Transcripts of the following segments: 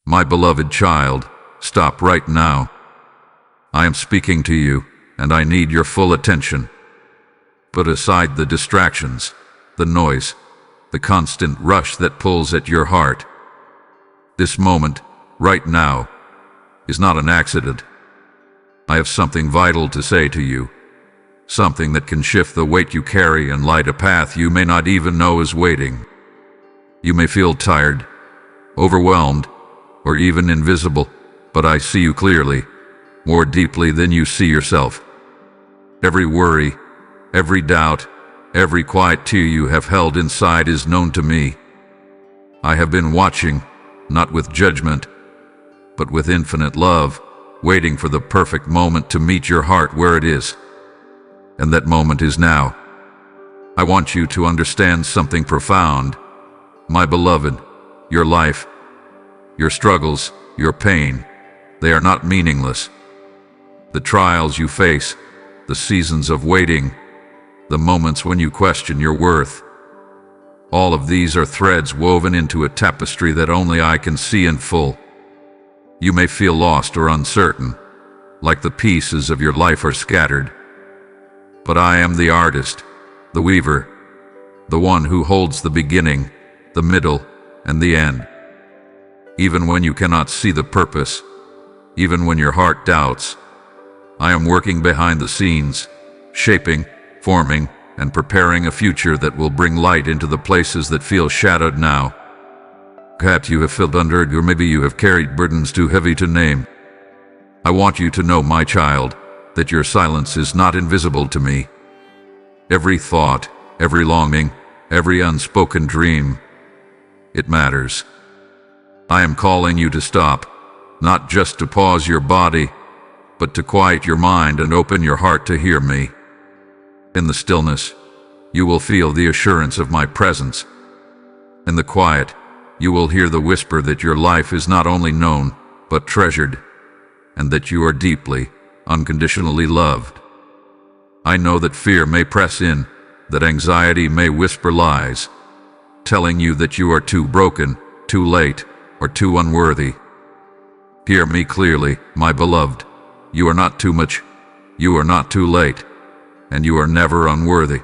My beloved child, stop right now. I am speaking to you, and I need your full attention. Put aside the distractions, the noise, the constant rush that pulls at your heart. This moment, right now, is not an accident. I have something vital to say to you, something that can shift the weight you carry and light a path you may not even know is waiting. You may feel tired, overwhelmed, or even invisible, but I see you clearly, more deeply than you see yourself. Every worry, every doubt, every quiet tear you have held inside is known to me. I have been watching, not with judgment, but with infinite love, waiting for the perfect moment to meet your heart where it is. And that moment is now. I want you to understand something profound. My beloved, your life, your struggles, your pain, they are not meaningless. The trials you face, the seasons of waiting, the moments when you question your worth, all of these are threads woven into a tapestry that only I can see in full. You may feel lost or uncertain, like the pieces of your life are scattered. But I am the artist, the weaver, the one who holds the beginning, the middle, and the end. Even when you cannot see the purpose, even when your heart doubts, I am working behind the scenes, shaping, forming, and preparing a future that will bring light into the places that feel shadowed now. Perhaps you have felt unheard, or maybe you have carried burdens too heavy to name. I want you to know, my child, that your silence is not invisible to me. Every thought, every longing, every unspoken dream, it matters. I am calling you to stop, not just to pause your body, but to quiet your mind and open your heart to hear me. In the stillness, you will feel the assurance of my presence. In the quiet, you will hear the whisper that your life is not only known, but treasured, and that you are deeply, unconditionally loved. I know that fear may press in, that anxiety may whisper lies, telling you that you are too broken, too late, or too unworthy. Hear me clearly, my beloved. You are not too much, you are not too late, and you are never unworthy.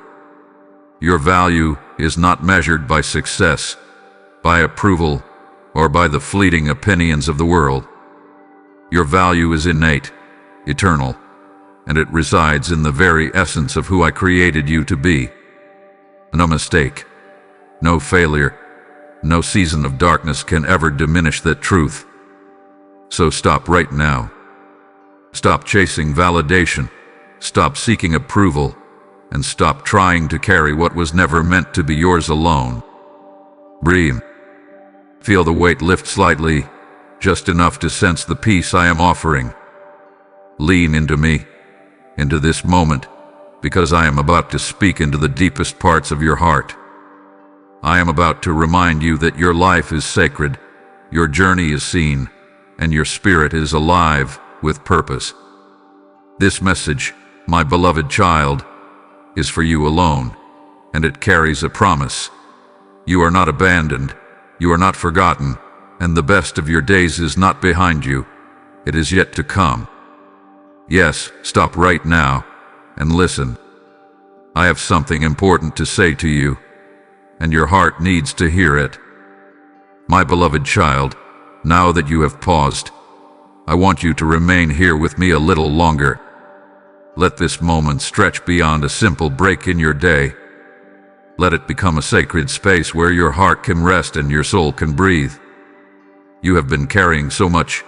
Your value is not measured by success, by approval, or by the fleeting opinions of the world. Your value is innate, eternal, and it resides in the very essence of who I created you to be. No mistake, no failure, no season of darkness can ever diminish that truth. So stop right now. Stop chasing validation, stop seeking approval, and stop trying to carry what was never meant to be yours alone. Breathe. Feel the weight lift slightly, just enough to sense the peace I am offering. Lean into me, into this moment, because I am about to speak into the deepest parts of your heart. I am about to remind you that your life is sacred, your journey is seen, and your spirit is alive with purpose. This message, my beloved child, is for you alone, and it carries a promise. You are not abandoned, you are not forgotten, and the best of your days is not behind you. It is yet to come. Yes, stop right now and listen. I have something important to say to you, and your heart needs to hear it. My beloved child, now that you have paused, I want you to remain here with me a little longer. Let this moment stretch beyond a simple break in your day. Let it become a sacred space where your heart can rest and your soul can breathe. You have been carrying so much: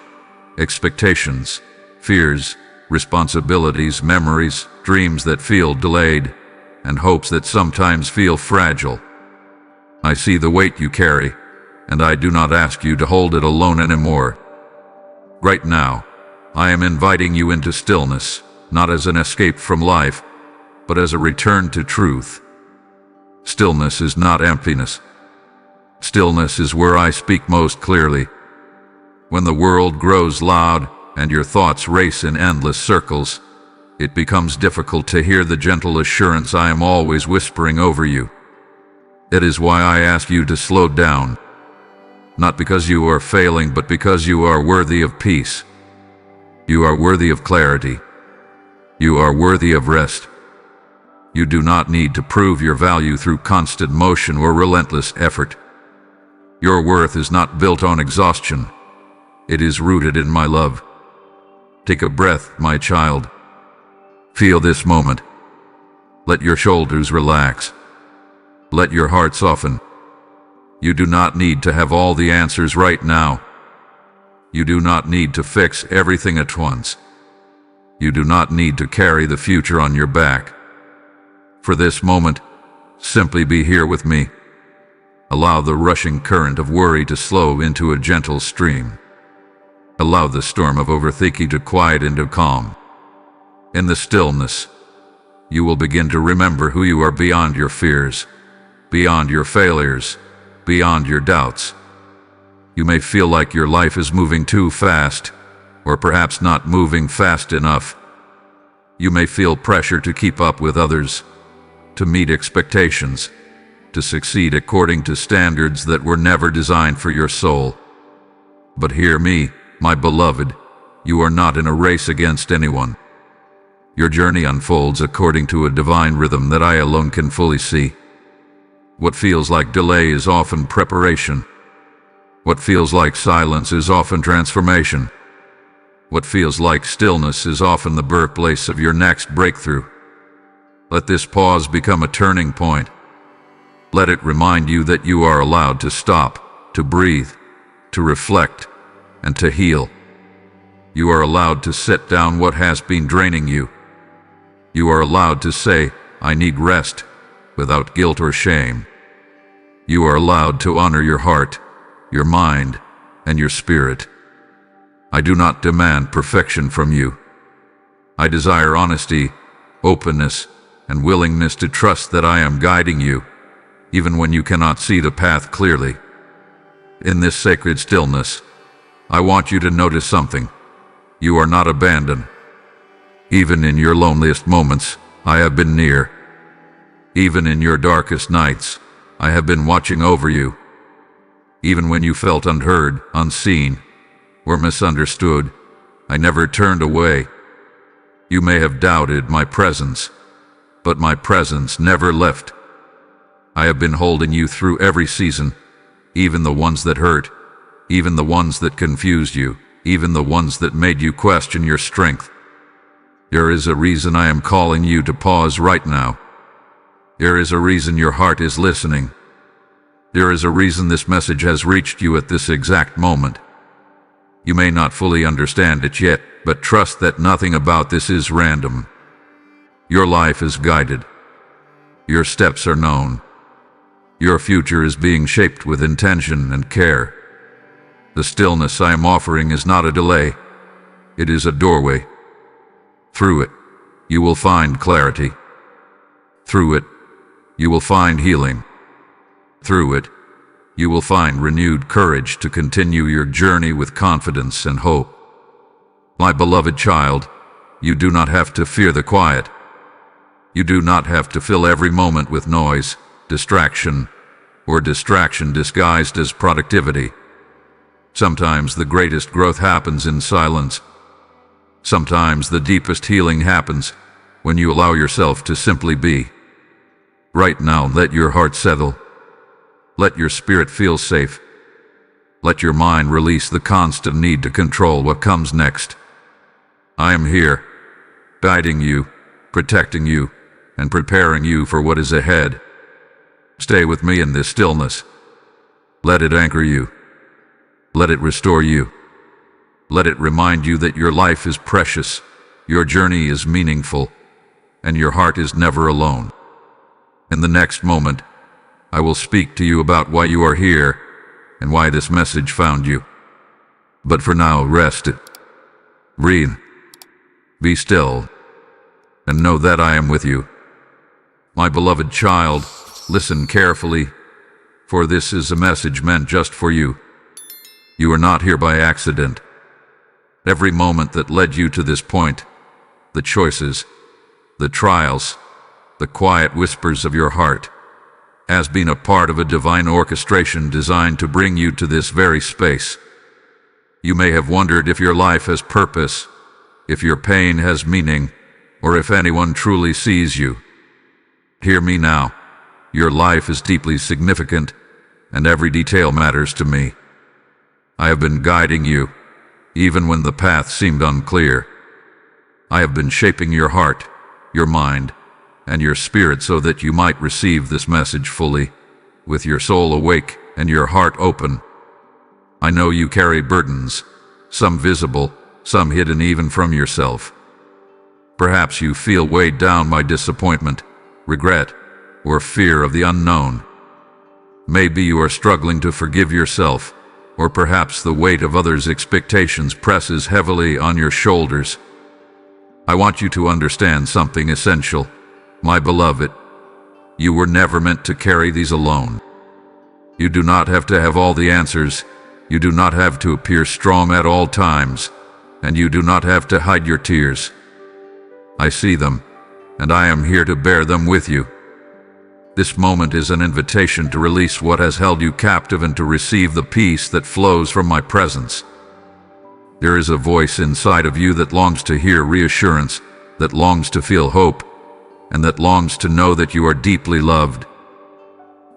expectations, fears, responsibilities, memories, dreams that feel delayed, and hopes that sometimes feel fragile. I see the weight you carry, and I do not ask you to hold it alone anymore. Right now, I am inviting you into stillness, not as an escape from life, but as a return to truth. Stillness is not emptiness. Stillness is where I speak most clearly. When the world grows loud and your thoughts race in endless circles, it becomes difficult to hear the gentle assurance I am always whispering over you. It is why I ask you to slow down. not because you are failing, but because you are worthy of peace. You are worthy of clarity. You are worthy of rest. You do not need to prove your value through constant motion or relentless effort. Your worth is not built on exhaustion. It is rooted in my love. Take a breath, my child. Feel this moment. Let your shoulders relax. Let your heart soften. You do not need to have all the answers right now. You do not need to fix everything at once. You do not need to carry the future on your back. For this moment, simply be here with me. Allow the rushing current of worry to slow into a gentle stream. Allow the storm of overthinking to quiet into calm. In the stillness, you will begin to remember who you are beyond your fears, beyond your failures, beyond your doubts. You may feel like your life is moving too fast, or perhaps not moving fast enough. You may feel pressure to keep up with others, to meet expectations, to succeed according to standards that were never designed for your soul. But hear me, my beloved, you are not in a race against anyone. Your journey unfolds according to a divine rhythm that I alone can fully see. What feels like delay is often preparation. What feels like silence is often transformation. What feels like stillness is often the birthplace of your next breakthrough. Let this pause become a turning point. Let it remind you that you are allowed to stop, to breathe, to reflect, and to heal. You are allowed to set down what has been draining you. You are allowed to say, "I need rest," without guilt or shame. You are allowed to honor your heart, your mind, and your spirit. I do not demand perfection from you. I desire honesty, openness, and willingness to trust that I am guiding you, even when you cannot see the path clearly. In this sacred stillness, I want you to notice something. You are not abandoned. Even in your loneliest moments, I have been near. Even in your darkest nights, I have been watching over you. Even when you felt unheard, unseen, or misunderstood, I never turned away. You may have doubted my presence, but my presence never left. I have been holding you through every season, even the ones that hurt, even the ones that confused you, even the ones that made you question your strength. There is a reason I am calling you to pause right now. There is a reason your heart is listening. There is a reason this message has reached you at this exact moment. You may not fully understand it yet, but trust that nothing about this is random. Your life is guided. Your steps are known. Your future is being shaped with intention and care. The stillness I am offering is not a delay. It is a doorway. Through it, you will find clarity. Through it, you will find healing. Through it, you will find renewed courage to continue your journey with confidence and hope. My beloved child, you do not have to fear the quiet. You do not have to fill every moment with noise, distraction, or distraction disguised as productivity. Sometimes the greatest growth happens in silence. Sometimes the deepest healing happens when you allow yourself to simply be. Right now, let your heart settle. Let your spirit feel safe. Let your mind release the constant need to control what comes next. I am here, guiding you, protecting you, and preparing you for what is ahead. Stay with me in this stillness. Let it anchor you. Let it restore you. Let it remind you that your life is precious, your journey is meaningful, and your heart is never alone. In the next moment, I will speak to you about why you are here and why this message found you. But for now, rest. Breathe. Be still. And know that I am with you. My beloved child, listen carefully, for this is a message meant just for you. You are not here by accident. Every moment that led you to this point, the choices, the trials, the quiet whispers of your heart, has been a part of a divine orchestration designed to bring you to this very space. You may have wondered if your life has purpose, if your pain has meaning, or if anyone truly sees you. Hear me now. Your life is deeply significant, and every detail matters to me. I have been guiding you, even when the path seemed unclear. I have been shaping your heart, your mind, and your spirit so that you might receive this message fully, with your soul awake and your heart open. I know you carry burdens, some visible, some hidden even from yourself. Perhaps you feel weighed down by disappointment, regret, or fear of the unknown. Maybe you are struggling to forgive yourself, or perhaps the weight of others' expectations presses heavily on your shoulders. I want you to understand something essential, my beloved. You were never meant to carry these alone. You do not have to have all the answers. You do not have to appear strong at all times, and you do not have to hide your tears. I see them, and I am here to bear them with you. This moment is an invitation to release what has held you captive and to receive the peace that flows from my presence. There is a voice inside of you that longs to hear reassurance, that longs to feel hope, and that longs to know that you are deeply loved.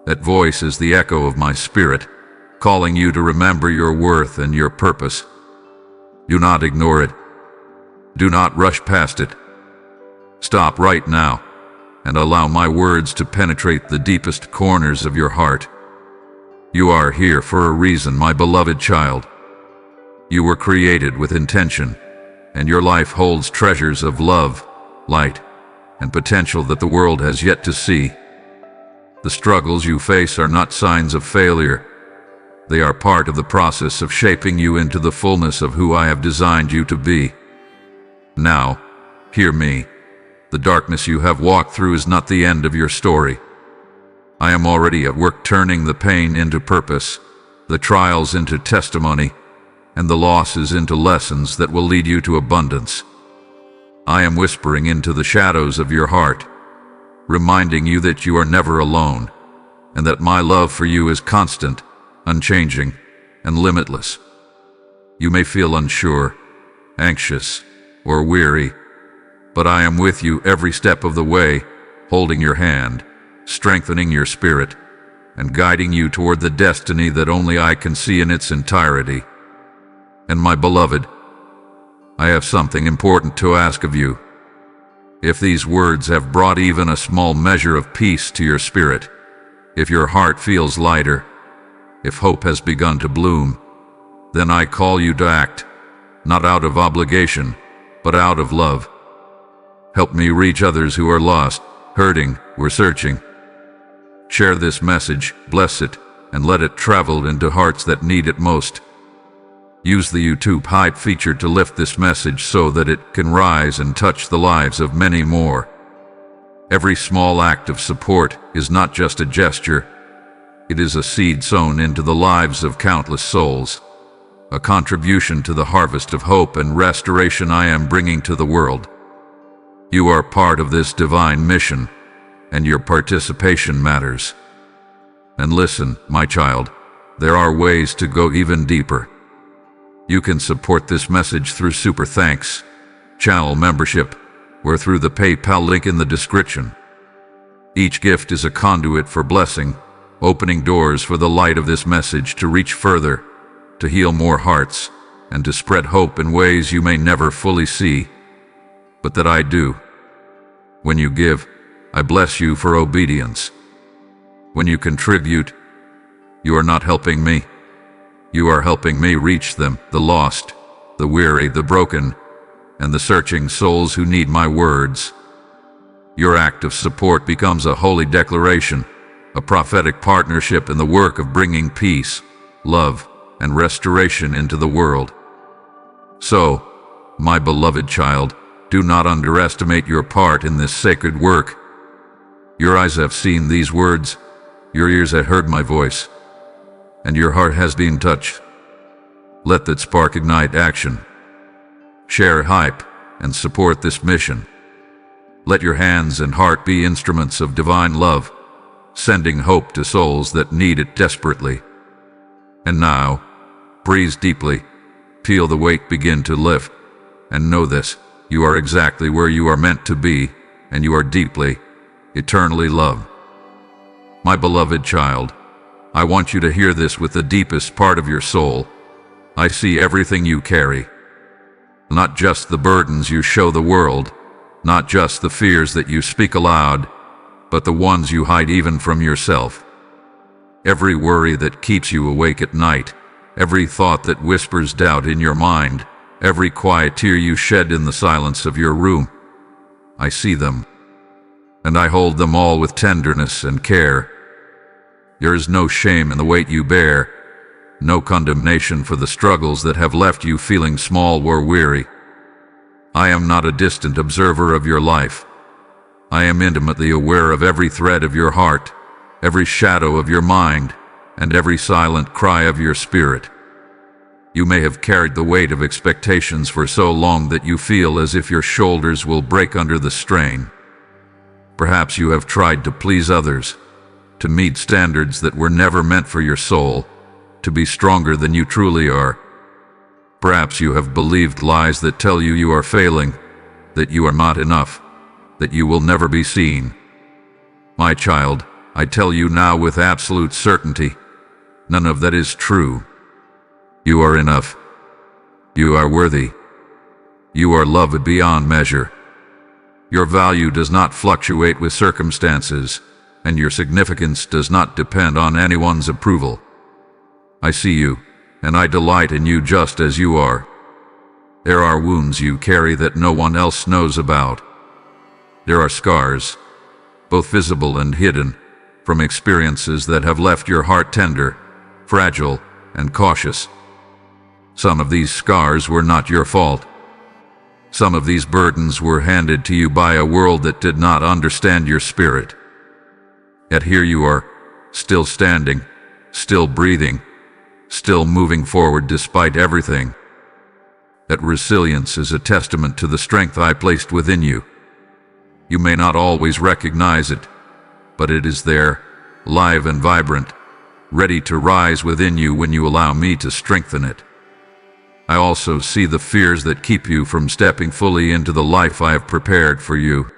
That voice is the echo of my spirit, calling you to remember your worth and your purpose. Do not ignore it. Do not rush past it. Stop right now and allow my words to penetrate the deepest corners of your heart. You are here for a reason, my beloved child. You were created with intention, and your life holds treasures of love, light, and potential that the world has yet to see. The struggles you face are not signs of failure. They are part of the process of shaping you into the fullness of who I have designed you to be. Now, hear me. The darkness you have walked through is not the end of your story. I am already at work turning the pain into purpose, the trials into testimony, and the losses into lessons that will lead you to abundance. I am whispering into the shadows of your heart, reminding you that you are never alone, and that my love for you is constant, unchanging, and limitless. You may feel unsure, anxious, or weary, but I am with you every step of the way, holding your hand, strengthening your spirit, and guiding you toward the destiny that only I can see in its entirety. And my beloved, I have something important to ask of you. If these words have brought even a small measure of peace to your spirit, if your heart feels lighter, if hope has begun to bloom, then I call you to act, not out of obligation, but out of love. Help me reach others who are lost, hurting, or searching. Share this message, bless it, and let it travel into hearts that need it most. Use the YouTube Hype feature to lift this message so that it can rise and touch the lives of many more. Every small act of support is not just a gesture. It is a seed sown into the lives of countless souls, a contribution to the harvest of hope and restoration I am bringing to the world. You are part of this divine mission, and your participation matters. And listen, my child, there are ways to go even deeper. You can support this message through Super Thanks, channel membership, or through the PayPal link in the description. Each gift is a conduit for blessing, opening doors for the light of this message to reach further, to heal more hearts, and to spread hope in ways you may never fully see, but that I do. When you give, I bless you for obedience. When you contribute, you are not helping me. You are helping me reach them, the lost, the weary, the broken, and the searching souls who need my words. Your act of support becomes a holy declaration, a prophetic partnership in the work of bringing peace, love, and restoration into the world. So, my beloved child, do not underestimate your part in this sacred work. Your eyes have seen these words, your ears have heard my voice, and your heart has been touched. Let that spark ignite action. Share hype and support this mission. Let your hands and heart be instruments of divine love, sending hope to souls that need it desperately. And now, breathe deeply, feel the weight begin to lift, and know this: you are exactly where you are meant to be, and you are deeply, eternally loved. My beloved child, I want you to hear this with the deepest part of your soul. I see everything you carry. Not just the burdens you show the world, not just the fears that you speak aloud, but the ones you hide even from yourself. Every worry that keeps you awake at night, every thought that whispers doubt in your mind, every quiet tear you shed in the silence of your room. I see them, and I hold them all with tenderness and care. There is no shame in the weight you bear, no condemnation for the struggles that have left you feeling small or weary. I am not a distant observer of your life. I am intimately aware of every thread of your heart, every shadow of your mind, and every silent cry of your spirit. You may have carried the weight of expectations for so long that you feel as if your shoulders will break under the strain. Perhaps you have tried to please others, to meet standards that were never meant for your soul, to be stronger than you truly are. Perhaps you have believed lies that tell you you are failing, that you are not enough, that you will never be seen. My child, I tell you now with absolute certainty, none of that is true. You are enough. You are worthy. You are loved beyond measure. Your value does not fluctuate with circumstances, and your significance does not depend on anyone's approval. I see you, and I delight in you just as you are. There are wounds you carry that no one else knows about. There are scars, both visible and hidden, from experiences that have left your heart tender, fragile, and cautious. Some of these scars were not your fault. Some of these burdens were handed to you by a world that did not understand your spirit. Yet here you are, still standing, still breathing, still moving forward despite everything. That resilience is a testament to the strength I placed within you. You may not always recognize it, but it is there, live and vibrant, ready to rise within you when you allow me to strengthen it. I also see the fears that keep you from stepping fully into the life I have prepared for you.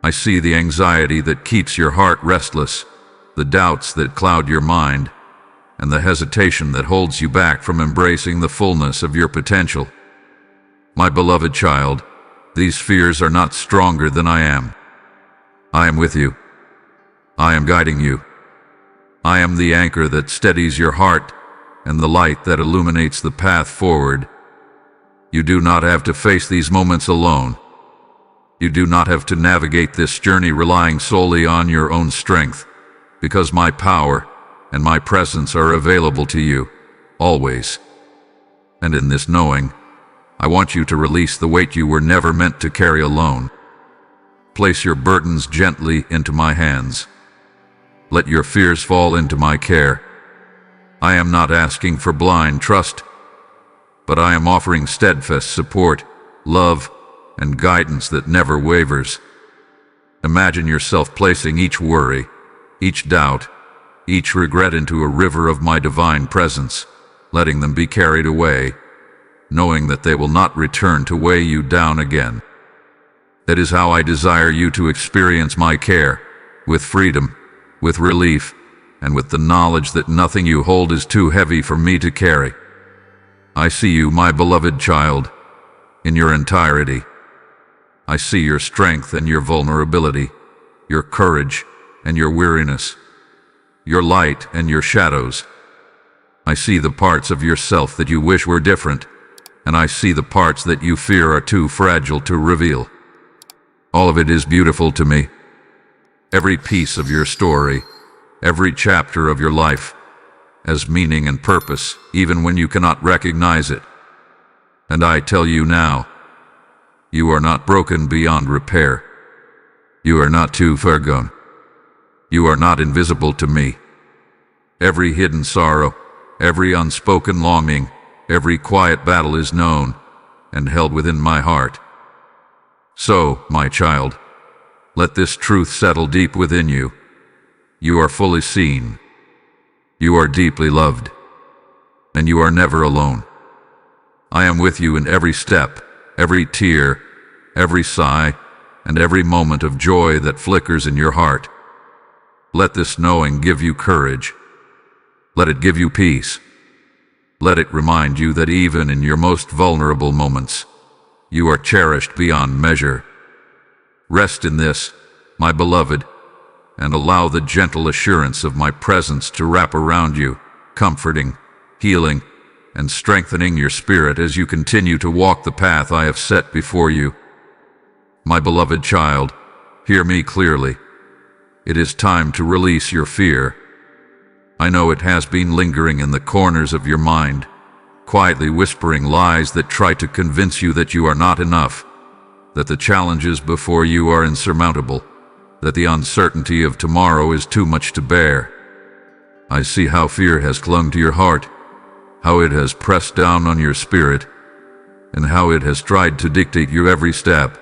I see the anxiety that keeps your heart restless, the doubts that cloud your mind, and the hesitation that holds you back from embracing the fullness of your potential. My beloved child, these fears are not stronger than I am. I am with you. I am guiding you. I am the anchor that steadies your heart and the light that illuminates the path forward. You do not have to face these moments alone. You do not have to navigate this journey relying solely on your own strength, because my power and my presence are available to you, always. And in this knowing, I want you to release the weight you were never meant to carry alone. Place your burdens gently into my hands. Let your fears fall into my care. I am not asking for blind trust, but I am offering steadfast support, love, and guidance that never wavers. Imagine yourself placing each worry, each doubt, each regret into a river of my divine presence, letting them be carried away, knowing that they will not return to weigh you down again. That is how I desire you to experience my care, with freedom, with relief, and with the knowledge that nothing you hold is too heavy for me to carry. I see you, my beloved child, in your entirety. I see your strength and your vulnerability, your courage and your weariness, your light and your shadows. I see the parts of yourself that you wish were different, and I see the parts that you fear are too fragile to reveal. All of it is beautiful to me. Every piece of your story, every chapter of your life, has meaning and purpose, even when you cannot recognize it. And I tell you now, you are not broken beyond repair. You are not too far gone. You are not invisible to me. Every hidden sorrow, every unspoken longing, every quiet battle is known and held within my heart. So, my child, let this truth settle deep within you. You are fully seen. You are deeply loved. And you are never alone. I am with you in every step, every tear, every sigh, and every moment of joy that flickers in your heart. Let this knowing give you courage. Let it give you peace. Let it remind you that even in your most vulnerable moments, you are cherished beyond measure. Rest in this, my beloved, and allow the gentle assurance of my presence to wrap around you, comforting, healing, and strengthening your spirit as you continue to walk the path I have set before you. My beloved child, hear me clearly. It is time to release your fear. I know it has been lingering in the corners of your mind, quietly whispering lies that try to convince you that you are not enough, that the challenges before you are insurmountable, that the uncertainty of tomorrow is too much to bear. I see how fear has clung to your heart, how it has pressed down on your spirit, and how it has tried to dictate your every step.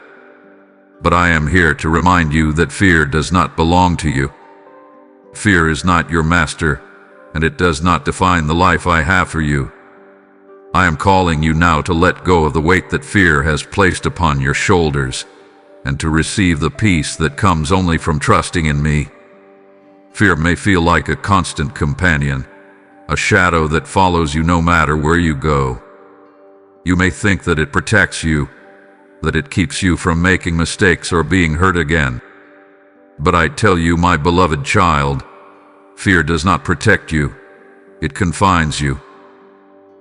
But I am here to remind you that fear does not belong to you. Fear is not your master, and it does not define the life I have for you. I am calling you now to let go of the weight that fear has placed upon your shoulders, and to receive the peace that comes only from trusting in me. Fear may feel like a constant companion, a shadow that follows you no matter where you go. You may think that it protects you, that it keeps you from making mistakes or being hurt again. But I tell you, my beloved child, fear does not protect you. It confines you.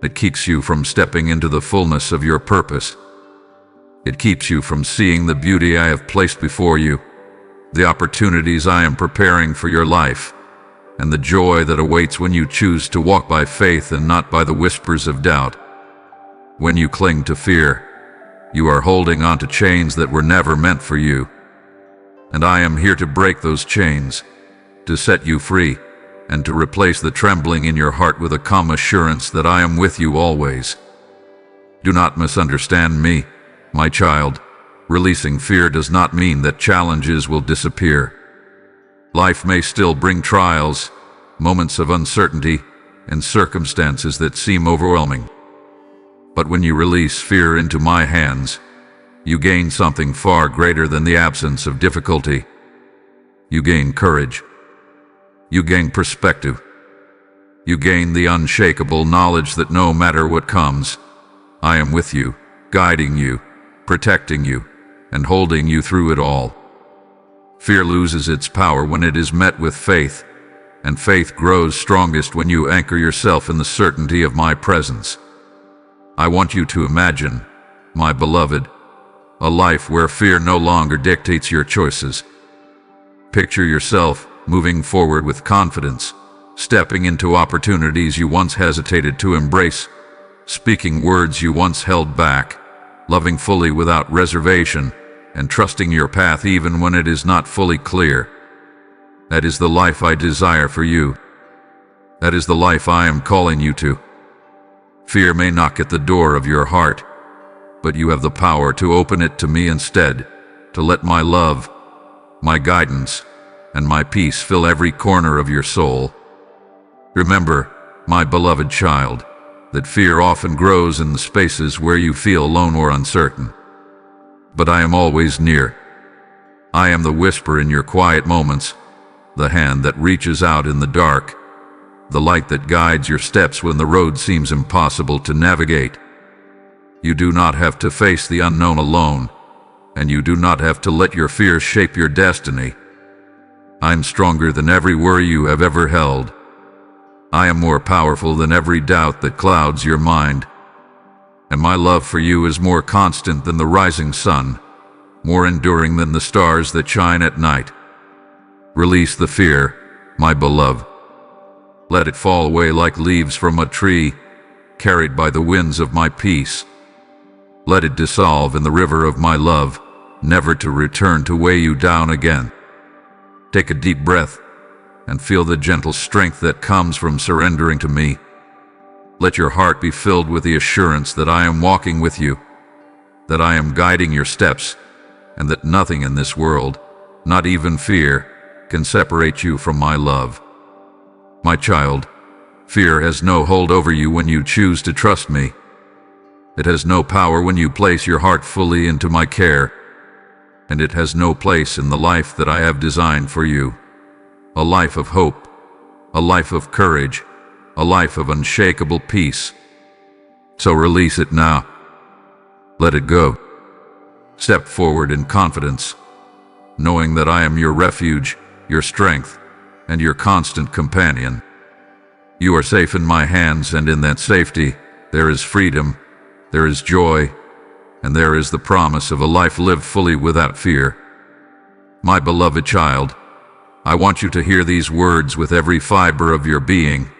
It keeps you from stepping into the fullness of your purpose. It keeps you from seeing the beauty I have placed before you, the opportunities I am preparing for your life, and the joy that awaits when you choose to walk by faith and not by the whispers of doubt. When you cling to fear, you are holding on to chains that were never meant for you. And I am here to break those chains, to set you free, and to replace the trembling in your heart with a calm assurance that I am with you always. Do not misunderstand me, my child. Releasing fear does not mean that challenges will disappear. Life may still bring trials, moments of uncertainty, and circumstances that seem overwhelming. But when you release fear into my hands, you gain something far greater than the absence of difficulty. You gain courage. You gain perspective. You gain the unshakable knowledge that no matter what comes, I am with you, guiding you, protecting you, and holding you through it all. Fear loses its power when it is met with faith, and faith grows strongest when you anchor yourself in the certainty of my presence. I want you to imagine, my beloved, a life where fear no longer dictates your choices. Picture yourself moving forward with confidence, stepping into opportunities you once hesitated to embrace, speaking words you once held back, loving fully without reservation, and trusting your path even when it is not fully clear. That is the life I desire for you. That is the life I am calling you to. Fear may knock at the door of your heart, but you have the power to open it to me instead, to let my love, my guidance, and my peace fill every corner of your soul. Remember, my beloved child, that fear often grows in the spaces where you feel alone or uncertain. But I am always near. I am the whisper in your quiet moments, the hand that reaches out in the dark, the light that guides your steps when the road seems impossible to navigate. You do not have to face the unknown alone, and you do not have to let your fears shape your destiny. I'm stronger than every worry you have ever held. I am more powerful than every doubt that clouds your mind. And my love for you is more constant than the rising sun, more enduring than the stars that shine at night. Release the fear, my beloved. Let it fall away like leaves from a tree, carried by the winds of my peace. Let it dissolve in the river of my love, never to return to weigh you down again. Take a deep breath and feel the gentle strength that comes from surrendering to me. Let your heart be filled with the assurance that I am walking with you, that I am guiding your steps, and that nothing in this world, not even fear, can separate you from my love. My child, fear has no hold over you when you choose to trust me. It has no power when you place your heart fully into my care, and it has no place in the life that I have designed for you. A life of hope, a life of courage, a life of unshakable peace. So release it now. Let it go. Step forward in confidence, knowing that I am your refuge, your strength, and your constant companion. You are safe in my hands, and in that safety, there is freedom, there is joy, and there is the promise of a life lived fully without fear. My beloved child, I want you to hear these words with every fiber of your being.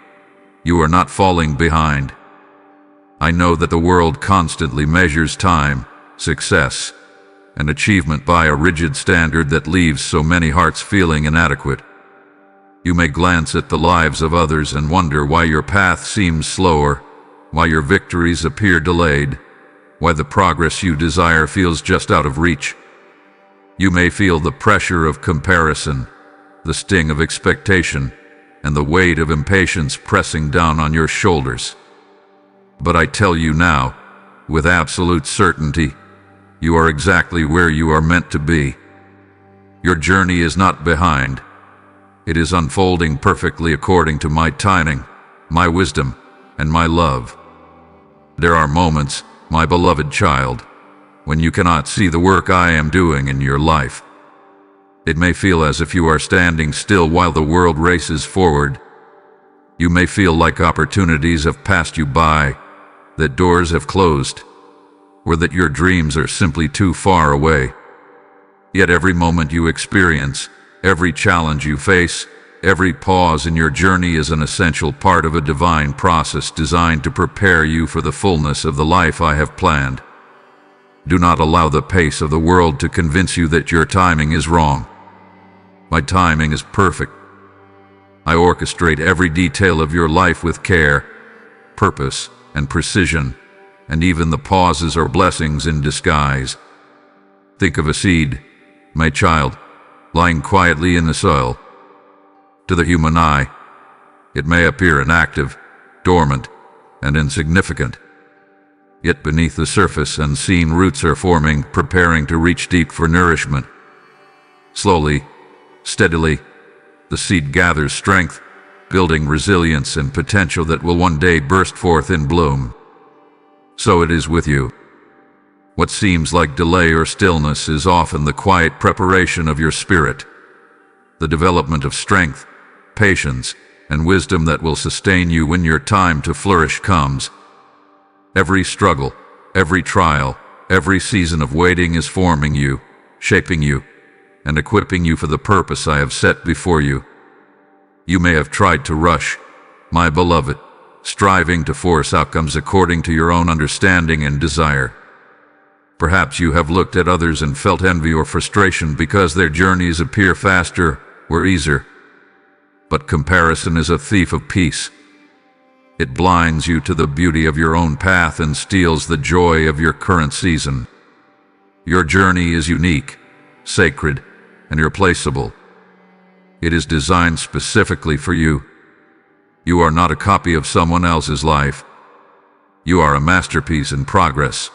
You are not falling behind. I know that the world constantly measures time, success, and achievement by a rigid standard that leaves so many hearts feeling inadequate. You may glance at the lives of others and wonder why your path seems slower, why your victories appear delayed, why the progress you desire feels just out of reach. You may feel the pressure of comparison, the sting of expectation, and the weight of impatience pressing down on your shoulders. But I tell you now, with absolute certainty, you are exactly where you are meant to be. Your journey is not behind. It is unfolding perfectly according to my timing, my wisdom, and my love. There are moments, my beloved child, when you cannot see the work I am doing in your life. It may feel as if you are standing still while the world races forward. You may feel like opportunities have passed you by, that doors have closed, or that your dreams are simply too far away. Yet every moment you experience, every challenge you face, every pause in your journey is an essential part of a divine process designed to prepare you for the fullness of the life I have planned. Do not allow the pace of the world to convince you that your timing is wrong. My timing is perfect. I orchestrate every detail of your life with care, purpose, and precision, and even the pauses are blessings in disguise. Think of a seed, my child, lying quietly in the soil. To the human eye, it may appear inactive, dormant, and insignificant. Yet beneath the surface, unseen roots are forming, preparing to reach deep for nourishment. Slowly, steadily, the seed gathers strength, building resilience and potential that will one day burst forth in bloom. So it is with you. What seems like delay or stillness is often the quiet preparation of your spirit, the development of strength, patience, and wisdom that will sustain you when your time to flourish comes. Every struggle, every trial, every season of waiting is forming you, shaping you, and equipping you for the purpose I have set before you. You may have tried to rush, my beloved, striving to force outcomes according to your own understanding and desire. Perhaps you have looked at others and felt envy or frustration because their journeys appear faster or easier. But comparison is a thief of peace. It blinds you to the beauty of your own path and steals the joy of your current season. Your journey is unique, sacred, and irreplaceable. It is designed specifically for you. You are not a copy of someone else's life. You are a masterpiece in progress,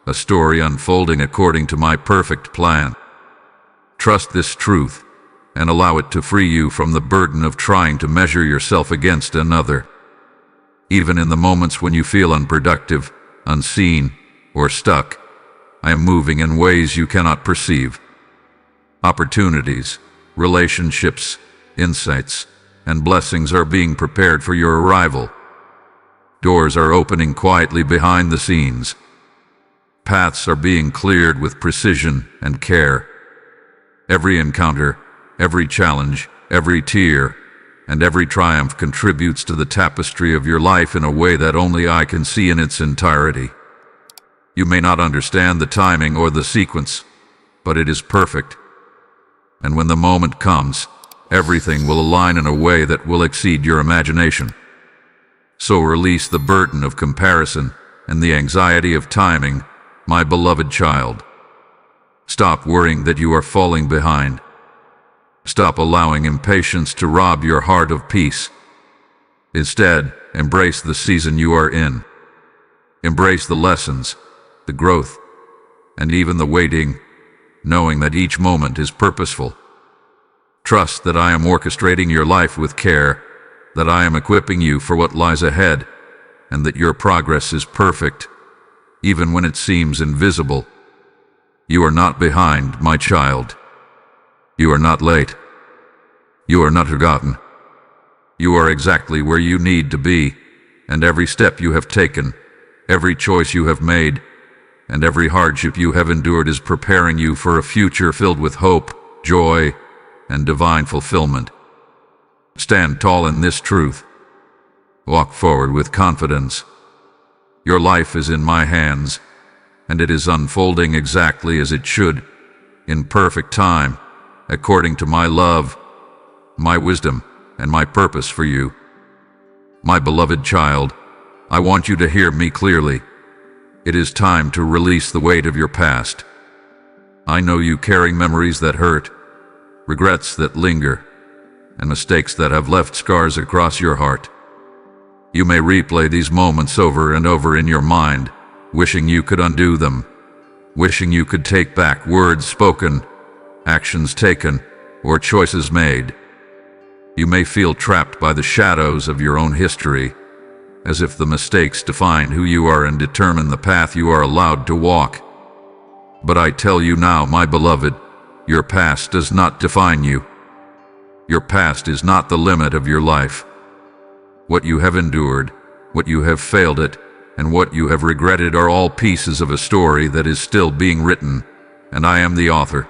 a story unfolding according to my perfect plan. Trust this truth and allow it to free you from the burden of trying to measure yourself against another. Even in the moments when you feel unproductive, unseen, or stuck, I am moving in ways you cannot perceive. Opportunities, relationships, insights, and blessings are being prepared for your arrival. Doors are opening quietly behind the scenes. Paths are being cleared with precision and care. Every encounter, every challenge, every tear, and every triumph contributes to the tapestry of your life in a way that only I can see in its entirety. You may not understand the timing or the sequence, but it is perfect. And when the moment comes, everything will align in a way that will exceed your imagination. So release the burden of comparison and the anxiety of timing, my beloved child. Stop worrying that you are falling behind. Stop allowing impatience to rob your heart of peace. Instead, embrace the season you are in. Embrace the lessons, the growth, and even the waiting, knowing that each moment is purposeful. Trust that I am orchestrating your life with care, that I am equipping you for what lies ahead, and that your progress is perfect, even when it seems invisible. You are not behind, my child. You are not late. You are not forgotten. You are exactly where you need to be, and every step you have taken, every choice you have made, and every hardship you have endured is preparing you for a future filled with hope, joy, and divine fulfillment. Stand tall in this truth. Walk forward with confidence. Your life is in my hands, and it is unfolding exactly as it should, in perfect time, according to my love, my wisdom, and my purpose for you. My beloved child, I want you to hear me clearly. It is time to release the weight of your past. I know you carry memories that hurt, regrets that linger, and mistakes that have left scars across your heart. You may replay these moments over and over in your mind, wishing you could undo them, wishing you could take back words spoken, actions taken, or choices made. You may feel trapped by the shadows of your own history, as if the mistakes define who you are and determine the path you are allowed to walk. But I tell you now, my beloved, your past does not define you. Your past is not the limit of your life. What you have endured, what you have failed at, and what you have regretted are all pieces of a story that is still being written, and I am the author.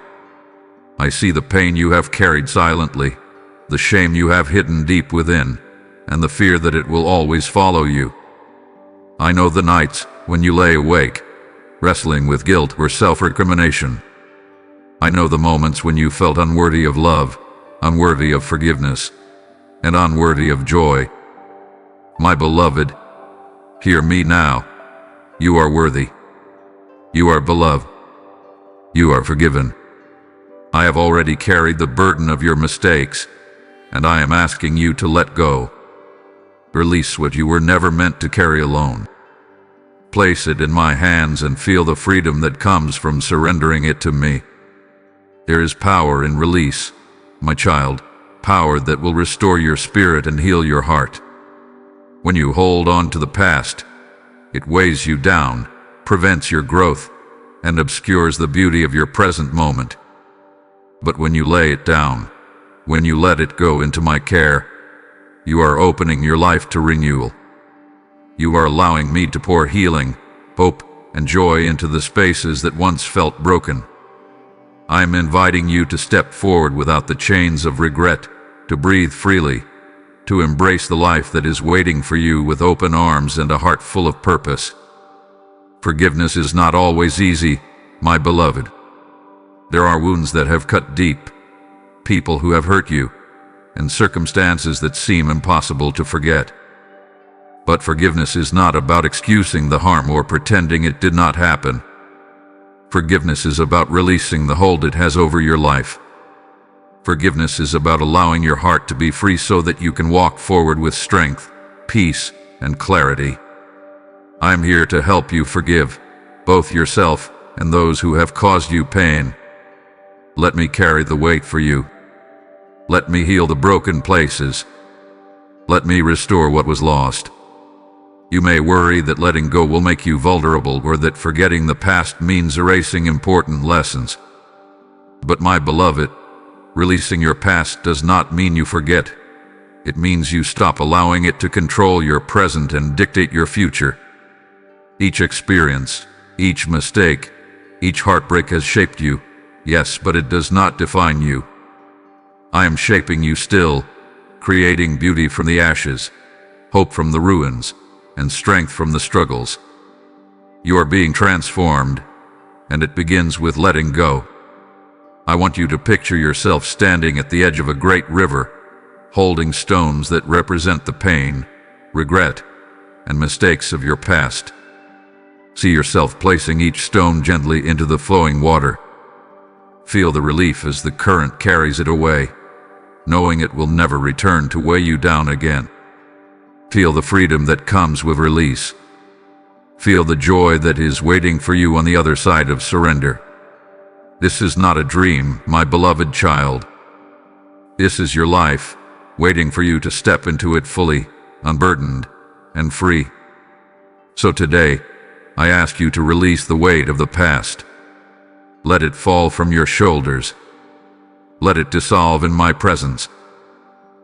I see the pain you have carried silently, the shame you have hidden deep within, and the fear that it will always follow you. I know the nights when you lay awake, wrestling with guilt or self-recrimination. I know the moments when you felt unworthy of love, unworthy of forgiveness, and unworthy of joy. My beloved, hear me now. You are worthy. You are beloved. You are forgiven. I have already carried the burden of your mistakes, and I am asking you to let go. Release what you were never meant to carry alone. Place it in my hands and feel the freedom that comes from surrendering it to me. There is power in release, my child, power that will restore your spirit and heal your heart. When you hold on to the past, it weighs you down, prevents your growth, and obscures the beauty of your present moment. But when you lay it down, when you let it go into my care, you are opening your life to renewal. You are allowing me to pour healing, hope, and joy into the spaces that once felt broken. I am inviting you to step forward without the chains of regret, to breathe freely, to embrace the life that is waiting for you with open arms and a heart full of purpose. Forgiveness is not always easy, my beloved. There are wounds that have cut deep, people who have hurt you, and circumstances that seem impossible to forget. But forgiveness is not about excusing the harm or pretending it did not happen. Forgiveness is about releasing the hold it has over your life. Forgiveness is about allowing your heart to be free so that you can walk forward with strength, peace, and clarity. I am here to help you forgive, both yourself and those who have caused you pain. Let me carry the weight for you. Let me heal the broken places. Let me restore what was lost. You may worry that letting go will make you vulnerable or that forgetting the past means erasing important lessons. But my beloved, releasing your past does not mean you forget. It means you stop allowing it to control your present and dictate your future. Each experience, each mistake, each heartbreak has shaped you, yes, but it does not define you. I am shaping you still, creating beauty from the ashes, hope from the ruins, and strength from the struggles. You are being transformed, and it begins with letting go. I want you to picture yourself standing at the edge of a great river, holding stones that represent the pain, regret, and mistakes of your past. See yourself placing each stone gently into the flowing water. Feel the relief as the current carries it away, knowing it will never return to weigh you down again. Feel the freedom that comes with release. Feel the joy that is waiting for you on the other side of surrender. This is not a dream, my beloved child. This is your life, waiting for you to step into it fully, unburdened, and free. So today, I ask you to release the weight of the past. Let it fall from your shoulders. Let it dissolve in my presence.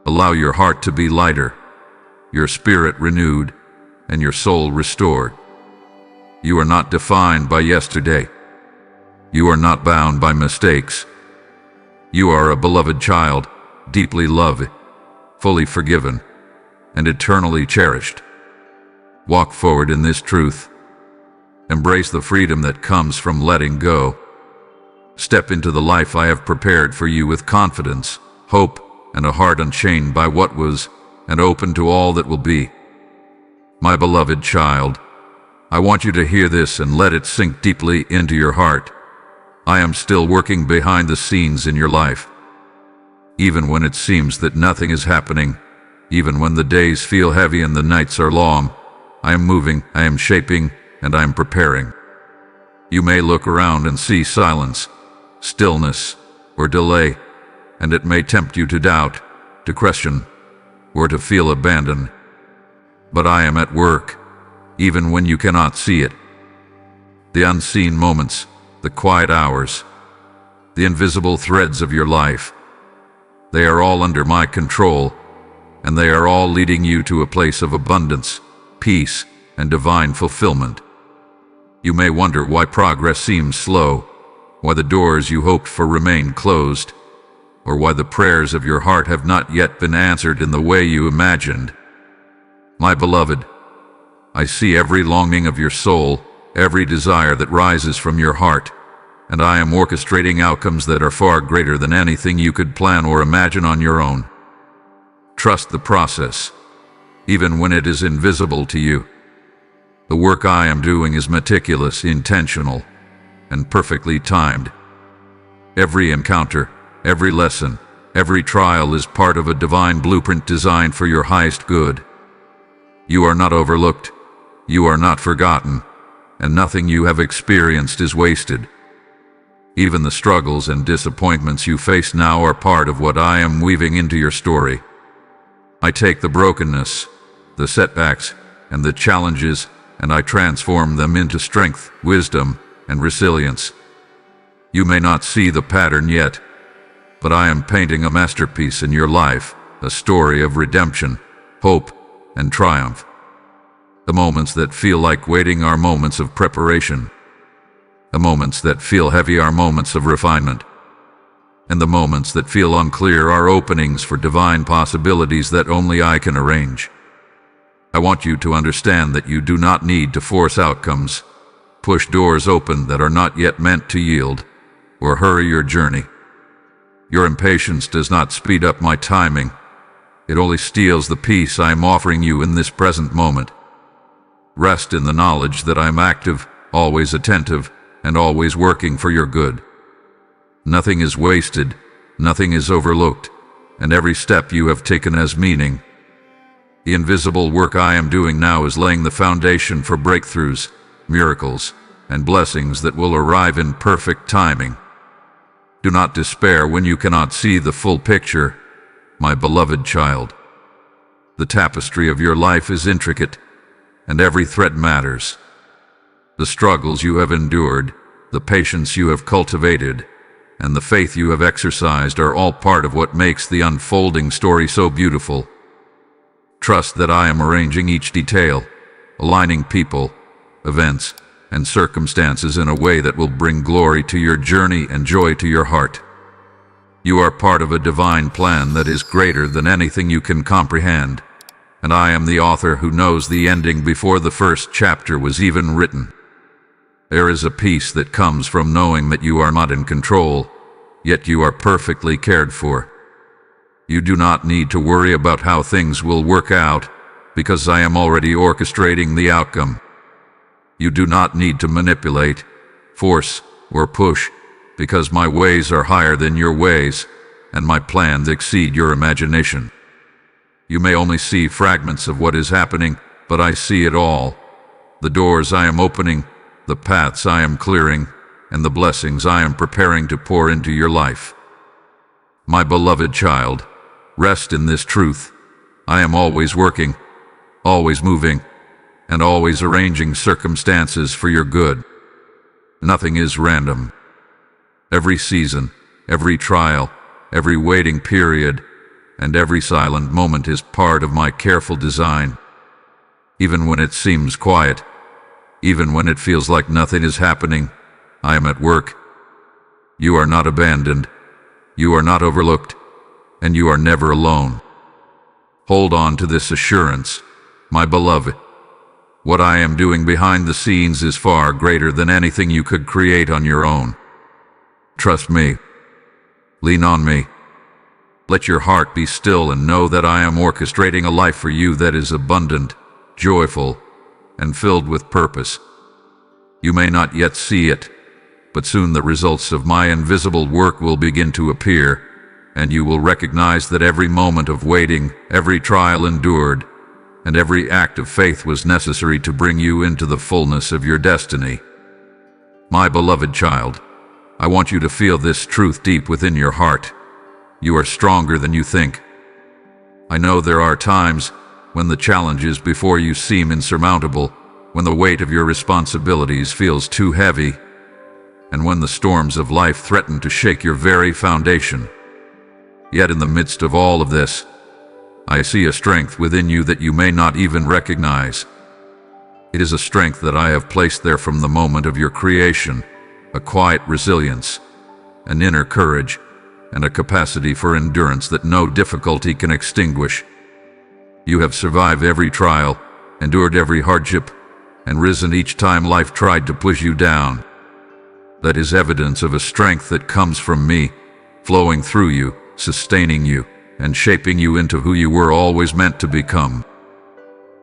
Allow your heart to be lighter, your spirit renewed, and your soul restored. You are not defined by yesterday. You are not bound by mistakes. You are a beloved child, deeply loved, fully forgiven, and eternally cherished. Walk forward in this truth. Embrace the freedom that comes from letting go. Step into the life I have prepared for you with confidence, hope, and a heart unchained by what was and open to all that will be. My beloved child, I want you to hear this and let it sink deeply into your heart. I am still working behind the scenes in your life. Even when it seems that nothing is happening, even when the days feel heavy and the nights are long, I am moving, I am shaping, and I am preparing. You may look around and see silence, stillness, or delay, and it may tempt you to doubt, to question, or to feel abandoned. But I am at work, even when you cannot see it. The unseen moments, the quiet hours, the invisible threads of your life, they are all under my control, and they are all leading you to a place of abundance, peace, and divine fulfillment. You may wonder why progress seems slow, why the doors you hoped for remain closed, or why the prayers of your heart have not yet been answered in the way you imagined. My beloved, I see every longing of your soul, every desire that rises from your heart, and I am orchestrating outcomes that are far greater than anything you could plan or imagine on your own. Trust the process, even when it is invisible to you. The work I am doing is meticulous, intentional, and perfectly timed. Every encounter, every lesson, every trial is part of a divine blueprint designed for your highest good. You are not overlooked, you are not forgotten, and nothing you have experienced is wasted. Even the struggles and disappointments you face now are part of what I am weaving into your story. I take the brokenness, the setbacks, and the challenges, and I transform them into strength, wisdom, and resilience. You may not see the pattern yet, but I am painting a masterpiece in your life, a story of redemption, hope, and triumph. The moments that feel like waiting are moments of preparation. The moments that feel heavy are moments of refinement. And the moments that feel unclear are openings for divine possibilities that only I can arrange. I want you to understand that you do not need to force outcomes, push doors open that are not yet meant to yield, or hurry your journey. Your impatience does not speed up my timing. It only steals the peace I am offering you in this present moment. Rest in the knowledge that I am active, always attentive, and always working for your good. Nothing is wasted, nothing is overlooked, and every step you have taken has meaning. The invisible work I am doing now is laying the foundation for breakthroughs, miracles, and blessings that will arrive in perfect timing. Do not despair when you cannot see the full picture, my beloved child. The tapestry of your life is intricate, and every thread matters. The struggles you have endured, the patience you have cultivated, and the faith you have exercised are all part of what makes the unfolding story so beautiful. Trust that I am arranging each detail, aligning people, events, and circumstances in a way that will bring glory to your journey and joy to your heart. You are part of a divine plan that is greater than anything you can comprehend, and I am the author who knows the ending before the first chapter was even written. There is a peace that comes from knowing that you are not in control, yet you are perfectly cared for. You do not need to worry about how things will work out, because I am already orchestrating the outcome. You do not need to manipulate, force, or push, because my ways are higher than your ways, and my plans exceed your imagination. You may only see fragments of what is happening, but I see it all. The doors I am opening, the paths I am clearing, and the blessings I am preparing to pour into your life. My beloved child, rest in this truth. I am always working, always moving, and always arranging circumstances for your good. Nothing is random. Every season, every trial, every waiting period, and every silent moment is part of my careful design. Even when it seems quiet, even when it feels like nothing is happening, I am at work. You are not abandoned, you are not overlooked, and you are never alone. Hold on to this assurance, my beloved. What I am doing behind the scenes is far greater than anything you could create on your own. Trust me. Lean on me. Let your heart be still and know that I am orchestrating a life for you that is abundant, joyful, and filled with purpose. You may not yet see it, but soon the results of my invisible work will begin to appear, and you will recognize that every moment of waiting, every trial endured, and every act of faith was necessary to bring you into the fullness of your destiny. My beloved child, I want you to feel this truth deep within your heart. You are stronger than you think. I know there are times when the challenges before you seem insurmountable, when the weight of your responsibilities feels too heavy, and when the storms of life threaten to shake your very foundation. Yet in the midst of all of this, I see a strength within you that you may not even recognize. It is a strength that I have placed there from the moment of your creation, a quiet resilience, an inner courage, and a capacity for endurance that no difficulty can extinguish. You have survived every trial, endured every hardship, and risen each time life tried to push you down. That is evidence of a strength that comes from me, flowing through you, sustaining you, and shaping you into who you were always meant to become.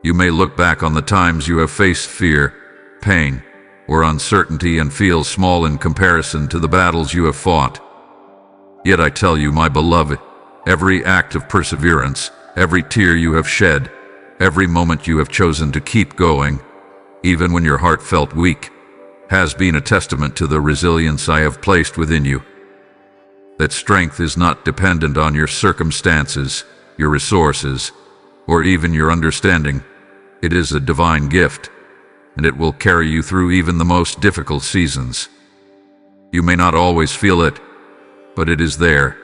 You may look back on the times you have faced fear, pain, or uncertainty and feel small in comparison to the battles you have fought. Yet I tell you, my beloved, every act of perseverance, every tear you have shed, every moment you have chosen to keep going, even when your heart felt weak, has been a testament to the resilience I have placed within you. That strength is not dependent on your circumstances, your resources, or even your understanding. It is a divine gift, and it will carry you through even the most difficult seasons. You may not always feel it, but it is there,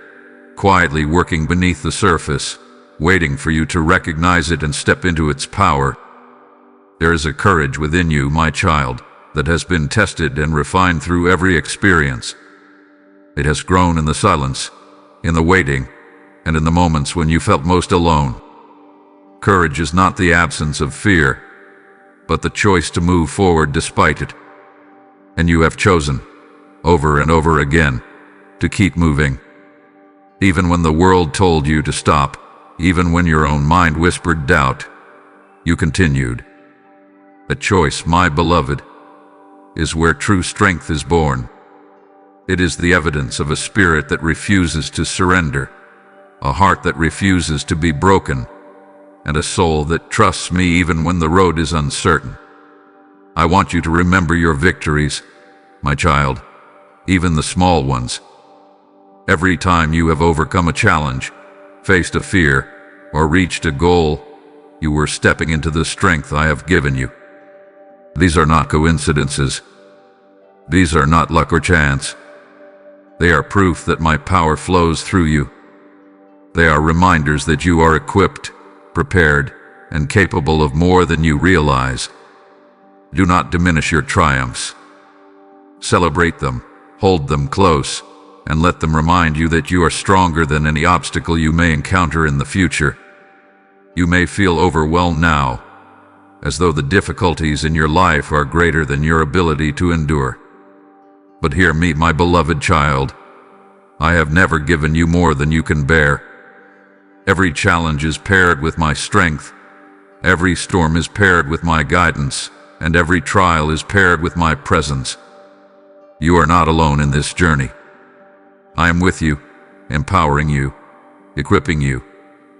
quietly working beneath the surface, waiting for you to recognize it and step into its power. There is a courage within you, my child, that has been tested and refined through every experience. It has grown in the silence, in the waiting, and in the moments when you felt most alone. Courage is not the absence of fear, but the choice to move forward despite it. And you have chosen, over and over again, to keep moving. Even when the world told you to stop, even when your own mind whispered doubt, you continued. A choice, my beloved, is where true strength is born. It is the evidence of a spirit that refuses to surrender, a heart that refuses to be broken, and a soul that trusts me even when the road is uncertain. I want you to remember your victories, my child, even the small ones. Every time you have overcome a challenge, faced a fear, or reached a goal, you were stepping into the strength I have given you. These are not coincidences. These are not luck or chance. They are proof that my power flows through you. They are reminders that you are equipped, prepared, and capable of more than you realize. Do not diminish your triumphs. Celebrate them, hold them close, and let them remind you that you are stronger than any obstacle you may encounter in the future. You may feel overwhelmed now, as though the difficulties in your life are greater than your ability to endure. But hear me, my beloved child. I have never given you more than you can bear. Every challenge is paired with my strength. Every storm is paired with my guidance, and every trial is paired with my presence. You are not alone in this journey. I am with you, empowering you, equipping you,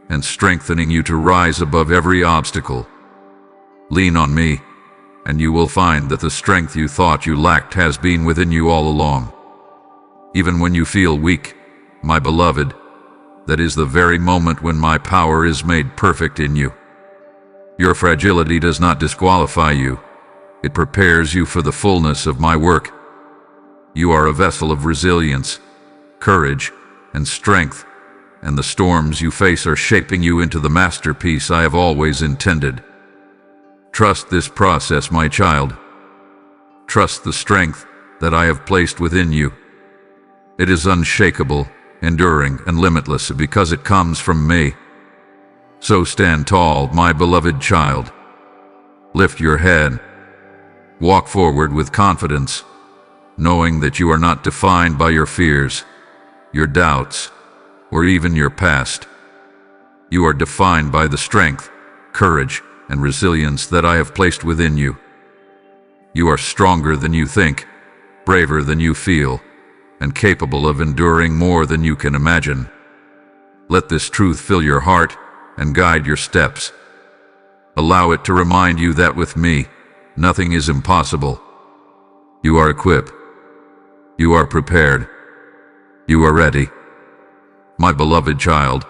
and strengthening you to rise above every obstacle. Lean on me, and you will find that the strength you thought you lacked has been within you all along. Even when you feel weak, my beloved, that is the very moment when my power is made perfect in you. Your fragility does not disqualify you. It prepares you for the fullness of my work. You are a vessel of resilience, courage, and strength, and the storms you face are shaping you into the masterpiece I have always intended. Trust this process, my child. Trust the strength that I have placed within you. It is unshakable, enduring, and limitless because it comes from me. So stand tall, my beloved child. Lift your head. Walk forward with confidence, knowing that you are not defined by your fears, your doubts, or even your past. You are defined by the strength, courage, and resilience that I have placed within you. You are stronger than you think, braver than you feel, and capable of enduring more than you can imagine. Let this truth fill your heart and guide your steps. Allow it to remind you that with me, nothing is impossible. You are equipped. You are prepared. You are ready. My beloved child,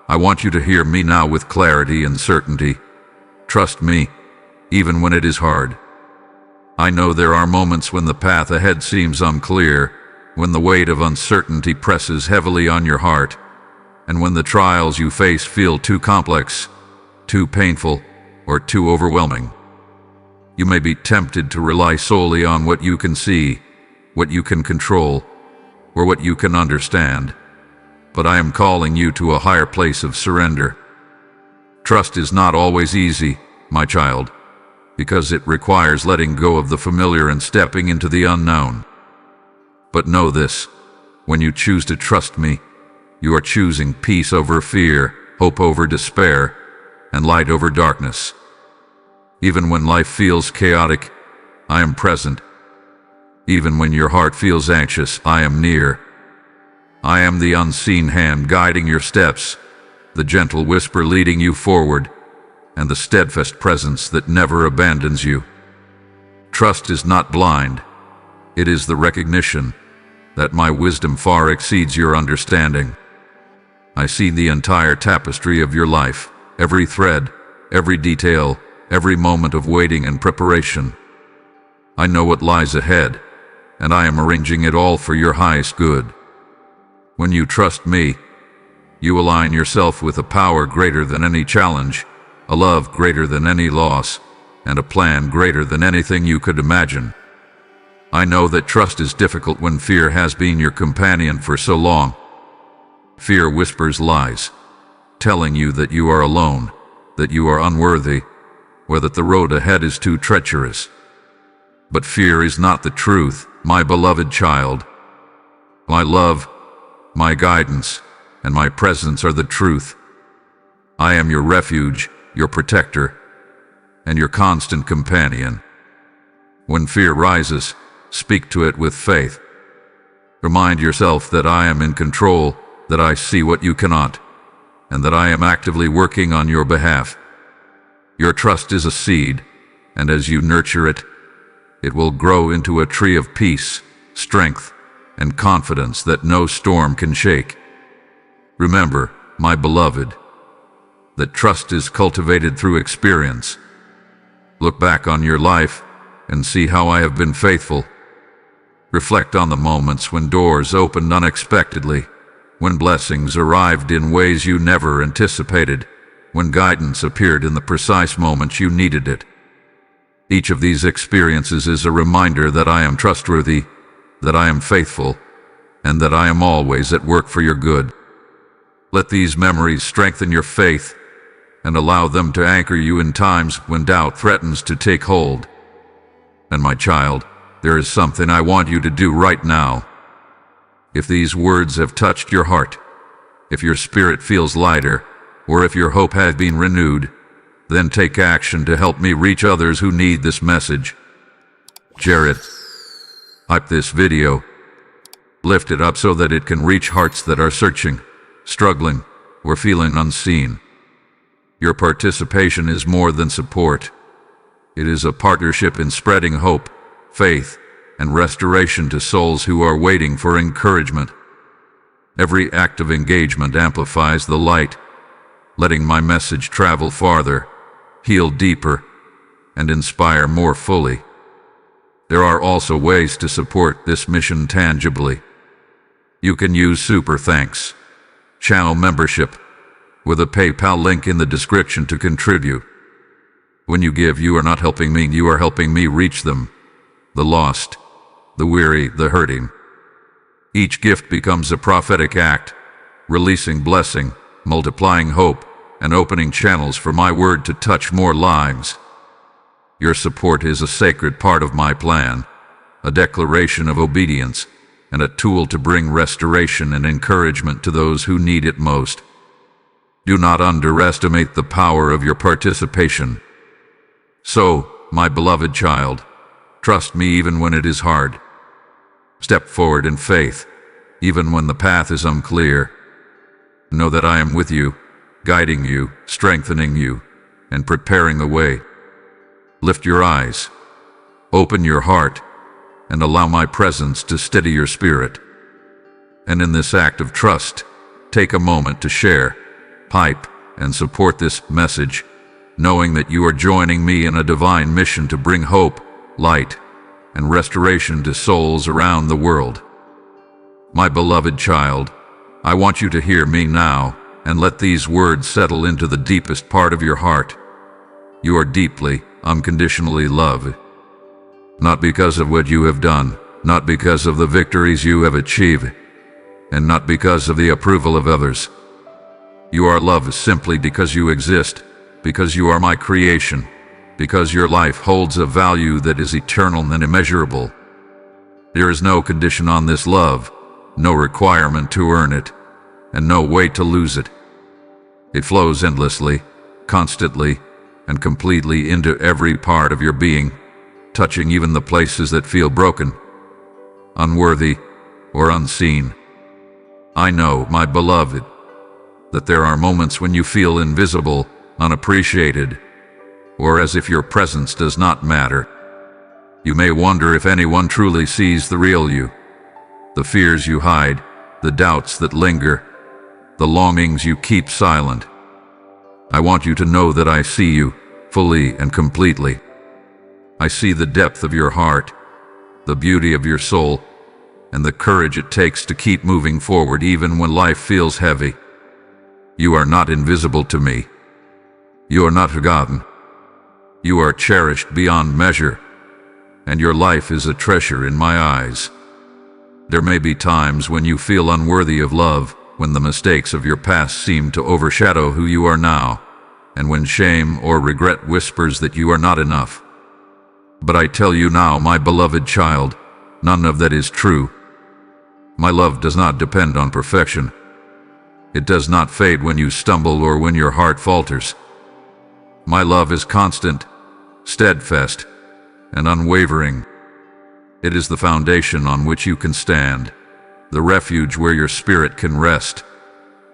I want you to hear me now with clarity and certainty. Trust me, even when it is hard. I know there are moments when the path ahead seems unclear, when the weight of uncertainty presses heavily on your heart, and when the trials you face feel too complex, too painful, or too overwhelming. You may be tempted to rely solely on what you can see, what you can control, or what you can understand. But I am calling you to a higher place of surrender. Trust is not always easy, my child, because it requires letting go of the familiar and stepping into the unknown. But know this, when you choose to trust me, you are choosing peace over fear, hope over despair, and light over darkness. Even when life feels chaotic, I am present. Even when your heart feels anxious, I am near. I am the unseen hand guiding your steps, the gentle whisper leading you forward, and the steadfast presence that never abandons you. Trust is not blind. It is the recognition that my wisdom far exceeds your understanding. I see the entire tapestry of your life, every thread, every detail, every moment of waiting and preparation. I know what lies ahead, and I am arranging it all for your highest good. When you trust me, you align yourself with a power greater than any challenge, a love greater than any loss, and a plan greater than anything you could imagine. I know that trust is difficult when fear has been your companion for so long. Fear whispers lies, telling you that you are alone, that you are unworthy, or that the road ahead is too treacherous. But fear is not the truth, my beloved child. My love, my guidance, and my presence are the truth. I am your refuge, your protector, and your constant companion. When fear rises, speak to it with faith. Remind yourself that I am in control, that I see what you cannot, and that I am actively working on your behalf. Your trust is a seed, and as you nurture it, it will grow into a tree of peace, strength, and confidence that no storm can shake. Remember, my beloved, that trust is cultivated through experience. Look back on your life and see how I have been faithful. Reflect on the moments when doors opened unexpectedly, when blessings arrived in ways you never anticipated, when guidance appeared in the precise moments you needed it. Each of these experiences is a reminder that I am trustworthy, that I am faithful, and that I am always at work for your good. Let these memories strengthen your faith and allow them to anchor you in times when doubt threatens to take hold. And my child, there is something I want you to do right now. If these words have touched your heart, if your spirit feels lighter, or if your hope has been renewed, then take action to help me reach others who need this message. Share it. Hype this video. Lift it up so that it can reach hearts that are searching, struggling, or feeling unseen. Your participation is more than support. It is a partnership in spreading hope, faith, and restoration to souls who are waiting for encouragement. Every act of engagement amplifies the light, letting my message travel farther, heal deeper, and inspire more fully. There are also ways to support this mission tangibly. You can use Super Thanks, channel membership, with a PayPal link in the description to contribute. When you give, you are not helping me, you are helping me reach them, the lost, the weary, the hurting. Each gift becomes a prophetic act, releasing blessing, multiplying hope, and opening channels for my word to touch more lives. Your support is a sacred part of my plan, a declaration of obedience, and a tool to bring restoration and encouragement to those who need it most. Do not underestimate the power of your participation. So, my beloved child, trust me even when it is hard. Step forward in faith, even when the path is unclear. Know that I am with you, guiding you, strengthening you, and preparing a way. Lift your eyes, open your heart, and allow my presence to steady your spirit. And in this act of trust, take a moment to share, hype, and support this message, knowing that you are joining me in a divine mission to bring hope, light, and restoration to souls around the world. My beloved child, I want you to hear me now and let these words settle into the deepest part of your heart. You are deeply, unconditionally loved. Not because of what you have done, not because of the victories you have achieved, and not because of the approval of others. You are loved simply because you exist, because you are my creation, because your life holds a value that is eternal and immeasurable. There is no condition on this love, no requirement to earn it, and no way to lose it. It flows endlessly, constantly, and completely into every part of your being, touching even the places that feel broken, unworthy, or unseen. I know, my beloved, that there are moments when you feel invisible, unappreciated, or as if your presence does not matter. You may wonder if anyone truly sees the real you, the fears you hide, the doubts that linger, the longings you keep silent. I want you to know that I see you, fully and completely. I see the depth of your heart, the beauty of your soul, and the courage it takes to keep moving forward even when life feels heavy. You are not invisible to me. You are not forgotten. You are cherished beyond measure, and your life is a treasure in my eyes. There may be times when you feel unworthy of love, when the mistakes of your past seem to overshadow who you are now, and when shame or regret whispers that you are not enough. But I tell you now, my beloved child, none of that is true. My love does not depend on perfection. It does not fade when you stumble or when your heart falters. My love is constant, steadfast, and unwavering. It is the foundation on which you can stand, the refuge where your spirit can rest,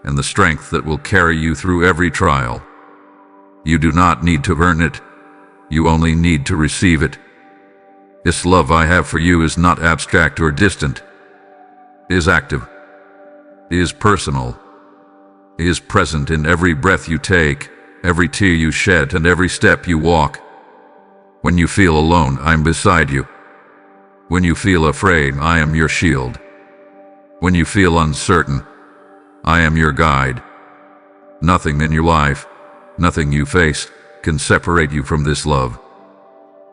and the strength that will carry you through every trial. You do not need to earn it. You only need to receive it. This love I have for you is not abstract or distant. It is active. It is personal. It is present in every breath you take, every tear you shed, and every step you walk. When you feel alone, I am beside you. When you feel afraid, I am your shield. When you feel uncertain, I am your guide. Nothing in your life, nothing you face, can separate you from this love.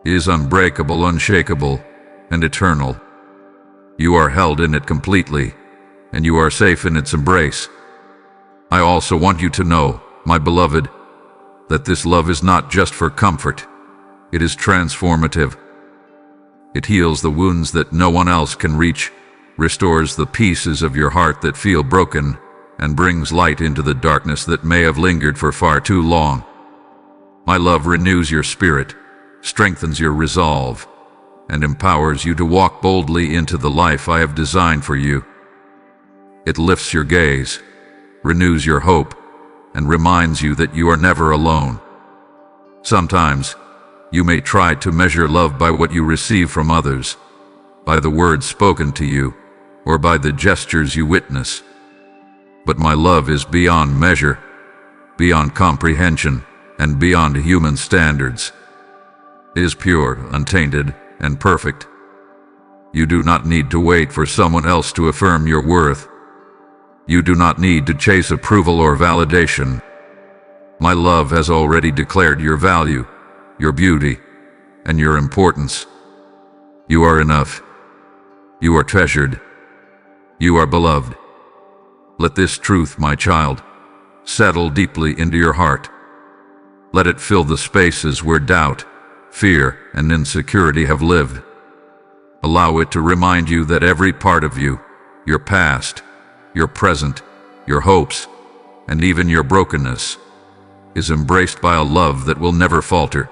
It is unbreakable, unshakable, and eternal. You are held in it completely, and you are safe in its embrace. I also want you to know, my beloved, that this love is not just for comfort. It is transformative. It heals the wounds that no one else can reach, restores the pieces of your heart that feel broken, and brings light into the darkness that may have lingered for far too long. My love renews your spirit, strengthens your resolve, and empowers you to walk boldly into the life I have designed for you. It lifts your gaze, renews your hope, and reminds you that you are never alone. Sometimes, you may try to measure love by what you receive from others, by the words spoken to you, or by the gestures you witness. But my love is beyond measure, beyond comprehension, and beyond human standards. It is pure, untainted, and perfect. You do not need to wait for someone else to affirm your worth. You do not need to chase approval or validation. My love has already declared your value, your beauty, and your importance. You are enough. You are treasured. You are beloved. Let this truth, my child, settle deeply into your heart. Let it fill the spaces where doubt, fear, and insecurity have lived. Allow it to remind you that every part of you, your past, your present, your hopes, and even your brokenness, is embraced by a love that will never falter.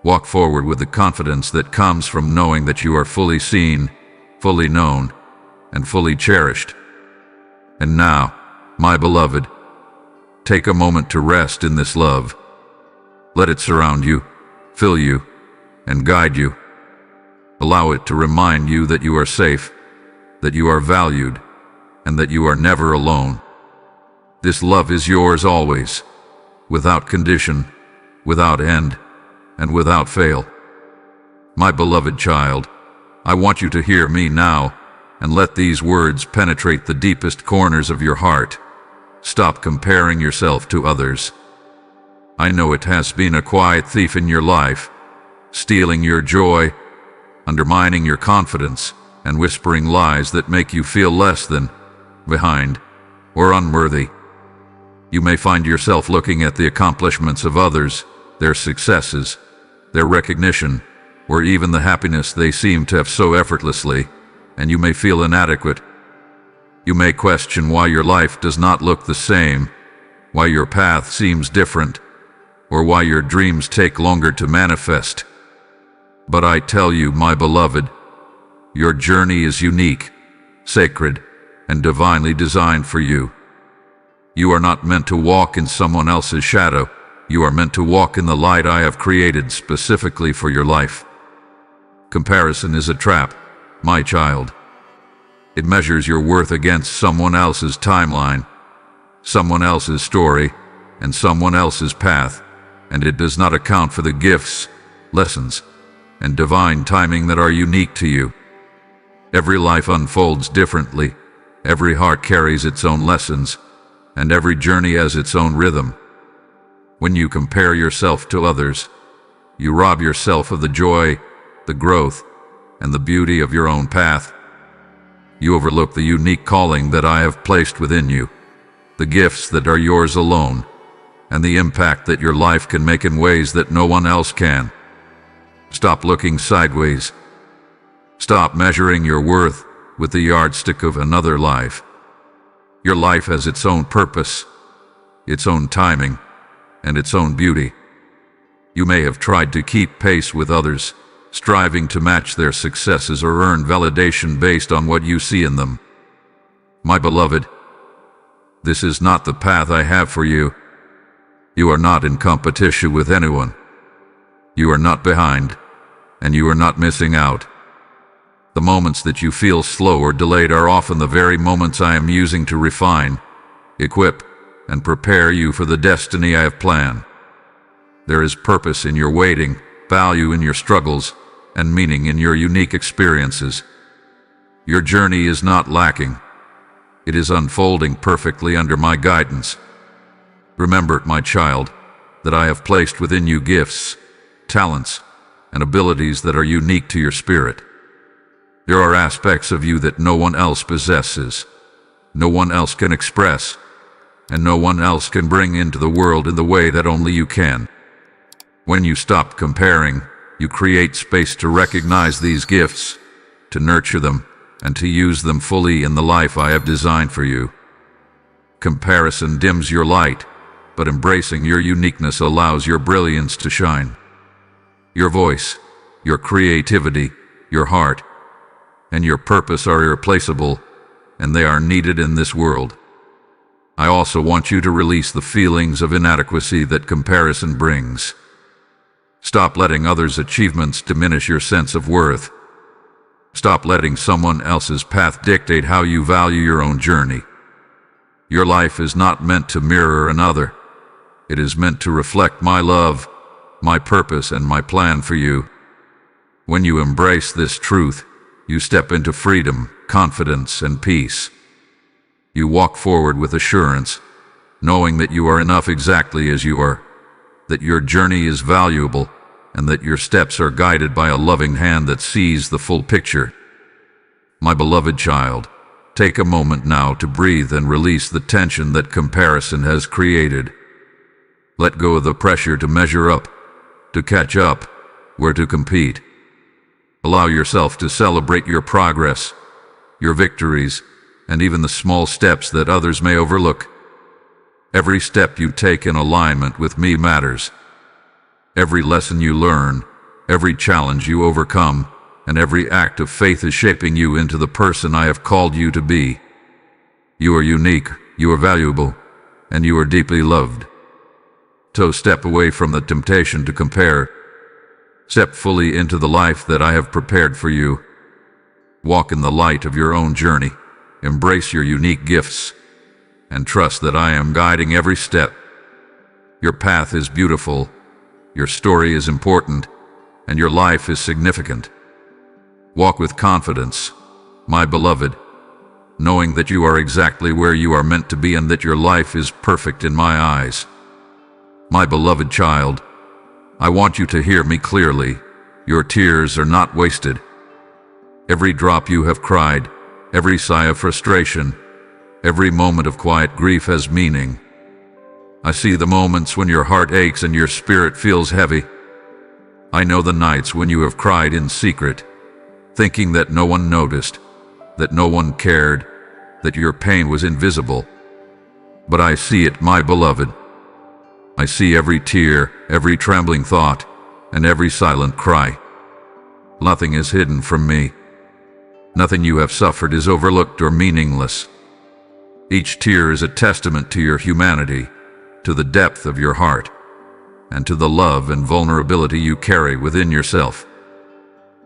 Walk forward with the confidence that comes from knowing that you are fully seen, fully known, and fully cherished. And now, my beloved, take a moment to rest in this love. Let it surround you, fill you, and guide you. Allow it to remind you that you are safe, that you are valued, and that you are never alone. This love is yours always, without condition, without end, and without fail. My beloved child, I want you to hear me now, and let these words penetrate the deepest corners of your heart. Stop comparing yourself to others. I know it has been a quiet thief in your life, stealing your joy, undermining your confidence, and whispering lies that make you feel less than, behind, or unworthy. You may find yourself looking at the accomplishments of others, their successes, their recognition, or even the happiness they seem to have so effortlessly, and you may feel inadequate. You may question why your life does not look the same, why your path seems different, or why your dreams take longer to manifest. But I tell you, my beloved, your journey is unique, sacred, and divinely designed for you. You are not meant to walk in someone else's shadow. You are meant to walk in the light I have created specifically for your life. Comparison is a trap, my child. It measures your worth against someone else's timeline, someone else's story, and someone else's path, and it does not account for the gifts, lessons, and divine timing that are unique to you. Every life unfolds differently, every heart carries its own lessons, and every journey has its own rhythm. When you compare yourself to others, you rob yourself of the joy, the growth, and the beauty of your own path. You overlook the unique calling that I have placed within you, the gifts that are yours alone, and the impact that your life can make in ways that no one else can. Stop looking sideways. Stop measuring your worth with the yardstick of another life. Your life has its own purpose, its own timing, and its own beauty. You may have tried to keep pace with others, striving to match their successes or earn validation based on what you see in them. My beloved, this is not the path I have for you. You are not in competition with anyone. You are not behind, and you are not missing out. The moments that you feel slow or delayed are often the very moments I am using to refine, equip, and prepare you for the destiny I have planned. There is purpose in your waiting, value in your struggles, and meaning in your unique experiences. Your journey is not lacking. It is unfolding perfectly under my guidance. Remember, my child, that I have placed within you gifts, talents, and abilities that are unique to your spirit. There are aspects of you that no one else possesses, no one else can express, and no one else can bring into the world in the way that only you can. When you stop comparing, you create space to recognize these gifts, to nurture them, and to use them fully in the life I have designed for you. Comparison dims your light, but embracing your uniqueness allows your brilliance to shine. Your voice, your creativity, your heart, and your purpose are irreplaceable, and they are needed in this world. I also want you to release the feelings of inadequacy that comparison brings. Stop letting others' achievements diminish your sense of worth. Stop letting someone else's path dictate how you value your own journey. Your life is not meant to mirror another. It is meant to reflect my love, my purpose, and my plan for you. When you embrace this truth, you step into freedom, confidence, and peace. You walk forward with assurance, knowing that you are enough exactly as you are, that your journey is valuable, and that your steps are guided by a loving hand that sees the full picture. My beloved child, take a moment now to breathe and release the tension that comparison has created. Let go of the pressure to measure up, to catch up, or to compete. Allow yourself to celebrate your progress, your victories, and even the small steps that others may overlook. Every step you take in alignment with me matters. Every lesson you learn, every challenge you overcome, and every act of faith is shaping you into the person I have called you to be. You are unique, you are valuable, and you are deeply loved. So step away from the temptation to compare. Step fully into the life that I have prepared for you. Walk in the light of your own journey. Embrace your unique gifts, and trust that I am guiding every step. Your path is beautiful, your story is important, and your life is significant. Walk with confidence, my beloved, knowing that you are exactly where you are meant to be and that your life is perfect in my eyes. My beloved child, I want you to hear me clearly. Your tears are not wasted. Every drop you have cried, every sigh of frustration, every moment of quiet grief has meaning. I see the moments when your heart aches and your spirit feels heavy. I know the nights when you have cried in secret, thinking that no one noticed, that no one cared, that your pain was invisible. But I see it, my beloved. I see every tear, every trembling thought, and every silent cry. Nothing is hidden from me. Nothing you have suffered is overlooked or meaningless. Each tear is a testament to your humanity, to the depth of your heart, and to the love and vulnerability you carry within yourself.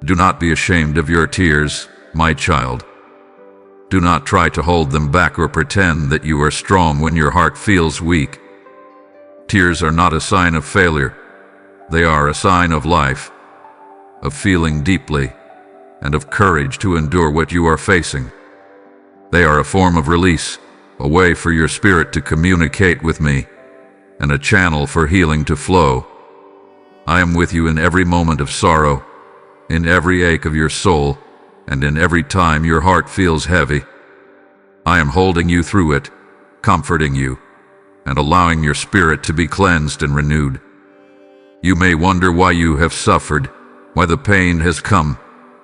Do not be ashamed of your tears, my child. Do not try to hold them back or pretend that you are strong when your heart feels weak. Tears are not a sign of failure. They are a sign of life, of feeling deeply, and of courage to endure what you are facing. They are a form of release, a way for your spirit to communicate with me, and a channel for healing to flow. I am with you in every moment of sorrow, in every ache of your soul, and in every time your heart feels heavy. I am holding you through it, comforting you, and allowing your spirit to be cleansed and renewed. You may wonder why you have suffered, why the pain has come,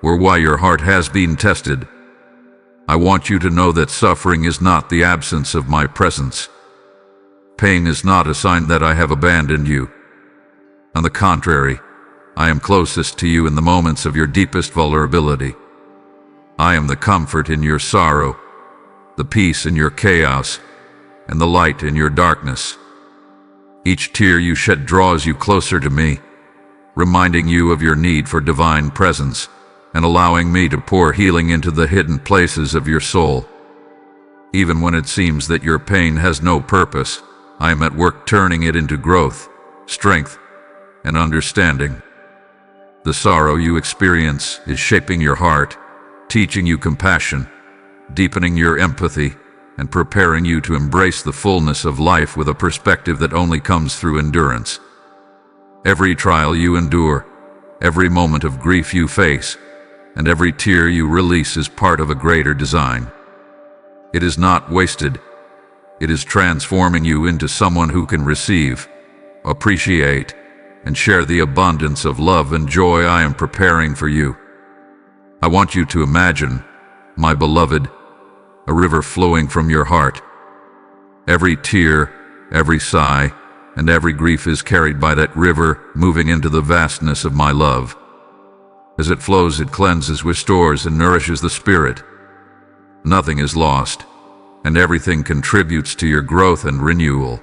or why your heart has been tested. I want you to know that suffering is not the absence of my presence. Pain is not a sign that I have abandoned you. On the contrary, I am closest to you in the moments of your deepest vulnerability. I am the comfort in your sorrow, the peace in your chaos, and the light in your darkness. Each tear you shed draws you closer to me, reminding you of your need for divine presence and allowing me to pour healing into the hidden places of your soul. Even when it seems that your pain has no purpose, I am at work turning it into growth, strength, and understanding. The sorrow you experience is shaping your heart, teaching you compassion, deepening your empathy, and preparing you to embrace the fullness of life with a perspective that only comes through endurance. Every trial you endure, every moment of grief you face, and every tear you release is part of a greater design. It is not wasted. It is transforming you into someone who can receive, appreciate, and share the abundance of love and joy I am preparing for you. I want you to imagine, my beloved, a river flowing from your heart. Every tear, every sigh, and every grief is carried by that river, moving into the vastness of my love. As it flows, it cleanses, restores, and nourishes the spirit. Nothing is lost, and everything contributes to your growth and renewal.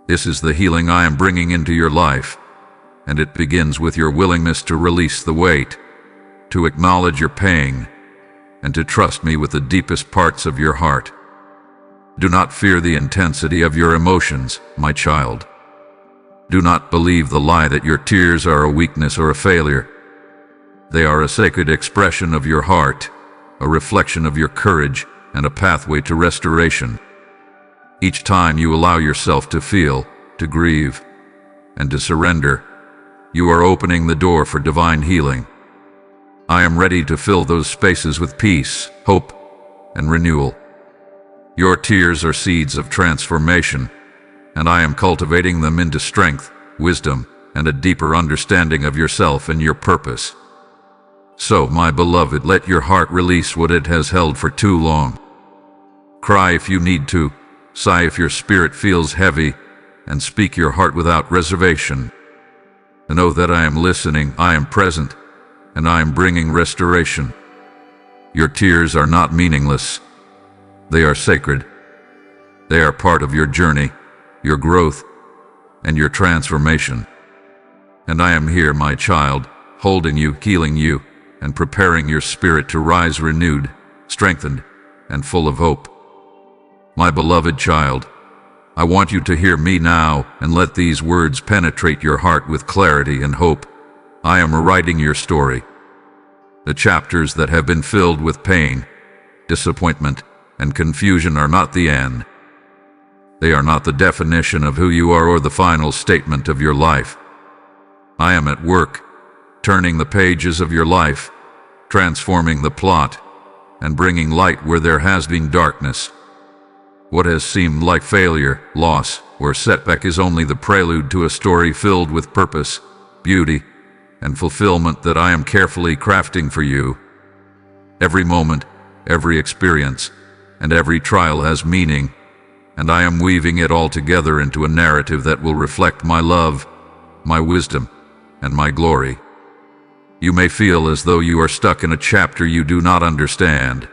This is the healing I am bringing into your life, and it begins with your willingness to release the weight, to acknowledge your pain, and to trust me with the deepest parts of your heart. Do not fear the intensity of your emotions, my child. Do not believe the lie that your tears are a weakness or a failure. They are a sacred expression of your heart, a reflection of your courage, and a pathway to restoration. Each time you allow yourself to feel, to grieve, and to surrender, you are opening the door for divine healing. I am ready to fill those spaces with peace, hope, and renewal. Your tears are seeds of transformation, and I am cultivating them into strength, wisdom, and a deeper understanding of yourself and your purpose. So, my beloved, let your heart release what it has held for too long. Cry if you need to, sigh if your spirit feels heavy, and speak your heart without reservation. Know that I am listening, I am present, and I am bringing restoration. Your tears are not meaningless. They are sacred. They are part of your journey, your growth, and your transformation. And I am here, my child, holding you, healing you, and preparing your spirit to rise renewed, strengthened, and full of hope. My beloved child, I want you to hear me now and let these words penetrate your heart with clarity and hope. I am rewriting your story. The chapters that have been filled with pain, disappointment, and confusion are not the end. They are not the definition of who you are or the final statement of your life. I am at work, turning the pages of your life, transforming the plot, and bringing light where there has been darkness. What has seemed like failure, loss, or setback is only the prelude to a story filled with purpose, beauty, and fulfillment that I am carefully crafting for you. Every moment, every experience, and every trial has meaning, and I am weaving it all together into a narrative that will reflect my love, my wisdom, and my glory. You may feel as though you are stuck in a chapter you do not understand,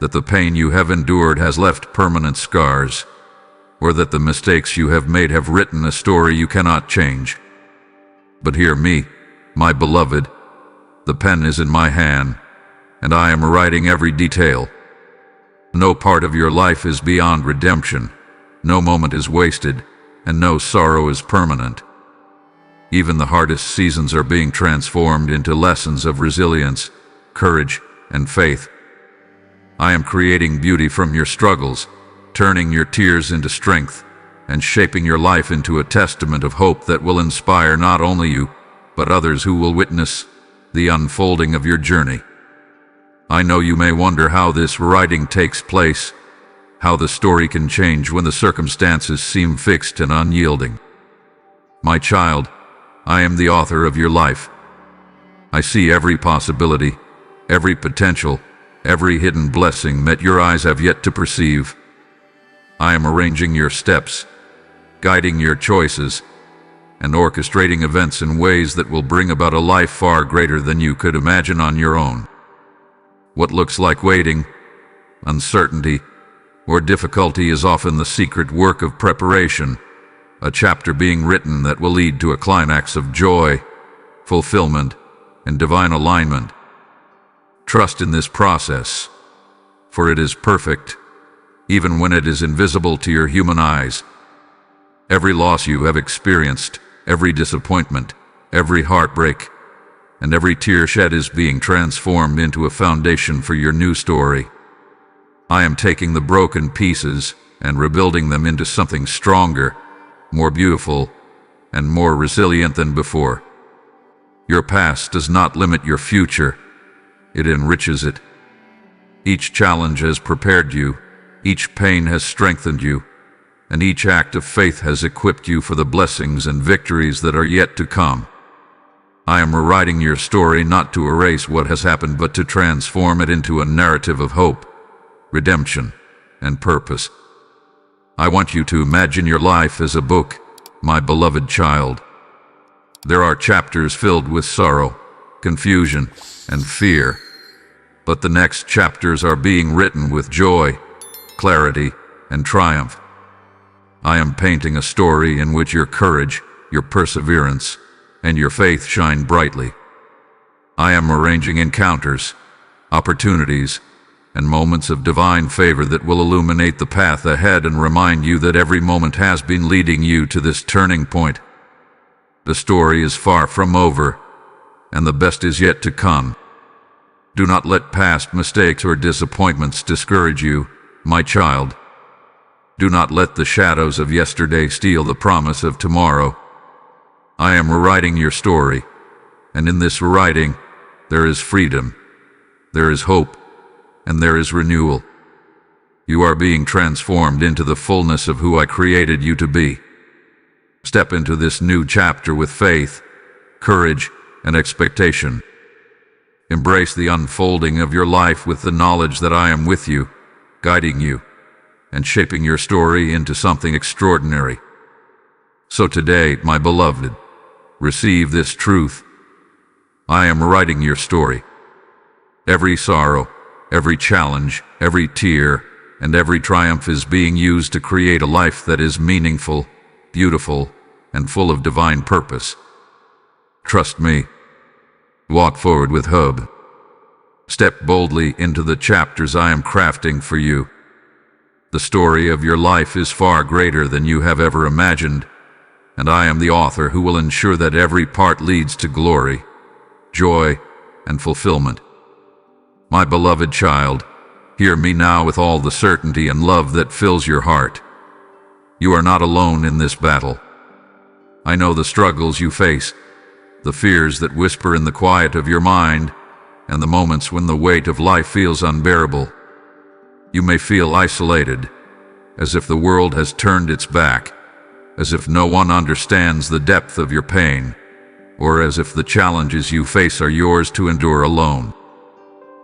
that the pain you have endured has left permanent scars, or that the mistakes you have made have written a story you cannot change. But hear me, my beloved, the pen is in my hand, and I am writing every detail. No part of your life is beyond redemption, no moment is wasted, and no sorrow is permanent. Even the hardest seasons are being transformed into lessons of resilience, courage, and faith. I am creating beauty from your struggles, turning your tears into strength, and shaping your life into a testament of hope that will inspire not only you, but others who will witness the unfolding of your journey. I know you may wonder how this writing takes place, how the story can change when the circumstances seem fixed and unyielding. My child, I am the author of your life. I see every possibility, every potential, every hidden blessing that your eyes have yet to perceive. I am arranging your steps, guiding your choices, and orchestrating events in ways that will bring about a life far greater than you could imagine on your own. What looks like waiting, uncertainty, or difficulty is often the secret work of preparation, a chapter being written that will lead to a climax of joy, fulfillment, and divine alignment. Trust in this process, for it is perfect, even when it is invisible to your human eyes. Every loss you have experienced, every disappointment, every heartbreak, and every tear shed is being transformed into a foundation for your new story. I am taking the broken pieces and rebuilding them into something stronger, more beautiful, and more resilient than before. Your past does not limit your future, it enriches it. Each challenge has prepared you, each pain has strengthened you, and each act of faith has equipped you for the blessings and victories that are yet to come. I am rewriting your story not to erase what has happened, but to transform it into a narrative of hope, redemption, and purpose. I want you to imagine your life as a book, my beloved child. There are chapters filled with sorrow, confusion, and fear. But the next chapters are being written with joy, clarity, and triumph. I am painting a story in which your courage, your perseverance, and your faith shine brightly. I am arranging encounters, opportunities, and moments of divine favor that will illuminate the path ahead and remind you that every moment has been leading you to this turning point. The story is far from over, and the best is yet to come. Do not let past mistakes or disappointments discourage you, my child. Do not let the shadows of yesterday steal the promise of tomorrow. I am rewriting your story, and in this rewriting, there is freedom, there is hope, and there is renewal. You are being transformed into the fullness of who I created you to be. Step into this new chapter with faith, courage, and expectation. Embrace the unfolding of your life with the knowledge that I am with you, guiding you, and shaping your story into something extraordinary. So today, my beloved, receive this truth. I am writing your story. Every sorrow, every challenge, every tear, and every triumph is being used to create a life that is meaningful, beautiful, and full of divine purpose. Trust me. Walk forward with hope. Step boldly into the chapters I am crafting for you. The story of your life is far greater than you have ever imagined, and I am the author who will ensure that every part leads to glory, joy, and fulfillment. My beloved child, hear me now with all the certainty and love that fills your heart. You are not alone in this battle. I know the struggles you face, the fears that whisper in the quiet of your mind, and the moments when the weight of life feels unbearable. You may feel isolated, as if the world has turned its back, as if no one understands the depth of your pain, or as if the challenges you face are yours to endure alone.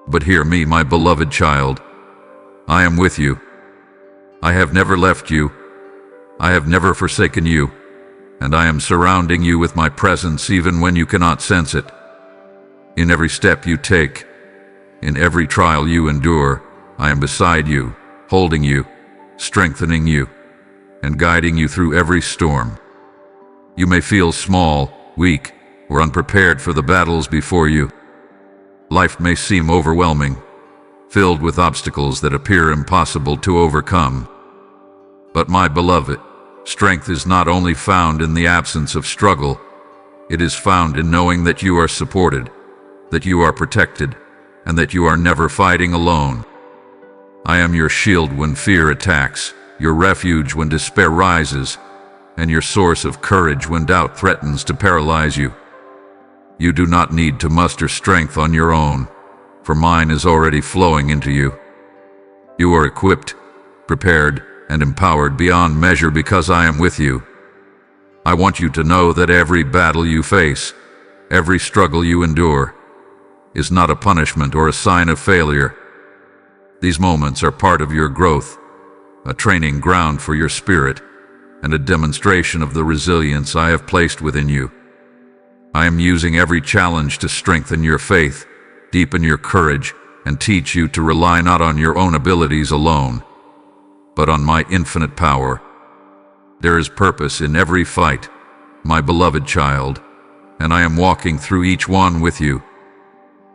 But hear me, my beloved child. I am with you. I have never left you. I have never forsaken you, and I am surrounding you with my presence even when you cannot sense it. In every step you take, in every trial you endure, I am beside you, holding you, strengthening you, and guiding you through every storm. You may feel small, weak, or unprepared for the battles before you. Life may seem overwhelming, filled with obstacles that appear impossible to overcome. But my beloved, strength is not only found in the absence of struggle, it is found in knowing that you are supported, that you are protected, and that you are never fighting alone. I am your shield when fear attacks, your refuge when despair rises, and your source of courage when doubt threatens to paralyze you. You do not need to muster strength on your own, for mine is already flowing into you. You are equipped, prepared, and empowered beyond measure because I am with you. I want you to know that every battle you face, every struggle you endure, is not a punishment or a sign of failure. These moments are part of your growth, a training ground for your spirit, and a demonstration of the resilience I have placed within you. I am using every challenge to strengthen your faith, deepen your courage, and teach you to rely not on your own abilities alone, but on my infinite power. There is purpose in every fight, my beloved child, and I am walking through each one with you.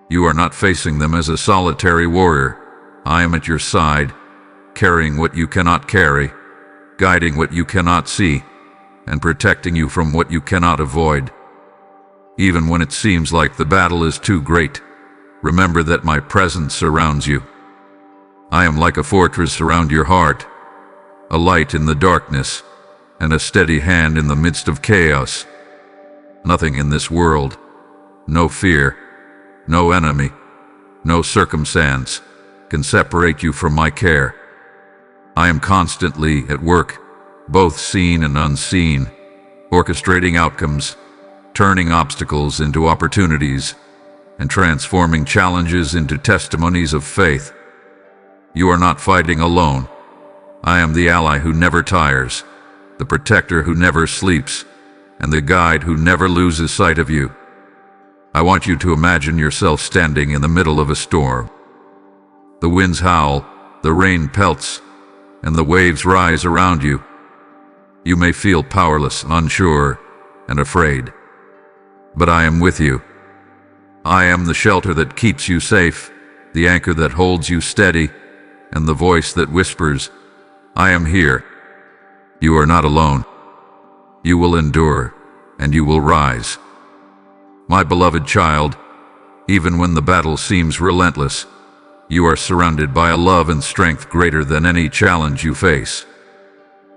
You are not facing them as a solitary warrior. I am at your side, carrying what you cannot carry, guiding what you cannot see, and protecting you from what you cannot avoid. Even when it seems like the battle is too great, remember that my presence surrounds you. I am like a fortress around your heart, a light in the darkness, and a steady hand in the midst of chaos. Nothing in this world, no fear, no enemy, no circumstance, can separate you from my care. I am constantly at work, both seen and unseen, orchestrating outcomes, turning obstacles into opportunities, and transforming challenges into testimonies of faith. You are not fighting alone. I am the ally who never tires, the protector who never sleeps, and the guide who never loses sight of you. I want you to imagine yourself standing in the middle of a storm. The winds howl, the rain pelts, and the waves rise around you. You may feel powerless, unsure, and afraid. But I am with you. I am the shelter that keeps you safe, the anchor that holds you steady, and the voice that whispers, I am here. You are not alone. You will endure, and you will rise. My beloved child, even when the battle seems relentless, you are surrounded by a love and strength greater than any challenge you face.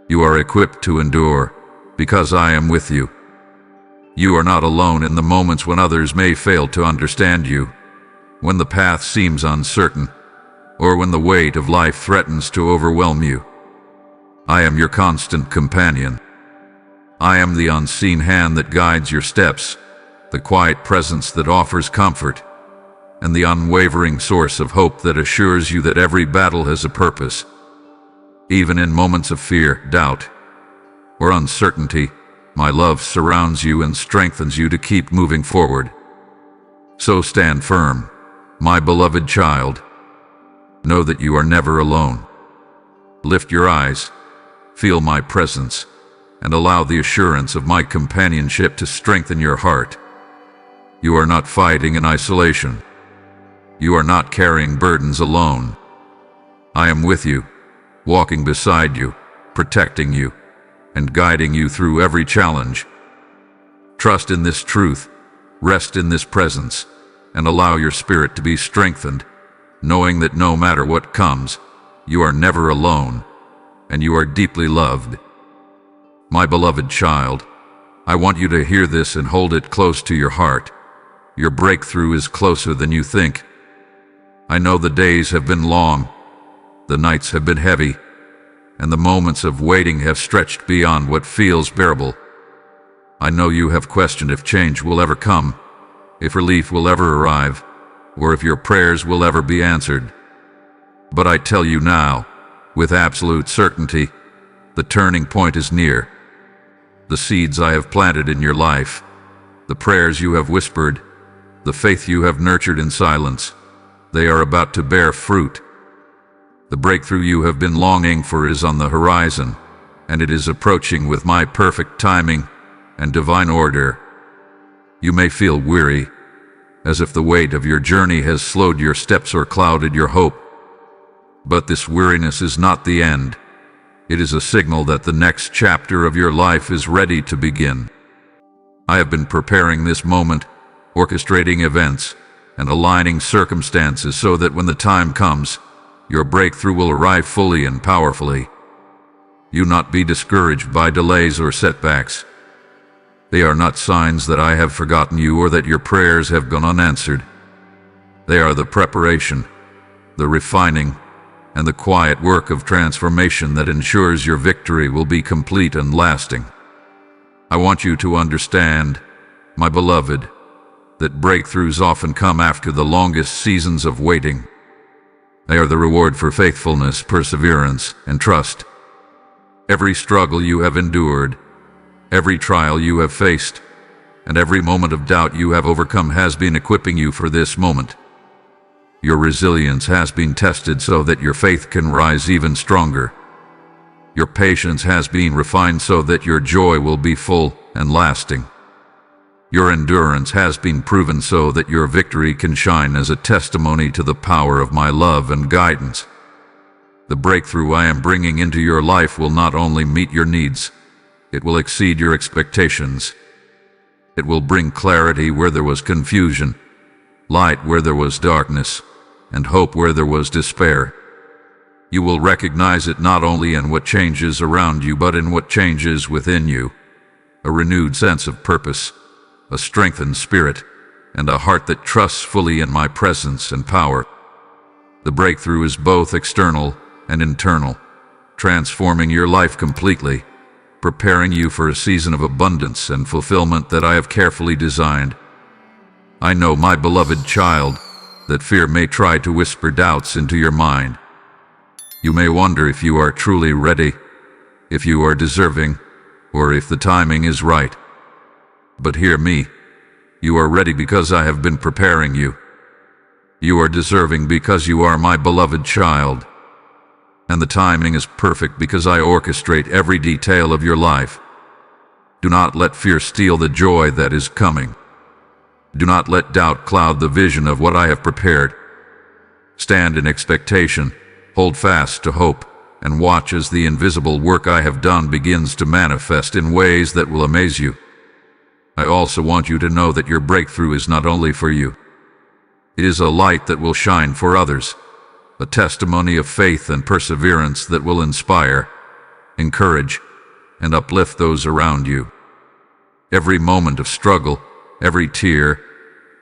You are equipped to endure, because I am with you. You are not alone in the moments when others may fail to understand you, when the path seems uncertain, or when the weight of life threatens to overwhelm you. I am your constant companion. I am the unseen hand that guides your steps, the quiet presence that offers comfort, and the unwavering source of hope that assures you that every battle has a purpose. Even in moments of fear, doubt, or uncertainty, my love surrounds you and strengthens you to keep moving forward. So stand firm, my beloved child. Know that you are never alone. Lift your eyes, feel my presence, and allow the assurance of my companionship to strengthen your heart. You are not fighting in isolation. You are not carrying burdens alone. I am with you, walking beside you, protecting you, and guiding you through every challenge. Trust in this truth, rest in this presence, and allow your spirit to be strengthened, knowing that no matter what comes, you are never alone, and you are deeply loved. My beloved child, I want you to hear this and hold it close to your heart. Your breakthrough is closer than you think. I know the days have been long, the nights have been heavy, and the moments of waiting have stretched beyond what feels bearable. I know you have questioned if change will ever come, if relief will ever arrive, or if your prayers will ever be answered. But I tell you now, with absolute certainty, the turning point is near. The seeds I have planted in your life, the prayers you have whispered, the faith you have nurtured in silence, they are about to bear fruit. The breakthrough you have been longing for is on the horizon, and it is approaching with my perfect timing and divine order. You may feel weary, as if the weight of your journey has slowed your steps or clouded your hope. But this weariness is not the end. It is a signal that the next chapter of your life is ready to begin. I have been preparing this moment, orchestrating events, and aligning circumstances so that when the time comes, your breakthrough will arrive fully and powerfully. Do not be discouraged by delays or setbacks. They are not signs that I have forgotten you or that your prayers have gone unanswered. They are the preparation, the refining, and the quiet work of transformation that ensures your victory will be complete and lasting. I want you to understand, my beloved, that breakthroughs often come after the longest seasons of waiting. They are the reward for faithfulness, perseverance, and trust. Every struggle you have endured, every trial you have faced, and every moment of doubt you have overcome has been equipping you for this moment. Your resilience has been tested so that your faith can rise even stronger. Your patience has been refined so that your joy will be full and lasting. Your endurance has been proven so that your victory can shine as a testimony to the power of my love and guidance. The breakthrough I am bringing into your life will not only meet your needs, it will exceed your expectations. It will bring clarity where there was confusion, light where there was darkness, and hope where there was despair. You will recognize it not only in what changes around you, but in what changes within you. A renewed sense of purpose, a strengthened spirit, and a heart that trusts fully in my presence and power. The breakthrough is both external and internal, transforming your life completely, preparing you for a season of abundance and fulfillment that I have carefully designed. I know, my beloved child, that fear may try to whisper doubts into your mind. You may wonder if you are truly ready, if you are deserving, or if the timing is right. But hear me, You are ready because I have been preparing you. You are deserving because you are my beloved child. And the timing is perfect because I orchestrate every detail of your life. Do not let fear steal the joy that is coming. Do not let doubt cloud the vision of what I have prepared. Stand in expectation, hold fast to hope, and watch as the invisible work I have done begins to manifest in ways that will amaze you. I also want you to know that your breakthrough is not only for you. It is a light that will shine for others, a testimony of faith and perseverance that will inspire, encourage, and uplift those around you. Every moment of struggle, every tear,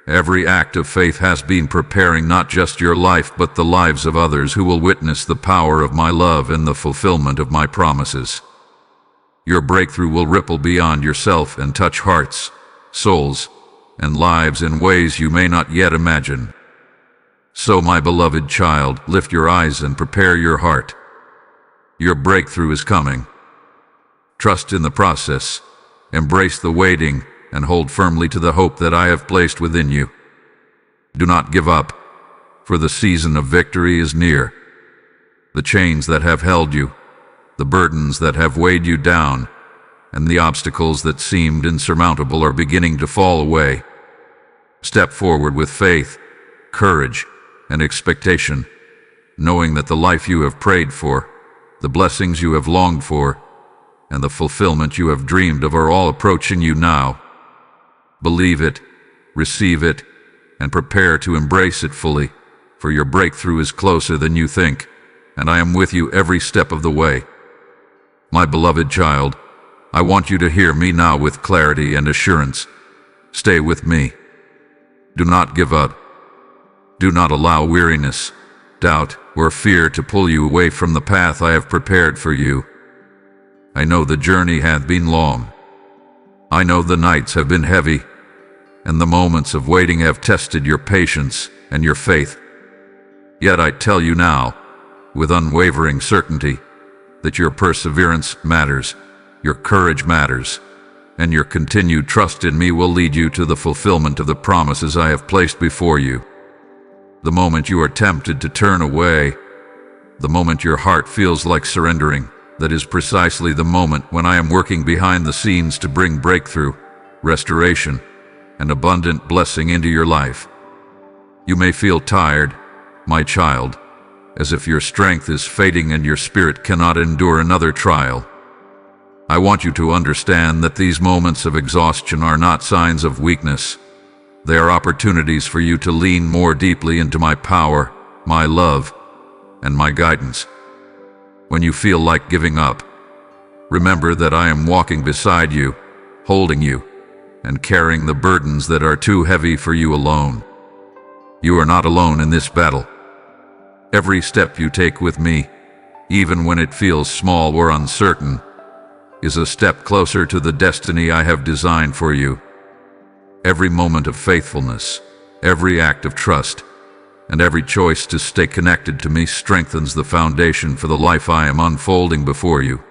every act of faith has been preparing not just your life but the lives of others who will witness the power of my love and the fulfillment of my promises. Your breakthrough will ripple beyond yourself and touch hearts, souls, and lives in ways you may not yet imagine. So, my beloved child, lift your eyes and prepare your heart. Your breakthrough is coming. Trust in the process, embrace the waiting, and hold firmly to the hope that I have placed within you. Do not give up, for the season of victory is near. The chains that have held you, the burdens that have weighed you down, and the obstacles that seemed insurmountable are beginning to fall away. Step forward with faith, courage, and expectation, knowing that the life you have prayed for, the blessings you have longed for, and the fulfillment you have dreamed of are all approaching you now. Believe it, receive it, and prepare to embrace it fully, for your breakthrough is closer than you think, and I am with you every step of the way. My beloved child, I want you to hear me now with clarity and assurance. Stay with me. Do not give up. Do not allow weariness, doubt, or fear to pull you away from the path I have prepared for you. I know the journey hath been long. I know the nights have been heavy, and the moments of waiting have tested your patience and your faith. Yet I tell you now, with unwavering certainty, that your perseverance matters, your courage matters, and your continued trust in me will lead you to the fulfillment of the promises I have placed before you. The moment you are tempted to turn away, the moment your heart feels like surrendering, that is precisely the moment when I am working behind the scenes to bring breakthrough, restoration, and abundant blessing into your life. You may feel tired, my child, as if your strength is fading and your spirit cannot endure another trial. I want you to understand that these moments of exhaustion are not signs of weakness. They are opportunities for you to lean more deeply into my power, my love, and my guidance. When you feel like giving up, remember that I am walking beside you, holding you, and carrying the burdens that are too heavy for you alone. You are not alone in this battle. Every step you take with me, even when it feels small or uncertain, is a step closer to the destiny I have designed for you. Every moment of faithfulness, every act of trust, and every choice to stay connected to me strengthens the foundation for the life I am unfolding before you.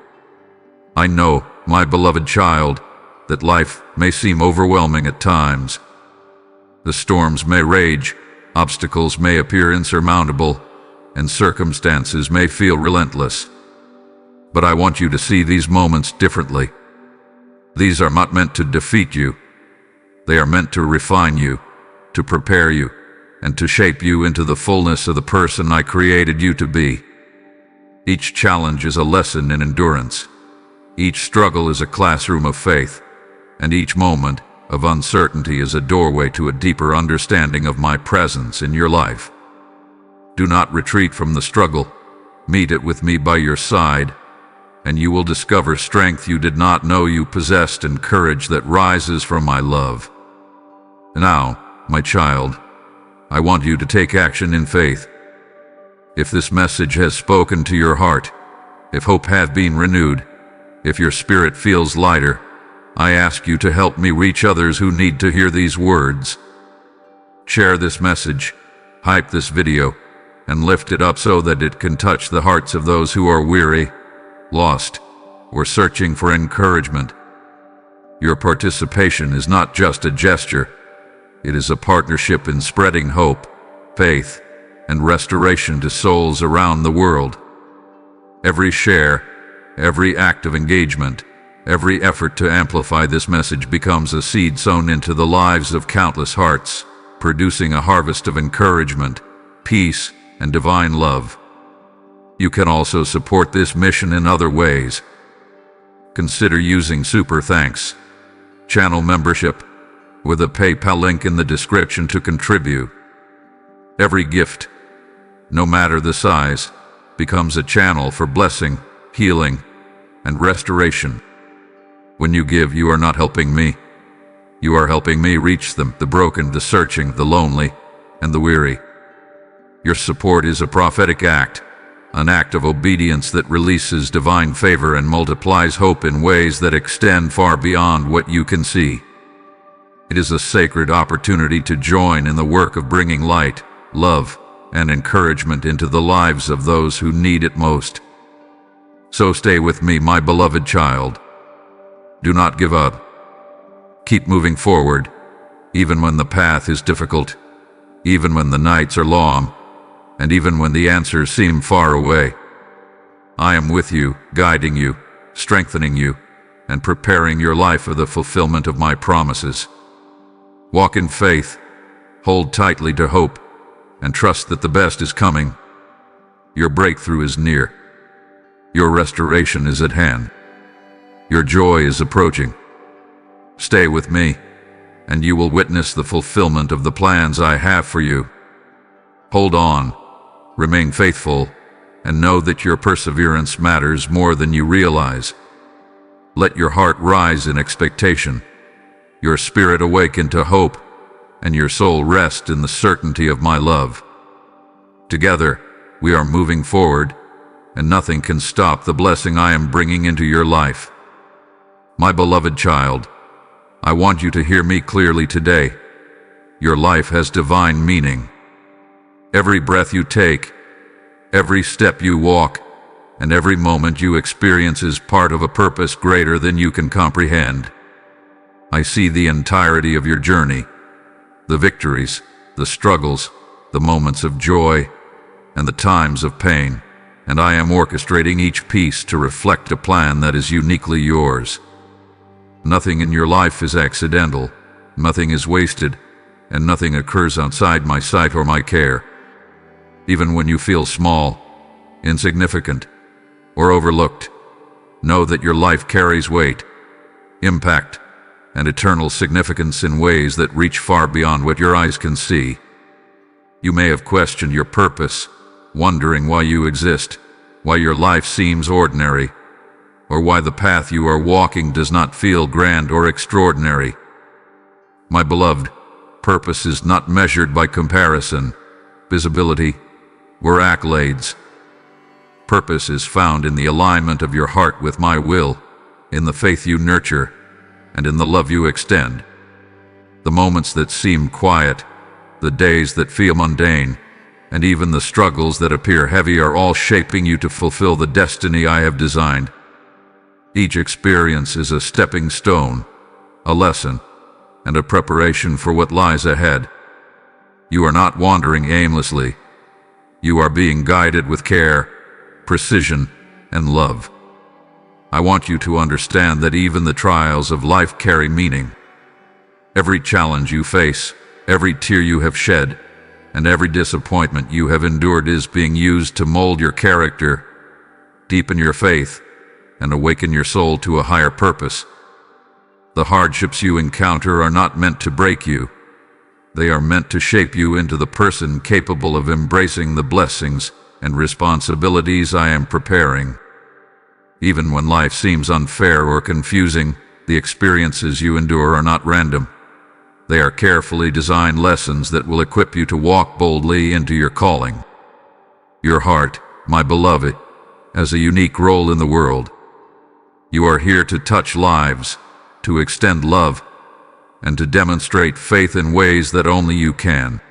I know, my beloved child, that life may seem overwhelming at times. The storms may rage, obstacles may appear insurmountable, and circumstances may feel relentless. But I want you to see these moments differently. These are not meant to defeat you. They are meant to refine you, to prepare you, and to shape you into the fullness of the person I created you to be. Each challenge is a lesson in endurance. Each struggle is a classroom of faith, and each moment of uncertainty is a doorway to a deeper understanding of my presence in your life. Do not retreat from the struggle. Meet it with me by your side, and you will discover strength you did not know you possessed and courage that rises from my love. Now, my child, I want you to take action in faith. If this message has spoken to your heart, if hope hath been renewed, if your spirit feels lighter, I ask you to help me reach others who need to hear these words. Share this message, hype this video, and lift it up so that it can touch the hearts of those who are weary, lost, or searching for encouragement. Your participation is not just a gesture, It is a partnership in spreading hope, faith, and restoration to souls around the world. Every share, every act of engagement, every effort to amplify this message becomes a seed sown into the lives of countless hearts, producing a harvest of encouragement, peace, and divine love. You can also support this mission in other ways. Consider using Super Thanks channel membership with a PayPal link in the description to contribute. Every gift, no matter the size, becomes a channel for blessing, healing, and restoration. When you give, you are not helping me. You are helping me reach them, the broken, the searching, the lonely, and the weary. Your support is a prophetic act, an act of obedience that releases divine favor and multiplies hope in ways that extend far beyond what you can see. It is a sacred opportunity to join in the work of bringing light, love, and encouragement into the lives of those who need it most. So stay with me, my beloved child. Do not give up. Keep moving forward, even when the path is difficult, even when the nights are long, and even when the answers seem far away. I am with you, guiding you, strengthening you, and preparing your life for the fulfillment of my promises. Walk in faith, hold tightly to hope, and trust that the best is coming. Your breakthrough is near. Your restoration is at hand. Your joy is approaching. Stay with me, and you will witness the fulfillment of the plans I have for you. Hold on, remain faithful, and know that your perseverance matters more than you realize. Let your heart rise in expectation, your spirit awaken to hope, and your soul rest in the certainty of my love. Together, we are moving forward, and nothing can stop the blessing I am bringing into your life. My beloved child, I want you to hear me clearly today. Your life has divine meaning. Every breath you take, every step you walk, and every moment you experience is part of a purpose greater than you can comprehend. I see the entirety of your journey, the victories, the struggles, the moments of joy, and the times of pain, and I am orchestrating each piece to reflect a plan that is uniquely yours. Nothing in your life is accidental, nothing is wasted, and nothing occurs outside my sight or my care. Even when you feel small, insignificant, or overlooked, know that your life carries weight, impact, and eternal significance in ways that reach far beyond what your eyes can see. You may have questioned your purpose, wondering why you exist, why your life seems ordinary, or why the path you are walking does not feel grand or extraordinary. My beloved, purpose is not measured by comparison, visibility, or accolades. Purpose is found in the alignment of your heart with my will, in the faith you nurture, and in the love you extend. The moments that seem quiet, the days that feel mundane, and even the struggles that appear heavy are all shaping you to fulfill the destiny I have designed. Each experience is a stepping stone, a lesson, and a preparation for what lies ahead. You are not wandering aimlessly. You are being guided with care, precision, and love. I want you to understand that even the trials of life carry meaning. Every challenge you face, every tear you have shed, and every disappointment you have endured is being used to mold your character, deepen your faith, and awaken your soul to a higher purpose. The hardships you encounter are not meant to break you. They are meant to shape you into the person capable of embracing the blessings and responsibilities I am preparing. Even when life seems unfair or confusing, the experiences you endure are not random. They are carefully designed lessons that will equip you to walk boldly into your calling. Your heart, my beloved, has a unique role in the world. You are here to touch lives, to extend love, and to demonstrate faith in ways that only you can.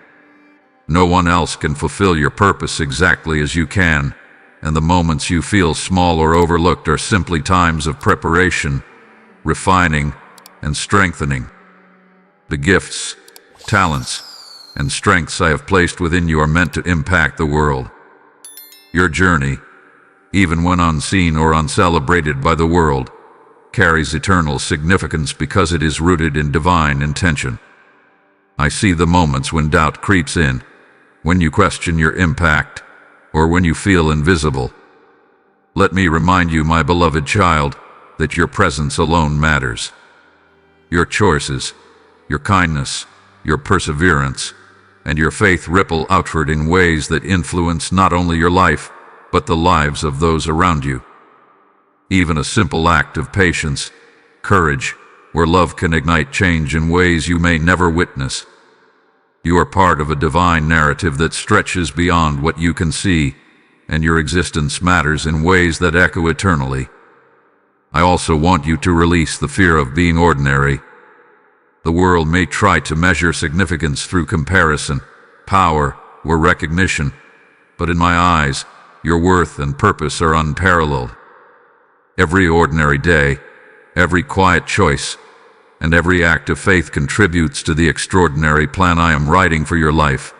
No one else can fulfill your purpose exactly as you can, and the moments you feel small or overlooked are simply times of preparation, refining, and strengthening. The gifts, talents, and strengths I have placed within you are meant to impact the world. Your journey, even when unseen or uncelebrated by the world, carries eternal significance because it is rooted in divine intention. I see the moments when doubt creeps in, when you question your impact, or when you feel invisible. Let me remind you, my beloved child, that your presence alone matters. Your choices, your kindness, your perseverance, and your faith ripple outward in ways that influence not only your life, but the lives of those around you. Even a simple act of patience, courage, or love can ignite change in ways you may never witness. You are part of a divine narrative that stretches beyond what you can see, and your existence matters in ways that echo eternally. I also want you to release the fear of being ordinary. The world may try to measure significance through comparison, power, or recognition, but in my eyes, your worth and purpose are unparalleled. Every ordinary day, every quiet choice, and every act of faith contributes to the extraordinary plan I am writing for your life.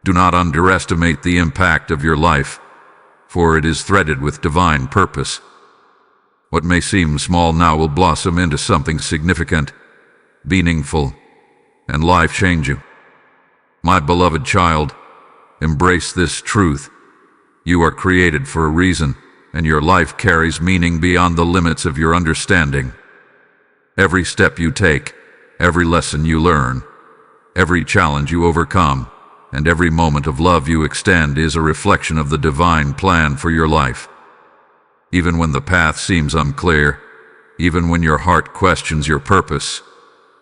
Do not underestimate the impact of your life, for it is threaded with divine purpose. What may seem small now will blossom into something significant, meaningful, and life-changing. My beloved child, embrace this truth. You are created for a reason, and your life carries meaning beyond the limits of your understanding. Every step you take, every lesson you learn, every challenge you overcome, and every moment of love you extend is a reflection of the divine plan for your life. Even when the path seems unclear, even when your heart questions your purpose,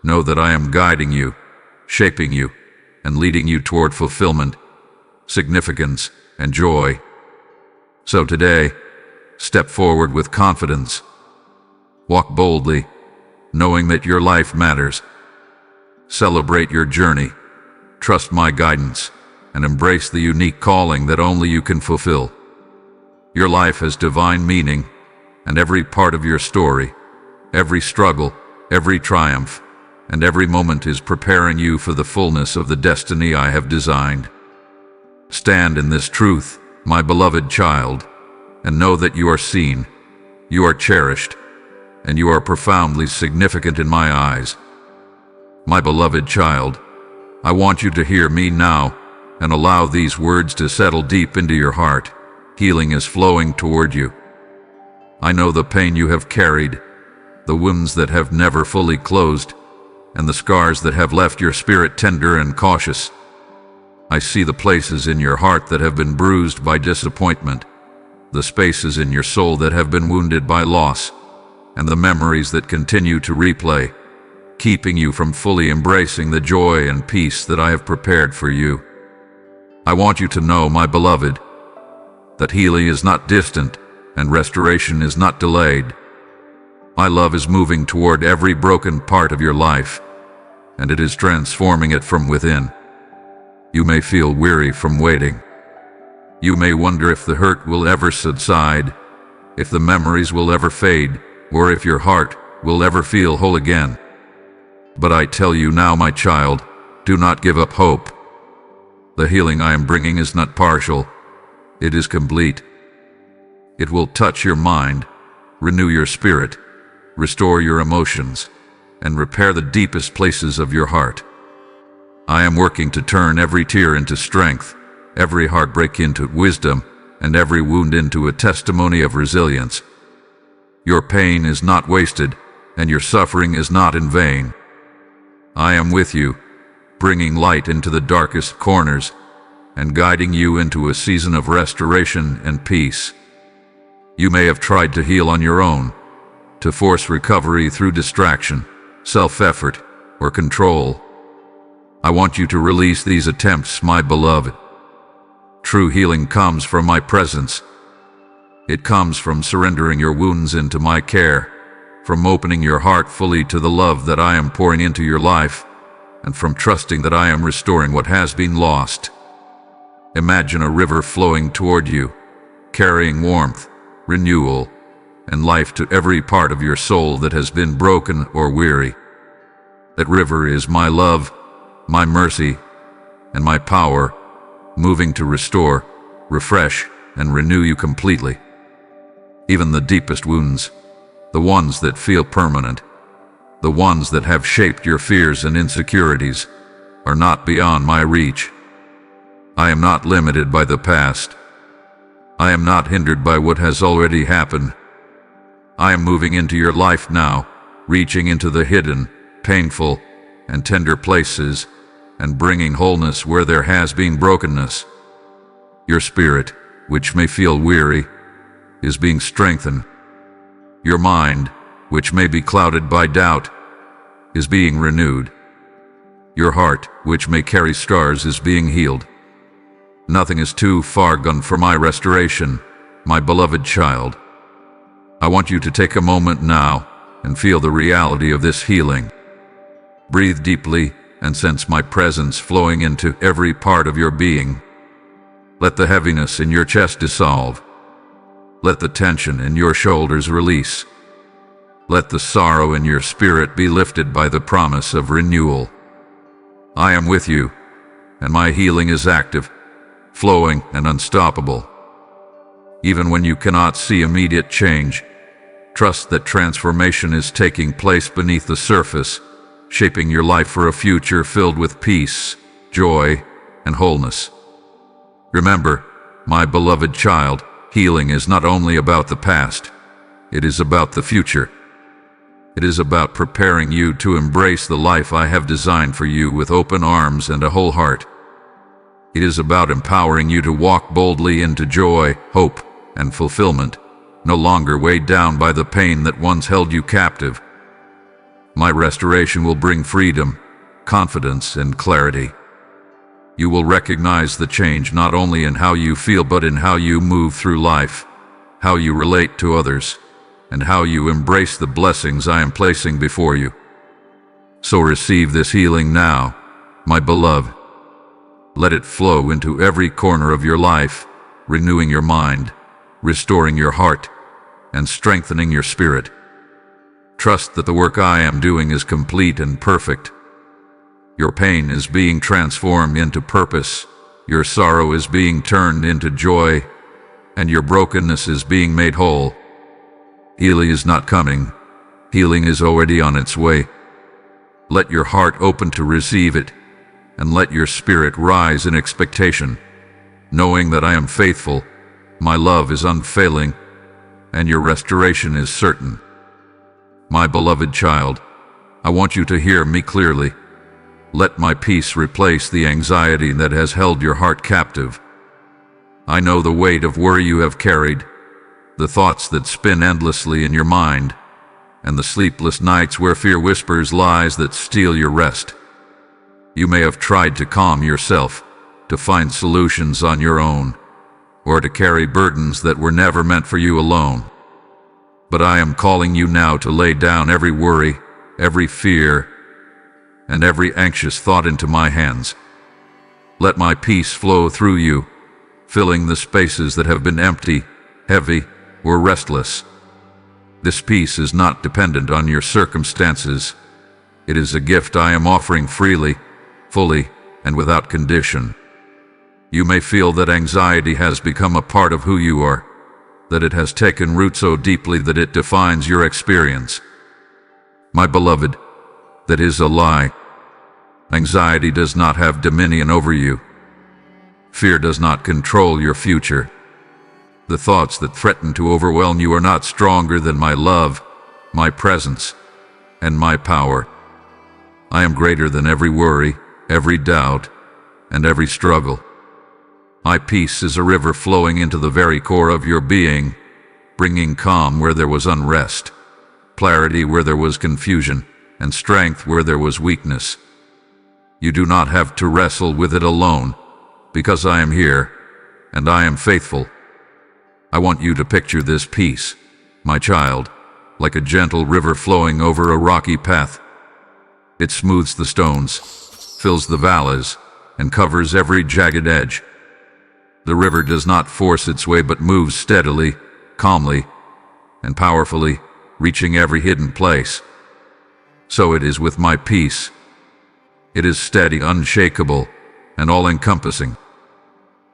know that I am guiding you, shaping you, and leading you toward fulfillment, significance, and joy. So today, step forward with confidence. Walk boldly, knowing that your life matters. Celebrate your journey, trust my guidance, and embrace the unique calling that only you can fulfill. Your life has divine meaning, and every part of your story, every struggle, every triumph, and every moment is preparing you for the fullness of the destiny I have designed. Stand in this truth, my beloved child, and know that you are seen, you are cherished, and you are profoundly significant in my eyes. My beloved child, I want you to hear me now and allow these words to settle deep into your heart. Healing is flowing toward you. I know the pain you have carried, the wounds that have never fully closed, and the scars that have left your spirit tender and cautious. I see the places in your heart that have been bruised by disappointment, the spaces in your soul that have been wounded by loss, and the memories that continue to replay, keeping you from fully embracing the joy and peace that I have prepared for you. I want you to know, my beloved, that healing is not distant and restoration is not delayed. My love is moving toward every broken part of your life, and it is transforming it from within. You may feel weary from waiting. You may wonder if the hurt will ever subside, if the memories will ever fade, or if your heart will ever feel whole again. But I tell you now, my child, do not give up hope. The healing I am bringing is not partial, it is complete. It will touch your mind, renew your spirit, restore your emotions, and repair the deepest places of your heart. I am working to turn every tear into strength, every heartbreak into wisdom, and every wound into a testimony of resilience. Your pain is not wasted, and your suffering is not in vain. I am with you, bringing light into the darkest corners, and guiding you into a season of restoration and peace. You may have tried to heal on your own, to force recovery through distraction, self-effort, or control. I want you to release these attempts, my beloved. True healing comes from my presence. It comes from surrendering your wounds into my care, from opening your heart fully to the love that I am pouring into your life, and from trusting that I am restoring what has been lost. Imagine a river flowing toward you, carrying warmth, renewal, and life to every part of your soul that has been broken or weary. That river is my love, my mercy, and my power, moving to restore, refresh, and renew you completely. Even the deepest wounds, the ones that feel permanent, the ones that have shaped your fears and insecurities, are not beyond my reach. I am not limited by the past. I am not hindered by what has already happened. I am moving into your life now, reaching into the hidden, painful, and tender places, and bringing wholeness where there has been brokenness. Your spirit, which may feel weary, is being strengthened. Your mind, which may be clouded by doubt, is being renewed. Your heart, which may carry scars, is being healed. Nothing is too far gone for my restoration, my beloved child. I want you to take a moment now and feel the reality of this healing. Breathe deeply and sense my presence flowing into every part of your being. Let the heaviness in your chest dissolve. Let the tension in your shoulders release. Let the sorrow in your spirit be lifted by the promise of renewal. I am with you, and my healing is active, flowing, and unstoppable. Even when you cannot see immediate change, trust that transformation is taking place beneath the surface, shaping your life for a future filled with peace, joy, and wholeness. Remember, my beloved child, healing is not only about the past, it is about the future. It is about preparing you to embrace the life I have designed for you with open arms and a whole heart. It is about empowering you to walk boldly into joy, hope, and fulfillment, no longer weighed down by the pain that once held you captive. My restoration will bring freedom, confidence, and clarity. You will recognize the change not only in how you feel but in how you move through life, how you relate to others, and how you embrace the blessings I am placing before you. So receive this healing now, my beloved. Let it flow into every corner of your life, renewing your mind, restoring your heart, and strengthening your spirit. Trust that the work I am doing is complete and perfect. Your pain is being transformed into purpose, your sorrow is being turned into joy, and your brokenness is being made whole. Healing is not coming. Healing is already on its way. Let your heart open to receive it, and let your spirit rise in expectation, knowing that I am faithful, my love is unfailing, and your restoration is certain. My beloved child, I want you to hear me clearly. Let my peace replace the anxiety that has held your heart captive. I know the weight of worry you have carried, the thoughts that spin endlessly in your mind, and the sleepless nights where fear whispers lies that steal your rest. You may have tried to calm yourself, to find solutions on your own, or to carry burdens that were never meant for you alone. But I am calling you now to lay down every worry, every fear, and every anxious thought into my hands. Let my peace flow through you, filling the spaces that have been empty, heavy, or restless. This peace is not dependent on your circumstances. It is a gift I am offering freely, fully, and without condition. You may feel that anxiety has become a part of who you are, that it has taken root so deeply that it defines your experience. My beloved, that is a lie. Anxiety does not have dominion over you. Fear does not control your future. The thoughts that threaten to overwhelm you are not stronger than my love, my presence, and my power. I am greater than every worry, every doubt, and every struggle. My peace is a river flowing into the very core of your being, bringing calm where there was unrest, clarity where there was confusion, and strength where there was weakness. You do not have to wrestle with it alone, because I am here, and I am faithful. I want you to picture this peace, my child, like a gentle river flowing over a rocky path. It smooths the stones, fills the valleys, and covers every jagged edge. The river does not force its way but moves steadily, calmly, and powerfully, reaching every hidden place. So it is with my peace. It is steady, unshakable, and all-encompassing.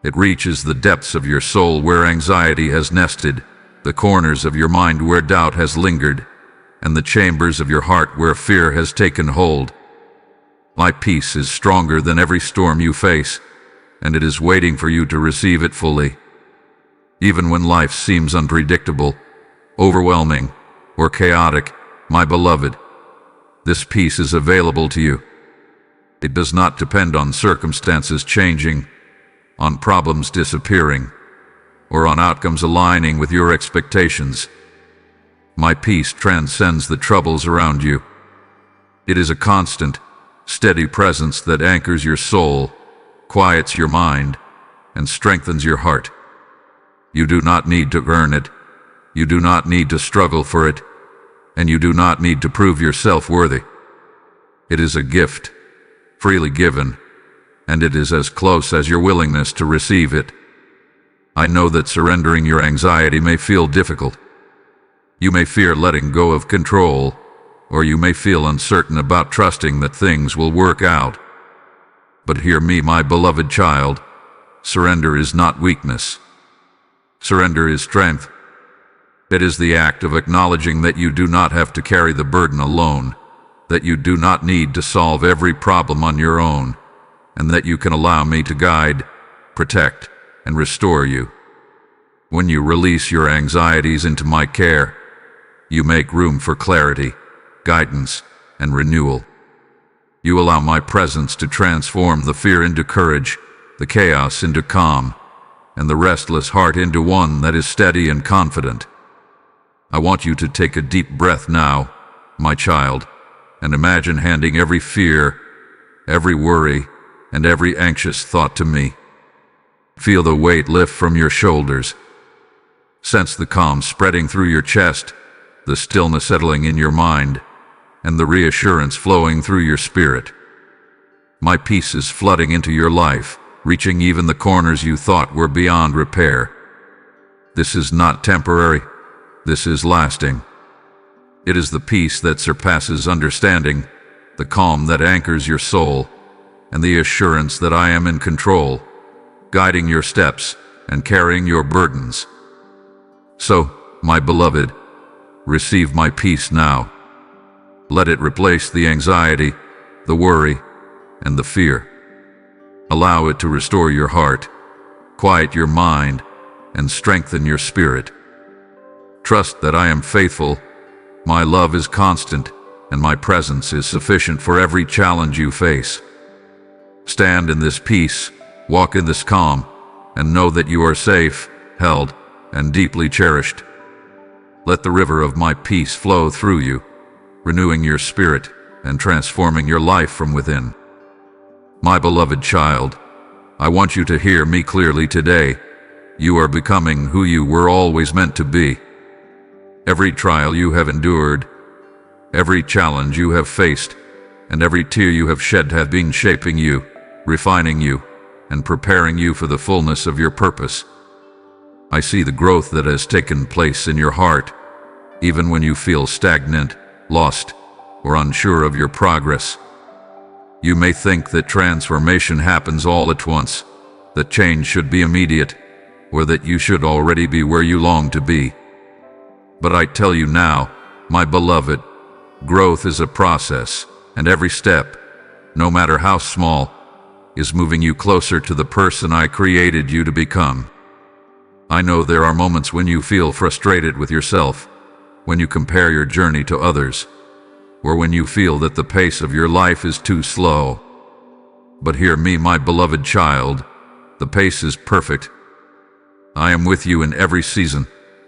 It reaches the depths of your soul where anxiety has nested, the corners of your mind where doubt has lingered, and the chambers of your heart where fear has taken hold. My peace is stronger than every storm you face, and it is waiting for you to receive it fully. Even when life seems unpredictable, overwhelming, or chaotic, my beloved, this peace is available to you. It does not depend on circumstances changing, on problems disappearing, or on outcomes aligning with your expectations. My peace transcends the troubles around you. It is a constant, steady presence that anchors your soul, quiets your mind, and strengthens your heart. You do not need to earn it. You do not need to struggle for it. And you do not need to prove yourself worthy. It is a gift, freely given, and it is as close as your willingness to receive it. I know that surrendering your anxiety may feel difficult. You may fear letting go of control, or you may feel uncertain about trusting that things will work out. But hear me, my beloved child, surrender is not weakness. Surrender is strength. It is the act of acknowledging that you do not have to carry the burden alone, that you do not need to solve every problem on your own, and that you can allow me to guide, protect, and restore you. When you release your anxieties into my care, you make room for clarity, guidance, and renewal. You allow my presence to transform the fear into courage, the chaos into calm, and the restless heart into one that is steady and confident. I want you to take a deep breath now, my child, and imagine handing every fear, every worry, and every anxious thought to me. Feel the weight lift from your shoulders. Sense the calm spreading through your chest, the stillness settling in your mind, and the reassurance flowing through your spirit. My peace is flooding into your life, reaching even the corners you thought were beyond repair. This is not temporary. This is lasting. It is the peace that surpasses understanding, the calm that anchors your soul, and the assurance that I am in control, guiding your steps and carrying your burdens. So, my beloved, receive my peace now. Let it replace the anxiety, the worry, and the fear. Allow it to restore your heart, quiet your mind, and strengthen your spirit. Trust that I am faithful, my love is constant, and my presence is sufficient for every challenge you face. Stand in this peace, walk in this calm, and know that you are safe, held, and deeply cherished. Let the river of my peace flow through you, renewing your spirit and transforming your life from within. My beloved child, I want you to hear me clearly today. You are becoming who you were always meant to be. Every trial you have endured, every challenge you have faced, and every tear you have shed have been shaping you, refining you, and preparing you for the fullness of your purpose. I see the growth that has taken place in your heart, even when you feel stagnant, lost, or unsure of your progress. You may think that transformation happens all at once, that change should be immediate, or that you should already be where you long to be. But I tell you now, my beloved, growth is a process, and every step, no matter how small, is moving you closer to the person I created you to become. I know there are moments when you feel frustrated with yourself, when you compare your journey to others, or when you feel that the pace of your life is too slow. But hear me, my beloved child, the pace is perfect. I am with you in every season,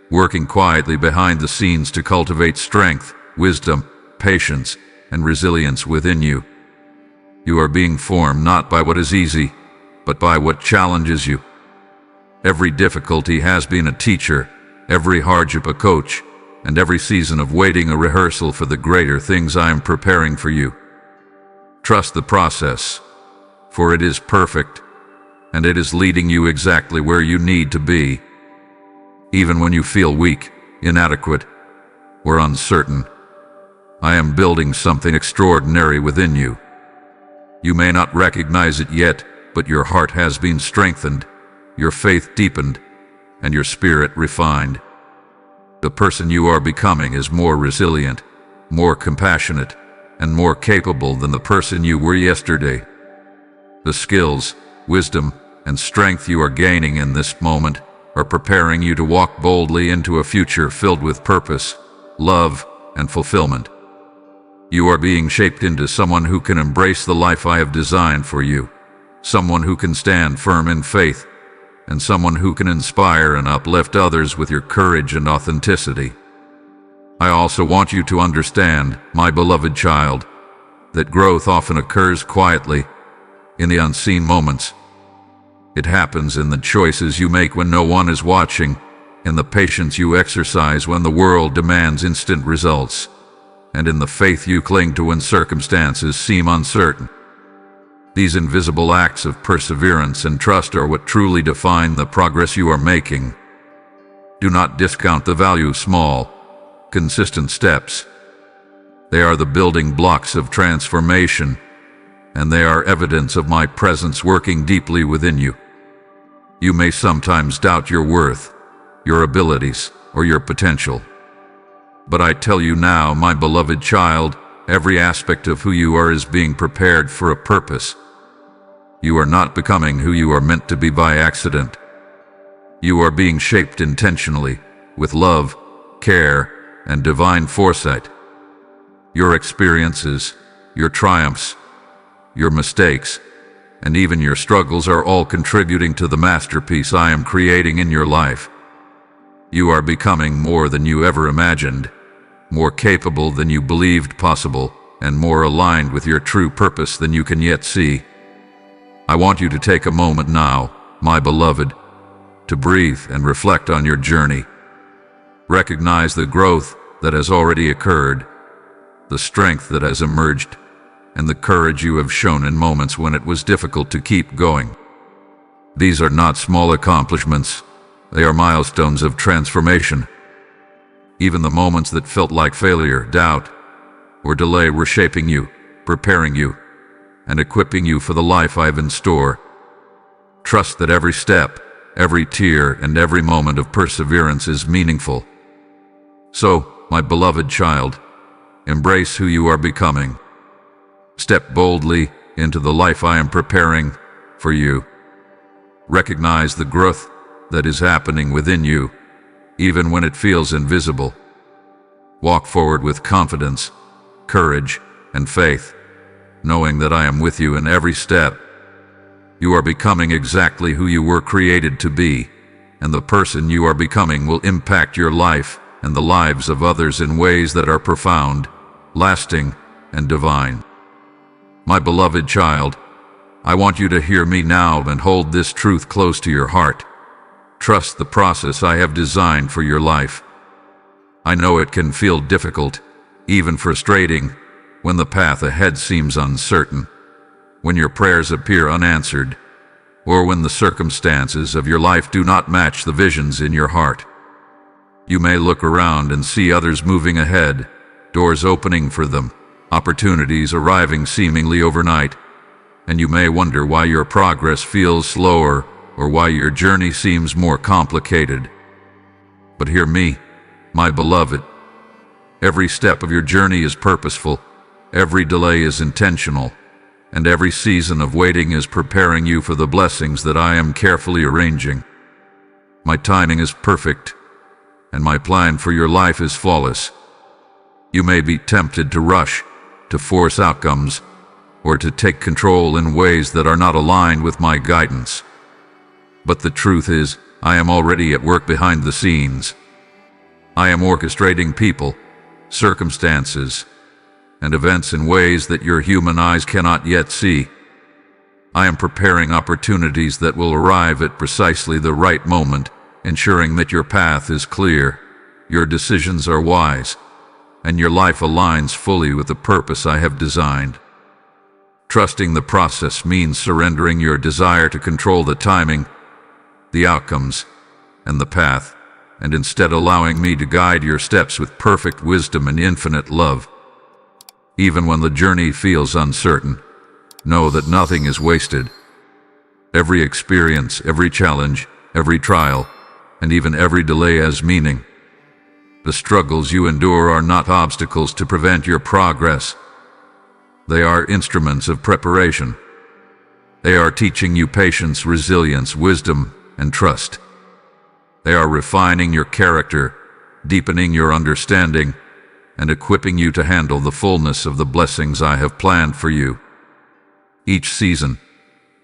working quietly behind the scenes to cultivate strength, wisdom, patience, and resilience within you. You are being formed not by what is easy, but by what challenges you. Every difficulty has been a teacher, every hardship a coach, and every season of waiting a rehearsal for the greater things I am preparing for you. Trust the process, for it is perfect, and it is leading you exactly where you need to be. Even when you feel weak, inadequate, or uncertain, I am building something extraordinary within you. You may not recognize it yet, but your heart has been strengthened, your faith deepened, and your spirit refined. The person you are becoming is more resilient, more compassionate, and more capable than the person you were yesterday. The skills, wisdom, and strength you are gaining in this moment are preparing you to walk boldly into a future filled with purpose, love, and fulfillment. You are being shaped into someone who can embrace the life I have designed for you, someone who can stand firm in faith, and someone who can inspire and uplift others with your courage and authenticity. I also want you to understand, my beloved child, that growth often occurs quietly, in the unseen moments. It happens in the choices you make when no one is watching, in the patience you exercise when the world demands instant results, and in the faith you cling to when circumstances seem uncertain. These invisible acts of perseverance and trust are what truly define the progress you are making. Do not discount the value of small, consistent steps. They are the building blocks of transformation, and they are evidence of my presence working deeply within you. You may sometimes doubt your worth, your abilities, or your potential. But I tell you now, my beloved child, every aspect of who you are is being prepared for a purpose. You are not becoming who you are meant to be by accident. You are being shaped intentionally, with love, care, and divine foresight. Your experiences, your triumphs, your mistakes, and even your struggles are all contributing to the masterpiece I am creating in your life. You are becoming more than you ever imagined, more capable than you believed possible, and more aligned with your true purpose than you can yet see. I want you to take a moment now, my beloved, to breathe and reflect on your journey. Recognize the growth that has already occurred, the strength that has emerged, and the courage you have shown in moments when it was difficult to keep going. These are not small accomplishments. They are milestones of transformation. Even the moments that felt like failure, doubt, or delay were shaping you, preparing you, and equipping you for the life I have in store. Trust that every step, every tear, and every moment of perseverance is meaningful. So, my beloved child, embrace who you are becoming. Step boldly into the life I am preparing for you. Recognize the growth that is happening within you, even when it feels invisible. Walk forward with confidence, courage, and faith, knowing that I am with you in every step. You are becoming exactly who you were created to be, and the person you are becoming will impact your life and the lives of others in ways that are profound, lasting, and divine. My beloved child, I want you to hear me now and hold this truth close to your heart. Trust the process I have designed for your life. I know it can feel difficult, even frustrating, when the path ahead seems uncertain, when your prayers appear unanswered, or when the circumstances of your life do not match the visions in your heart. You may look around and see others moving ahead, doors opening for them, opportunities arriving seemingly overnight, and you may wonder why your progress feels slower or why your journey seems more complicated. But hear me, my beloved. Every step of your journey is purposeful, every delay is intentional, and every season of waiting is preparing you for the blessings that I am carefully arranging. My timing is perfect, and my plan for your life is flawless. You may be tempted to rush, to force outcomes, or to take control in ways that are not aligned with my guidance. But the truth is, I am already at work behind the scenes. I am orchestrating people, circumstances, and events in ways that your human eyes cannot yet see. I am preparing opportunities that will arrive at precisely the right moment, ensuring that your path is clear, your decisions are wise, and your life aligns fully with the purpose I have designed. Trusting the process means surrendering your desire to control the timing, the outcomes, and the path, and instead allowing me to guide your steps with perfect wisdom and infinite love. Even when the journey feels uncertain, Know that nothing is wasted. Every experience, every challenge, every trial, and even every delay has meaning. The struggles you endure are not obstacles to prevent your progress. They are instruments of preparation. They are teaching you patience, resilience, wisdom, and trust. They are refining your character, deepening your understanding, and equipping you to handle the fullness of the blessings I have planned for you. Each season,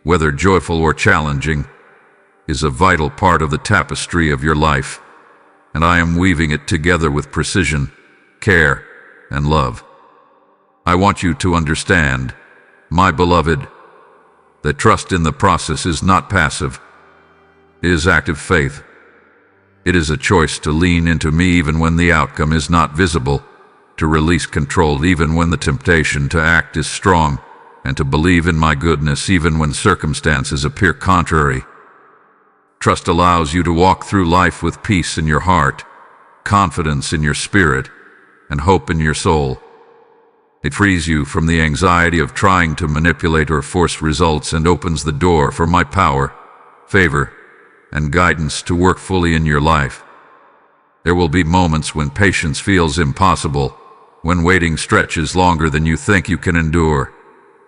whether joyful or challenging, is a vital part of the tapestry of your life, and I am weaving it together with precision, care, and love. I want you to understand, my beloved, that trust in the process is not passive. It is active faith. It is a choice to lean into me even when the outcome is not visible, to release control even when the temptation to act is strong, and to believe in my goodness even when circumstances appear contrary. Trust allows you to walk through life with peace in your heart, confidence in your spirit, and hope in your soul. It frees you from the anxiety of trying to manipulate or force results and opens the door for my power, favor, and guidance to work fully in your life. There will be moments when patience feels impossible, when waiting stretches longer than you think you can endure,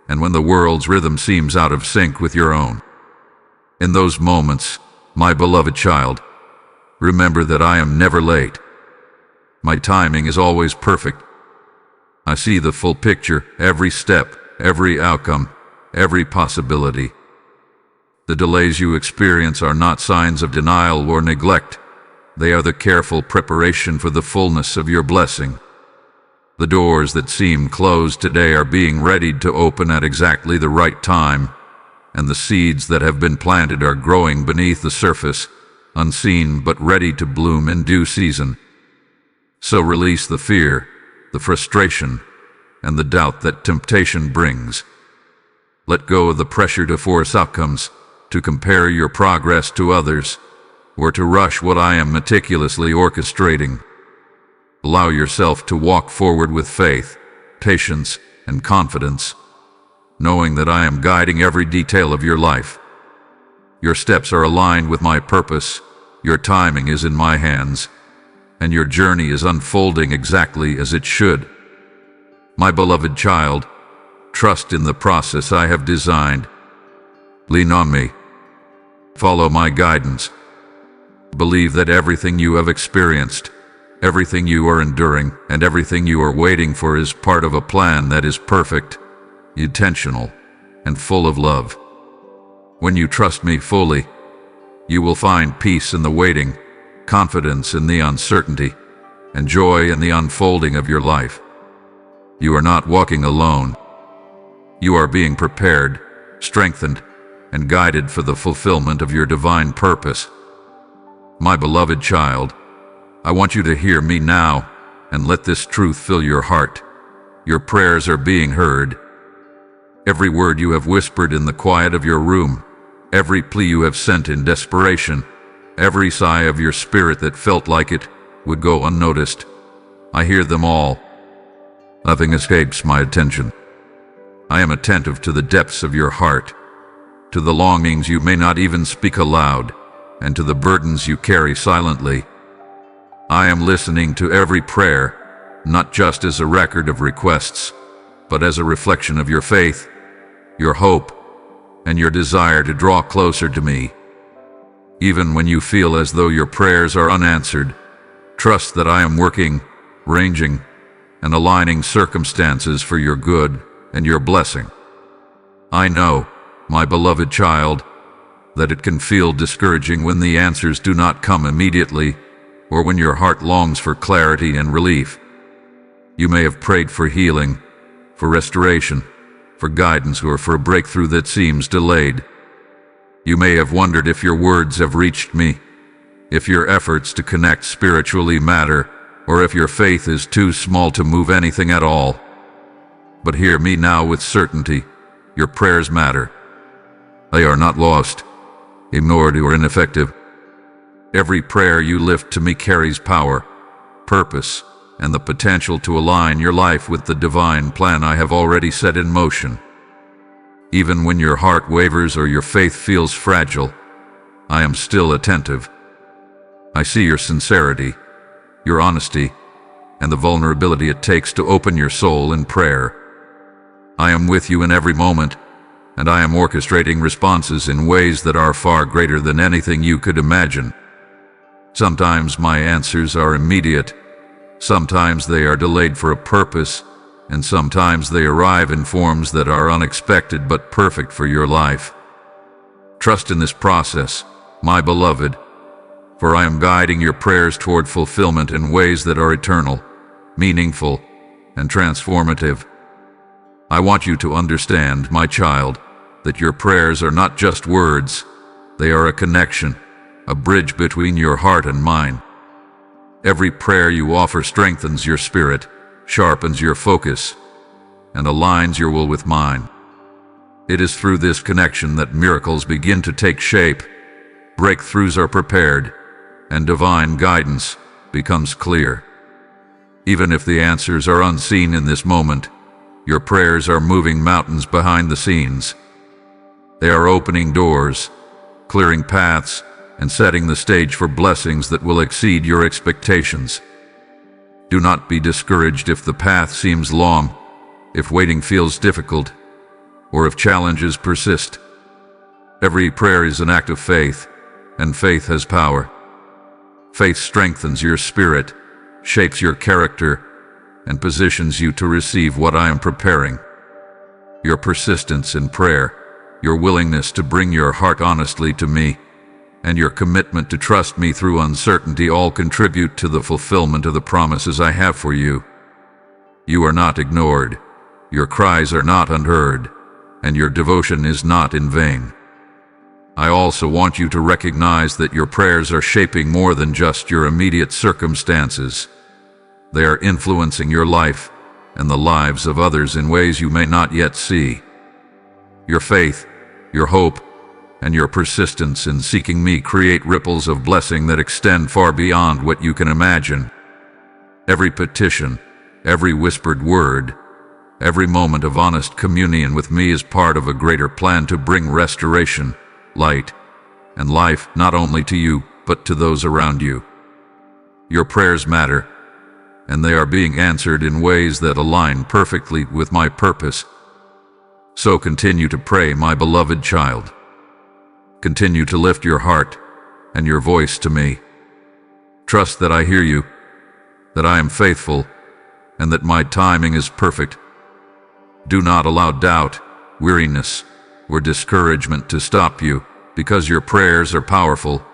and when the world's rhythm seems out of sync with your own. In those moments, my beloved child, remember that I am never late. My timing is always perfect. I see the full picture, every step, every outcome, every possibility. The delays you experience are not signs of denial or neglect. They are the careful preparation for the fullness of your blessing. The doors that seem closed today are being readied to open at exactly the right time, and the seeds that have been planted are growing beneath the surface, unseen but ready to bloom in due season. So release the fear, the frustration, and the doubt that temptation brings. Let go of the pressure to force outcomes, to compare your progress to others, or to rush what I am meticulously orchestrating. Allow yourself to walk forward with faith, patience, and confidence, knowing that I am guiding every detail of your life. Your steps are aligned with my purpose, your timing is in my hands, and your journey is unfolding exactly as it should. My beloved child, trust in the process I have designed. Lean on me. Follow my guidance. Believe that everything you have experienced, everything you are enduring, and everything you are waiting for is part of a plan that is perfect, intentional, and full of love. When you trust me fully, you will find peace in the waiting, confidence in the uncertainty, and joy in the unfolding of your life. You are not walking alone. You are being prepared, strengthened, and guided for the fulfillment of your divine purpose. My beloved child, I want you to hear me now and let this truth fill your heart. Your prayers are being heard. Every word you have whispered in the quiet of your room, every plea you have sent in desperation, every sigh of your spirit that felt like it would go unnoticed, I hear them all. Nothing escapes my attention. I am attentive to the depths of your heart, to the longings you may not even speak aloud, and to the burdens you carry silently. I am listening to every prayer, not just as a record of requests, but as a reflection of your faith, your hope, and your desire to draw closer to me. Even when you feel as though your prayers are unanswered, trust that I am working, arranging, and aligning circumstances for your good and your blessing. I know, my beloved child, that it can feel discouraging when the answers do not come immediately, or when your heart longs for clarity and relief. You may have prayed for healing, for restoration, for guidance, or for a breakthrough that seems delayed. You may have wondered if your words have reached me, if your efforts to connect spiritually matter, or if your faith is too small to move anything at all. But hear me now with certainty. Your prayers matter. They are not lost, ignored, or ineffective. Every prayer you lift to me carries power, purpose, and the potential to align your life with the divine plan I have already set in motion. Even when your heart wavers or your faith feels fragile, I am still attentive. I see your sincerity, your honesty, and the vulnerability it takes to open your soul in prayer. I am with you in every moment, and I am orchestrating responses in ways that are far greater than anything you could imagine. Sometimes my answers are immediate, sometimes they are delayed for a purpose, and sometimes they arrive in forms that are unexpected but perfect for your life. Trust in this process, my beloved, for I am guiding your prayers toward fulfillment in ways that are eternal, meaningful, and transformative. I want you to understand, my child, that your prayers are not just words, they are a connection, a bridge between your heart and mine. Every prayer you offer strengthens your spirit, sharpens your focus, and aligns your will with mine. It is through this connection that miracles begin to take shape, breakthroughs are prepared, and divine guidance becomes clear. Even if the answers are unseen in this moment, your prayers are moving mountains behind the scenes. They are opening doors, clearing paths, and setting the stage for blessings that will exceed your expectations. Do not be discouraged if the path seems long, if waiting feels difficult, or if challenges persist. Every prayer is an act of faith, and faith has power. Faith strengthens your spirit, shapes your character, and positions you to receive what I am preparing. Your persistence in prayer, your willingness to bring your heart honestly to me, and your commitment to trust me through uncertainty all contribute to the fulfillment of the promises I have for you. You are not ignored, your cries are not unheard, and your devotion is not in vain. I also want you to recognize that your prayers are shaping more than just your immediate circumstances. They are influencing your life and the lives of others in ways you may not yet see. Your faith, your hope, and your persistence in seeking me create ripples of blessing that extend far beyond what you can imagine. Every petition, every whispered word, every moment of honest communion with me is part of a greater plan to bring restoration, light, and life not only to you, but to those around you. Your prayers matter, and they are being answered in ways that align perfectly with my purpose. So continue to pray, my beloved child. Continue to lift your heart and your voice to me. Trust that I hear you, that I am faithful, and that my timing is perfect. Do not allow doubt, weariness, or discouragement to stop you, because your prayers are powerful,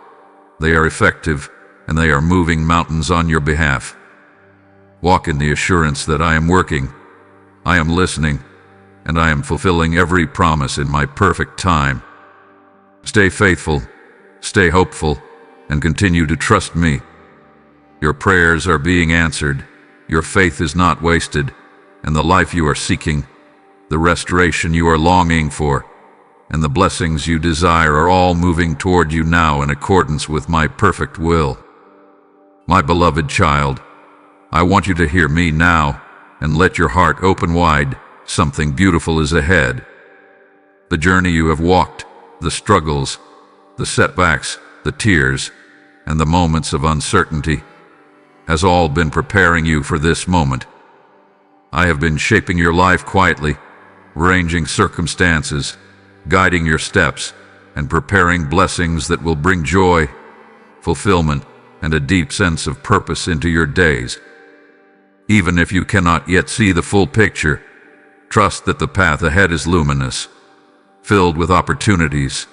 they are effective, and they are moving mountains on your behalf. Walk in the assurance that I am working, I am listening, and I am fulfilling every promise in my perfect time. Stay faithful, stay hopeful, and continue to trust me. Your prayers are being answered, your faith is not wasted, and the life you are seeking, the restoration you are longing for, and the blessings you desire are all moving toward you now in accordance with my perfect will. My beloved child, I want you to hear me now, and let your heart open wide. Something beautiful is ahead. The journey you have walked, the struggles, the setbacks, the tears, and the moments of uncertainty, has all been preparing you for this moment. I have been shaping your life quietly, arranging circumstances, guiding your steps, and preparing blessings that will bring joy, fulfillment, and a deep sense of purpose into your days. Even if you cannot yet see the full picture, trust that the path ahead is luminous, filled with opportunities,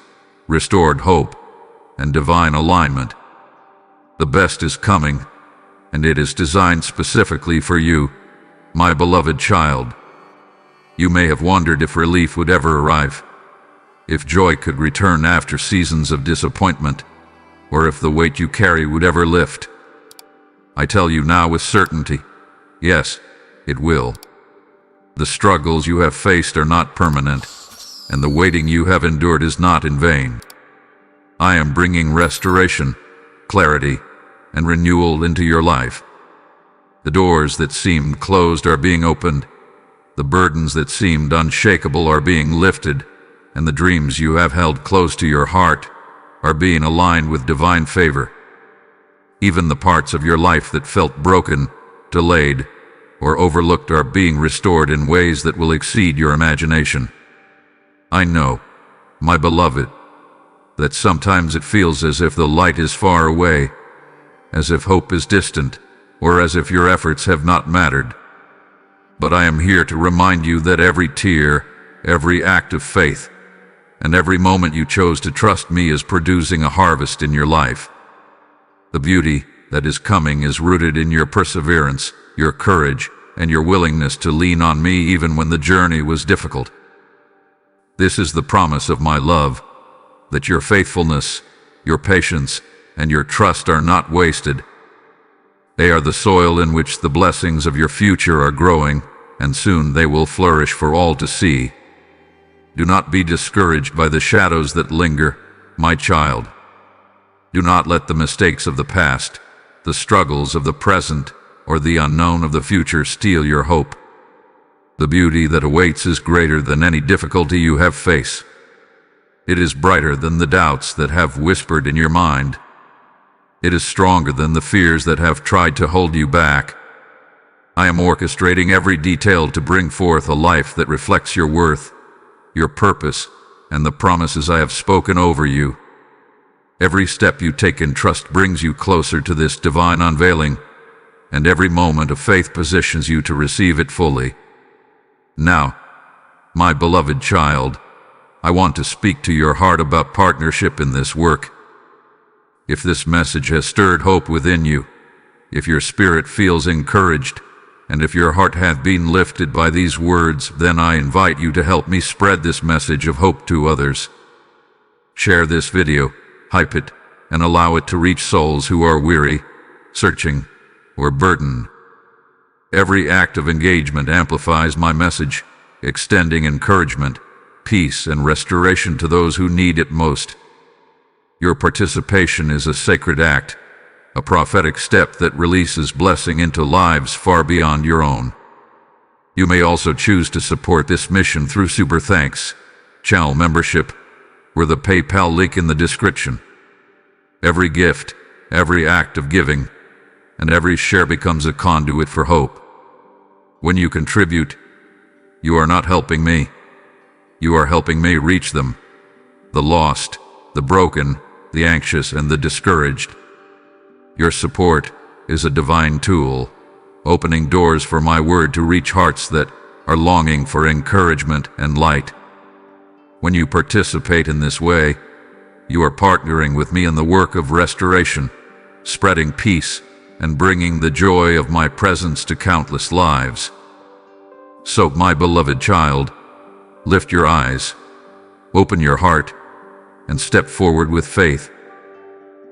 restored hope, and divine alignment. The best is coming, and it is designed specifically for you, my beloved child. You may have wondered if relief would ever arrive, if joy could return after seasons of disappointment, or if the weight you carry would ever lift. I tell you now with certainty, yes, it will. The struggles you have faced are not permanent, and the waiting you have endured is not in vain. I am bringing restoration, clarity, and renewal into your life. The doors that seemed closed are being opened. The burdens that seemed unshakable are being lifted, and the dreams you have held close to your heart are being aligned with divine favor. Even the parts of your life that felt broken, delayed, or overlooked are being restored in ways that will exceed your imagination. I know, my beloved, that sometimes it feels as if the light is far away, as if hope is distant, or as if your efforts have not mattered. But I am here to remind you that every tear, every act of faith, and every moment you chose to trust me is producing a harvest in your life. The beauty that is coming is rooted in your perseverance, your courage, and your willingness to lean on me even when the journey was difficult. This is the promise of my love, that your faithfulness, your patience, and your trust are not wasted. They are the soil in which the blessings of your future are growing, and soon they will flourish for all to see. Do not be discouraged by the shadows that linger, my child. Do not let the mistakes of the past, the struggles of the present, or the unknown of the future steal your hope. The beauty that awaits is greater than any difficulty you have faced. It is brighter than the doubts that have whispered in your mind. It is stronger than the fears that have tried to hold you back. I am orchestrating every detail to bring forth a life that reflects your worth, your purpose, and the promises I have spoken over you. Every step you take in trust brings you closer to this divine unveiling, and every moment of faith positions you to receive it fully. Now, my beloved child, I want to speak to your heart about partnership in this work. If this message has stirred hope within you, if your spirit feels encouraged, and if your heart hath been lifted by these words, then I invite you to help me spread this message of hope to others. Share this video, hype it, and allow it to reach souls who are weary, searching, or burdened. Every act of engagement amplifies my message, extending encouragement, peace, and restoration to those who need it most. Your participation is a sacred act, a prophetic step that releases blessing into lives far beyond your own. You may also choose to support this mission through Super Thanks channel membership, or the PayPal link in the description. Every gift, every act of giving, and every share becomes a conduit for hope. When you contribute, you are not helping me. You are helping me reach them, the lost, the broken, the anxious, and the discouraged. Your support is a divine tool, opening doors for my word to reach hearts that are longing for encouragement and light. When you participate in this way, you are partnering with me in the work of restoration, spreading peace, and bringing the joy of my presence to countless lives. So, my beloved child, lift your eyes, open your heart, and step forward with faith.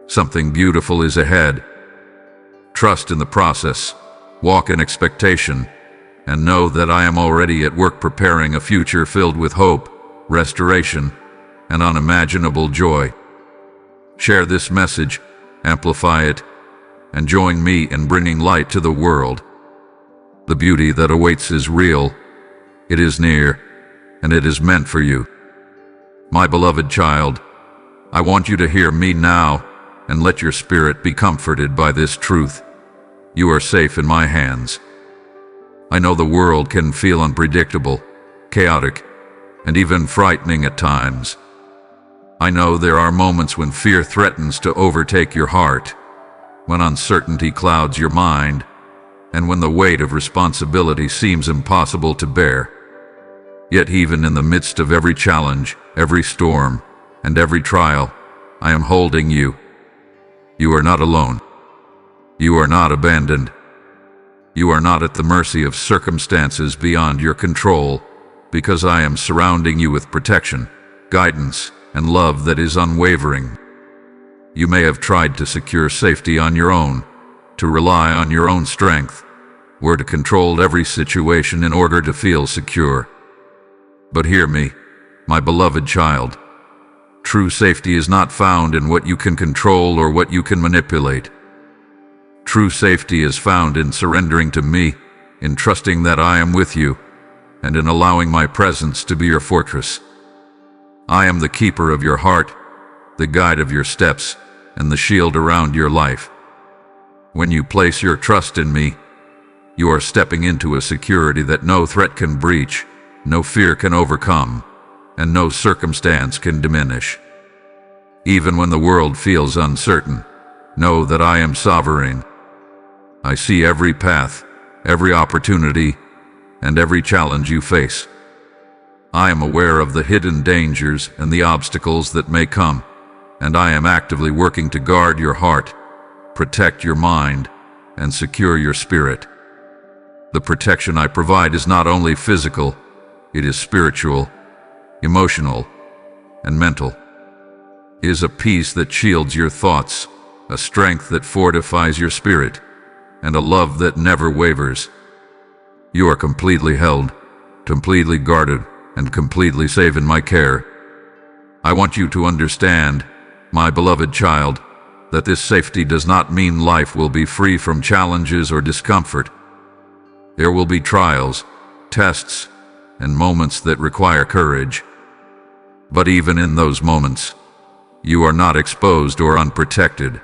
Something beautiful is ahead. Trust in the process, walk in expectation, and know that I am already at work preparing a future filled with hope, restoration, and unimaginable joy. Share this message, amplify it, and join me in bringing light to the world. The beauty that awaits is real, it is near, and it is meant for you. My beloved child, I want you to hear me now, and let your spirit be comforted by this truth. You are safe in my hands. I know the world can feel unpredictable, chaotic, and even frightening at times. I know there are moments when fear threatens to overtake your heart, when uncertainty clouds your mind, and when the weight of responsibility seems impossible to bear. Yet even in the midst of every challenge, every storm, and every trial, I am holding you. You are not alone. You are not abandoned. You are not at the mercy of circumstances beyond your control, because I am surrounding you with protection, guidance, and love that is unwavering. You may have tried to secure safety on your own, to rely on your own strength, or to control every situation in order to feel secure. But hear me, my beloved child. True safety is not found in what you can control or what you can manipulate. True safety is found in surrendering to me, in trusting that I am with you, and in allowing my presence to be your fortress. I am the keeper of your heart, the guide of your steps, and the shield around your life. When you place your trust in me, you are stepping into a security that no threat can breach, no fear can overcome, and no circumstance can diminish. Even when the world feels uncertain, know that I am sovereign. I see every path, every opportunity, and every challenge you face. I am aware of the hidden dangers and the obstacles that may come, and I am actively working to guard your heart, protect your mind, and secure your spirit. The protection I provide is not only physical, it is spiritual, emotional, and mental. It is a peace that shields your thoughts, a strength that fortifies your spirit, and a love that never wavers. You are completely held, completely guarded, and completely safe in my care. I want you to understand, my beloved child, that this safety does not mean life will be free from challenges or discomfort. There will be trials, tests, and moments that require courage. But even in those moments, you are not exposed or unprotected.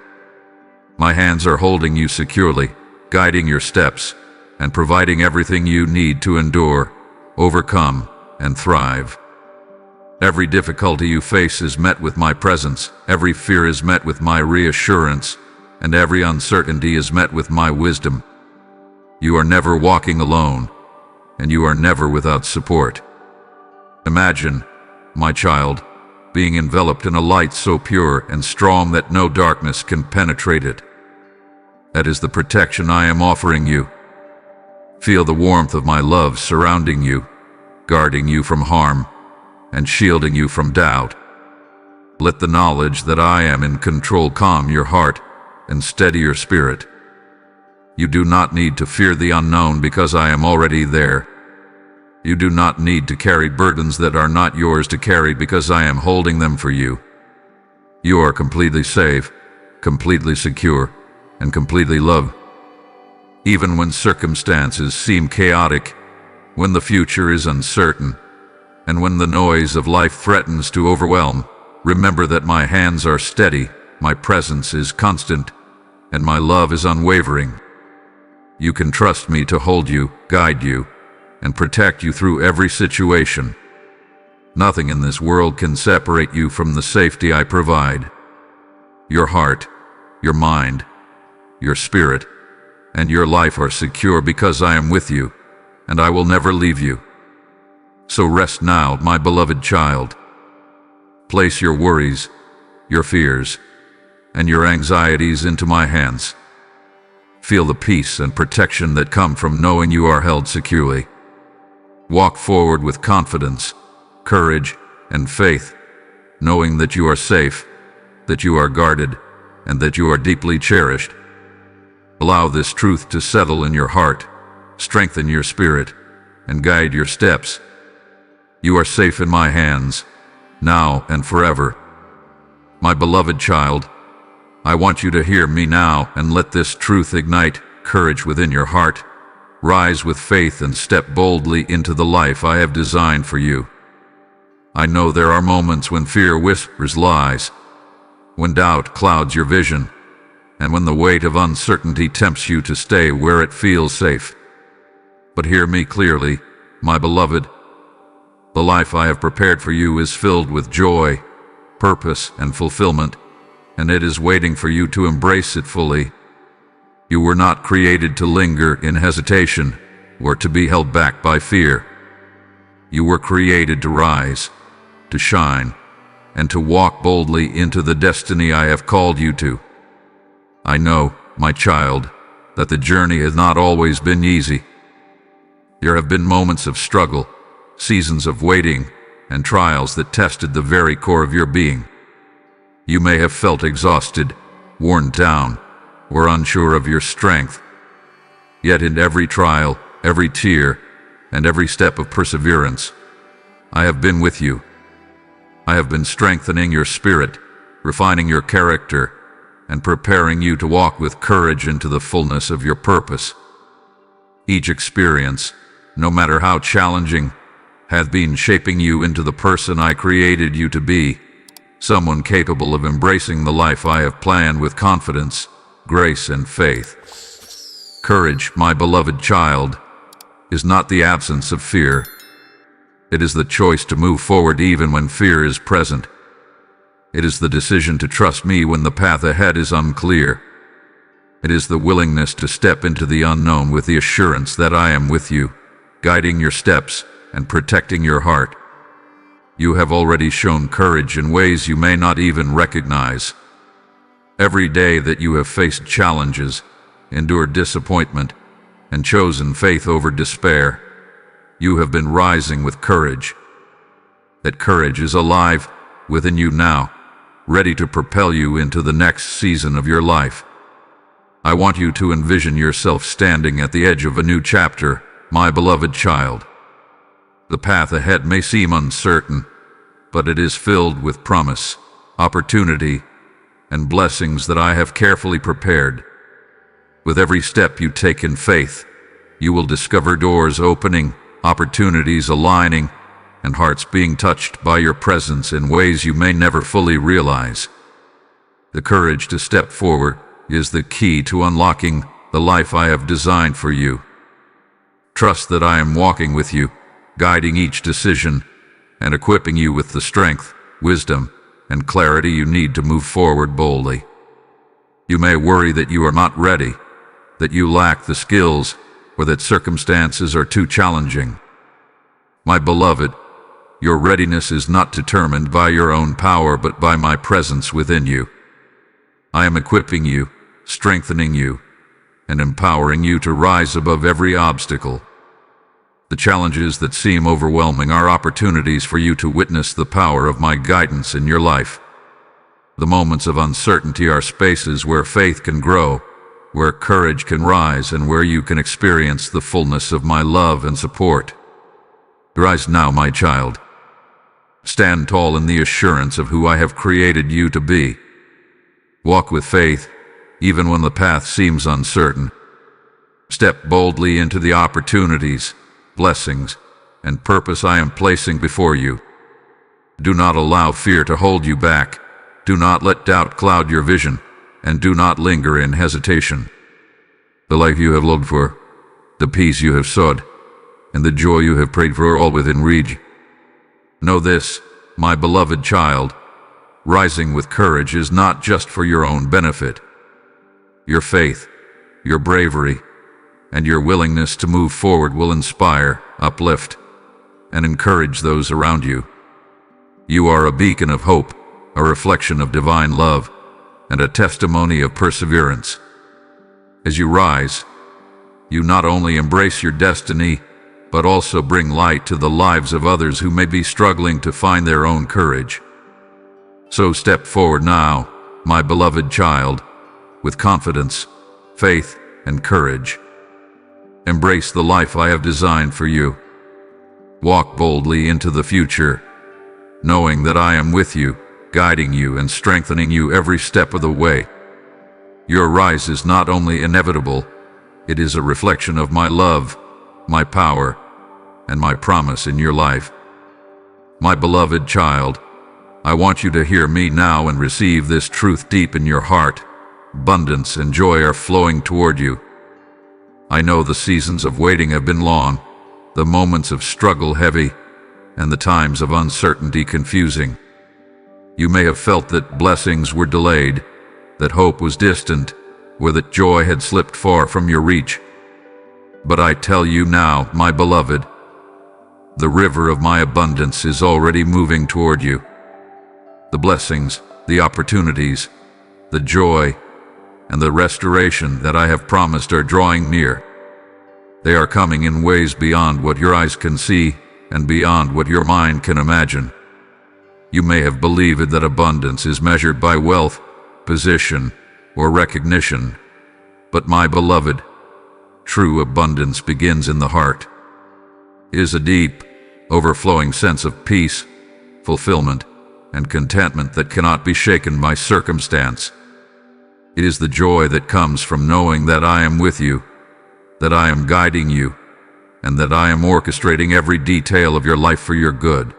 My hands are holding you securely, guiding your steps, and providing everything you need to endure, overcome, and thrive. Every difficulty you face is met with my presence, every fear is met with my reassurance, and every uncertainty is met with my wisdom. You are never walking alone, and you are never without support. Imagine, my child, being enveloped in a light so pure and strong that no darkness can penetrate it. That is the protection I am offering you. Feel the warmth of my love surrounding you, guarding you from harm, and shielding you from doubt. Let the knowledge that I am in control calm your heart and steady your spirit. You do not need to fear the unknown because I am already there. You do not need to carry burdens that are not yours to carry because I am holding them for you. You are completely safe, completely secure, and completely loved. Even when circumstances seem chaotic, when the future is uncertain, and when the noise of life threatens to overwhelm, remember that my hands are steady, my presence is constant, and my love is unwavering. You can trust me to hold you, guide you, and protect you through every situation. Nothing in this world can separate you from the safety I provide. Your heart, your mind, your spirit, and your life are secure because I am with you, and I will never leave you. So rest now, my beloved child. Place your worries, your fears, and your anxieties into my hands. Feel the peace and protection that come from knowing you are held securely. Walk forward with confidence, courage, and faith, knowing that you are safe, that you are guarded, and that you are deeply cherished. Allow this truth to settle in your heart, strengthen your spirit, and guide your steps. You are safe in my hands, now and forever. My beloved child, I want you to hear me now and let this truth ignite courage within your heart. Rise with faith and step boldly into the life I have designed for you. I know there are moments when fear whispers lies, when doubt clouds your vision, and when the weight of uncertainty tempts you to stay where it feels safe. But hear me clearly, my beloved. The life I have prepared for you is filled with joy, purpose, and fulfillment, and it is waiting for you to embrace it fully. You were not created to linger in hesitation or to be held back by fear. You were created to rise, to shine, and to walk boldly into the destiny I have called you to. I know, my child, that the journey has not always been easy. There have been moments of struggle, seasons of waiting, and trials that tested the very core of your being. You may have felt exhausted, worn down, or unsure of your strength. Yet in every trial, every tear, and every step of perseverance, I have been with you. I have been strengthening your spirit, refining your character, and preparing you to walk with courage into the fullness of your purpose. Each experience, no matter how challenging, hath been shaping you into the person I created you to be, someone capable of embracing the life I have planned with confidence, grace, and faith. Courage, my beloved child, is not the absence of fear. It is the choice to move forward even when fear is present. It is the decision to trust me when the path ahead is unclear. It is the willingness to step into the unknown with the assurance that I am with you, guiding your steps and protecting your heart. You have already shown courage in ways you may not even recognize. Every day that you have faced challenges, endured disappointment, and chosen faith over despair, you have been rising with courage. That courage is alive within you now, ready to propel you into the next season of your life. I want you to envision yourself standing at the edge of a new chapter, my beloved child. The path ahead may seem uncertain, but it is filled with promise, opportunity, and blessings that I have carefully prepared. With every step you take in faith, you will discover doors opening, opportunities aligning, and hearts being touched by your presence in ways you may never fully realize. The courage to step forward is the key to unlocking the life I have designed for you. Trust that I am walking with you, guiding each decision, and equipping you with the strength, wisdom, and clarity you need to move forward boldly. You may worry that you are not ready, that you lack the skills, or that circumstances are too challenging. My beloved, your readiness is not determined by your own power but by my presence within you. I am equipping you, strengthening you, and empowering you to rise above every obstacle. The challenges that seem overwhelming are opportunities for you to witness the power of my guidance in your life. The moments of uncertainty are spaces where faith can grow, where courage can rise, and where you can experience the fullness of my love and support. Rise now, my child. Stand tall in the assurance of who I have created you to be. Walk with faith, even when the path seems uncertain. Step boldly into the opportunities, blessings, and purpose I am placing before you. Do not allow fear to hold you back. Do not let doubt cloud your vision, and do not linger in hesitation. The life you have longed for, the peace you have sought, and the joy you have prayed for are all within reach. Know this, my beloved child, rising with courage is not just for your own benefit. Your faith, your bravery, and your willingness to move forward will inspire, uplift, and encourage those around you. You are a beacon of hope, a reflection of divine love, and a testimony of perseverance. As you rise, you not only embrace your destiny, but also bring light to the lives of others who may be struggling to find their own courage. So step forward now, my beloved child, with confidence, faith, and courage. Embrace the life I have designed for you. Walk boldly into the future, knowing that I am with you, guiding you and strengthening you every step of the way. Your rise is not only inevitable, it is a reflection of my love, my power, and my promise in your life. My beloved child, I want you to hear me now and receive this truth deep in your heart. Abundance and joy are flowing toward you. I know the seasons of waiting have been long, the moments of struggle heavy, and the times of uncertainty confusing. You may have felt that blessings were delayed, that hope was distant, or that joy had slipped far from your reach. But I tell you now, my beloved, the river of my abundance is already moving toward you. The blessings, the opportunities, the joy, and the restoration that I have promised are drawing near. They are coming in ways beyond what your eyes can see and beyond what your mind can imagine. You may have believed that abundance is measured by wealth, position, or recognition, but my beloved, true abundance begins in the heart. It is a deep, overflowing sense of peace, fulfillment, and contentment that cannot be shaken by circumstance. It is the joy that comes from knowing that I am with you, that I am guiding you, and that I am orchestrating every detail of your life for your good.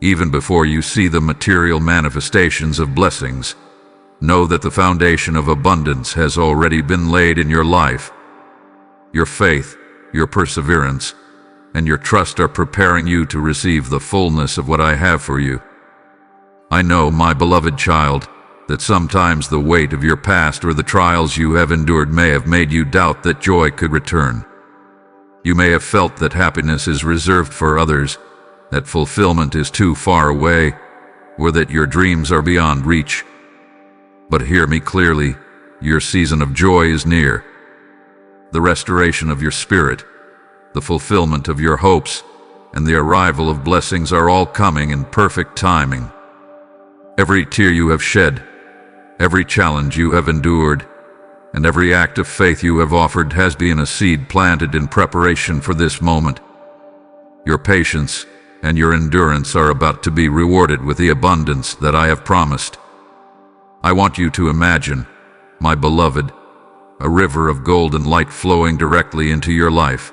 Even before you see the material manifestations of blessings, know that the foundation of abundance has already been laid in your life. Your faith, your perseverance, and your trust are preparing you to receive the fullness of what I have for you. I know, my beloved child, that sometimes the weight of your past or the trials you have endured may have made you doubt that joy could return. You may have felt that happiness is reserved for others, that fulfillment is too far away, or that your dreams are beyond reach. But hear me clearly, your season of joy is near. The restoration of your spirit, the fulfillment of your hopes, and the arrival of blessings are all coming in perfect timing. Every tear you have shed, every challenge you have endured, and every act of faith you have offered has been a seed planted in preparation for this moment. Your patience and your endurance are about to be rewarded with the abundance that I have promised. I want you to imagine, my beloved, a river of golden light flowing directly into your life.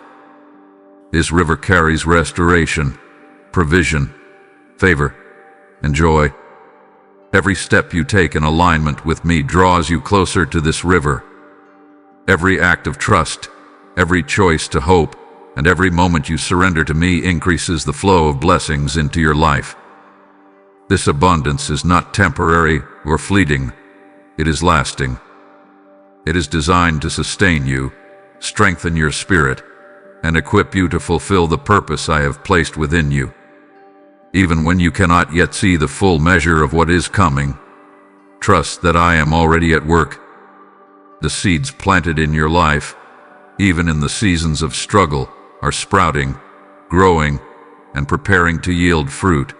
This river carries restoration, provision, favor, and joy. Every step you take in alignment with me draws you closer to this river. Every act of trust, every choice to hope, and every moment you surrender to me increases the flow of blessings into your life. This abundance is not temporary or fleeting. It is lasting. It is designed to sustain you, strengthen your spirit, and equip you to fulfill the purpose I have placed within you. Even when you cannot yet see the full measure of what is coming, trust that I am already at work. The seeds planted in your life, even in the seasons of struggle, are sprouting, growing, and preparing to yield fruit.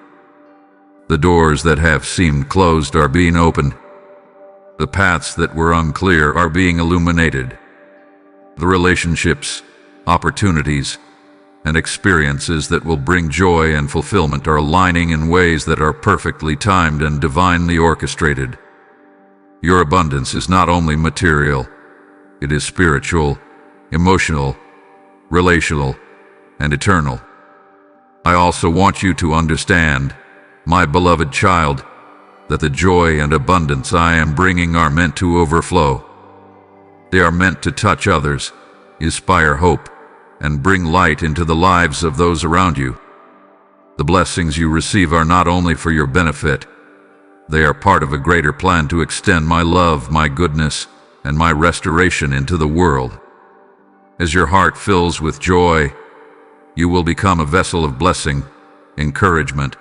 The doors that have seemed closed are being opened. The paths that were unclear are being illuminated. The relationships, opportunities, and experiences that will bring joy and fulfillment are aligning in ways that are perfectly timed and divinely orchestrated. Your abundance is not only material, it is spiritual, emotional, relational, and eternal. I also want you to understand, my beloved child, that the joy and abundance I am bringing are meant to overflow. They are meant to touch others, inspire hope, and bring light into the lives of those around you. The blessings you receive are not only for your benefit, they are part of a greater plan to extend my love, my goodness, and my restoration into the world. As your heart fills with joy, you will become a vessel of blessing, encouragement,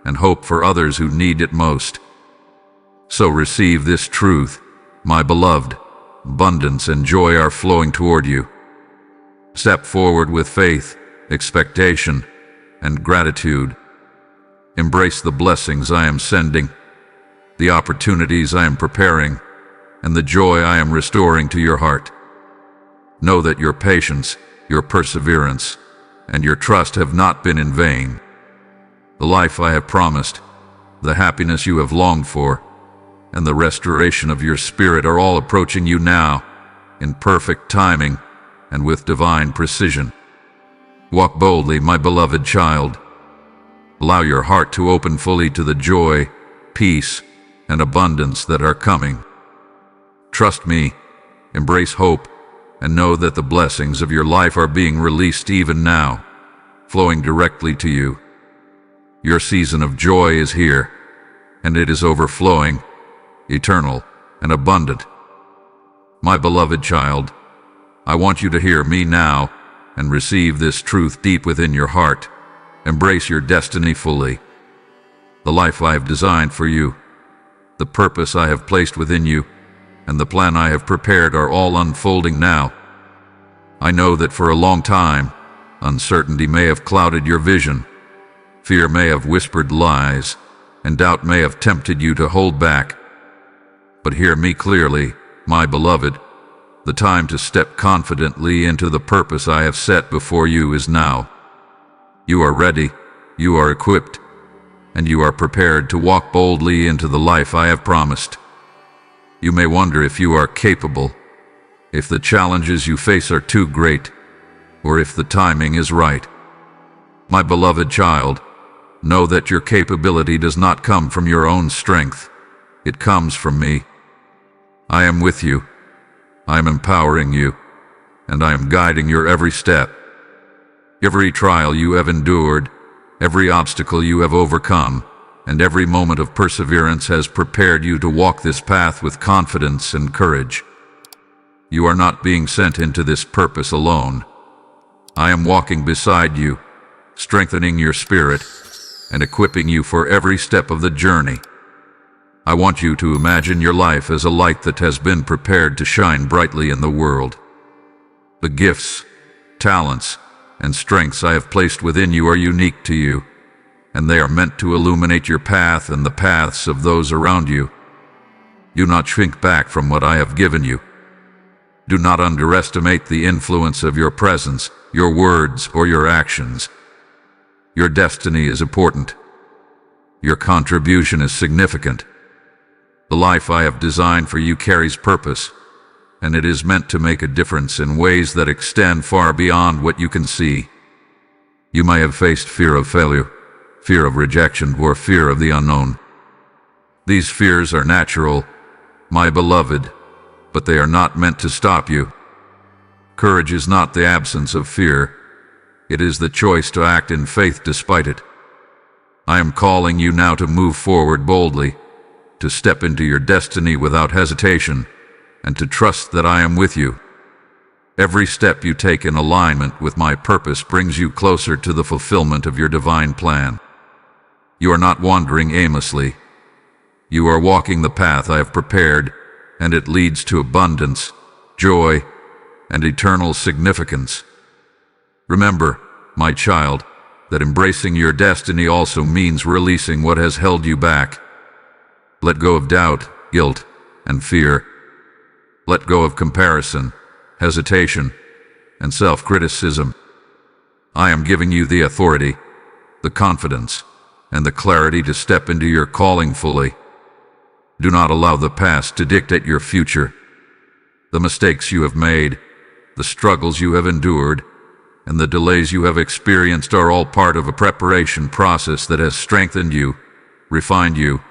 and hope for others who need it most. So receive this truth, my beloved. Abundance and joy are flowing toward you. Step forward with faith, expectation, and gratitude. Embrace the blessings I am sending, the opportunities I am preparing, and the joy I am restoring to your heart. Know that your patience, your perseverance, and your trust have not been in vain. The life I have promised, the happiness you have longed for, and the restoration of your spirit are all approaching you now, in perfect timing and with divine precision. Walk boldly, my beloved child. Allow your heart to open fully to the joy, peace, and abundance that are coming. Trust me, embrace hope, and know that the blessings of your life are being released even now, flowing directly to you. Your season of joy is here, and it is overflowing, eternal, and abundant. My beloved child, I want you to hear me now and receive this truth deep within your heart. Embrace your destiny fully. The life I have designed for you, the purpose I have placed within you, and the plan I have prepared are all unfolding now. I know that for a long time, uncertainty may have clouded your vision, fear may have whispered lies, and doubt may have tempted you to hold back. But hear me clearly, my beloved. The time to step confidently into the purpose I have set before you is now. You are ready, you are equipped, and you are prepared to walk boldly into the life I have promised. You may wonder if you are capable, if the challenges you face are too great, or if the timing is right. My beloved child, know that your capability does not come from your own strength. It comes from me. I am with you. I am empowering you, and I am guiding your every step. Every trial you have endured, every obstacle you have overcome, and every moment of perseverance has prepared you to walk this path with confidence and courage. You are not being sent into this purpose alone. I am walking beside you, strengthening your spirit, and equipping you for every step of the journey. I want you to imagine your life as a light that has been prepared to shine brightly in the world. The gifts, talents, and strengths I have placed within you are unique to you, and they are meant to illuminate your path and the paths of those around you. Do not shrink back from what I have given you. Do not underestimate the influence of your presence, your words, or your actions. Your destiny is important. Your contribution is significant. The life I have designed for you carries purpose, and it is meant to make a difference in ways that extend far beyond what you can see. You may have faced fear of failure, fear of rejection, or fear of the unknown. These fears are natural, my beloved, but they are not meant to stop you. Courage is not the absence of fear. It is the choice to act in faith despite it. I am calling you now to move forward boldly, to step into your destiny without hesitation, and to trust that I am with you. Every step you take in alignment with my purpose brings you closer to the fulfillment of your divine plan. You are not wandering aimlessly. You are walking the path I have prepared, and it leads to abundance, joy, and eternal significance. Remember, my child, that embracing your destiny also means releasing what has held you back. Let go of doubt, guilt, and fear. Let go of comparison, hesitation, and self-criticism. I am giving you the authority, the confidence, and the clarity to step into your calling fully. Do not allow the past to dictate your future. The mistakes you have made, the struggles you have endured, and the delays you have experienced are all part of a preparation process that has strengthened you, refined you,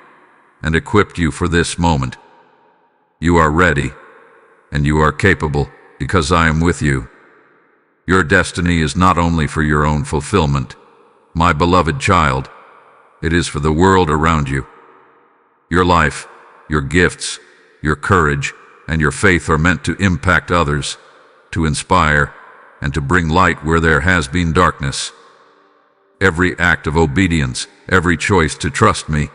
and equipped you for this moment. You are ready, and you are capable, because I am with you. Your destiny is not only for your own fulfillment, my beloved child, it is for the world around you. Your life, your gifts, your courage, and your faith are meant to impact others, to inspire, and to bring light where there has been darkness. Every act of obedience, every choice to trust me,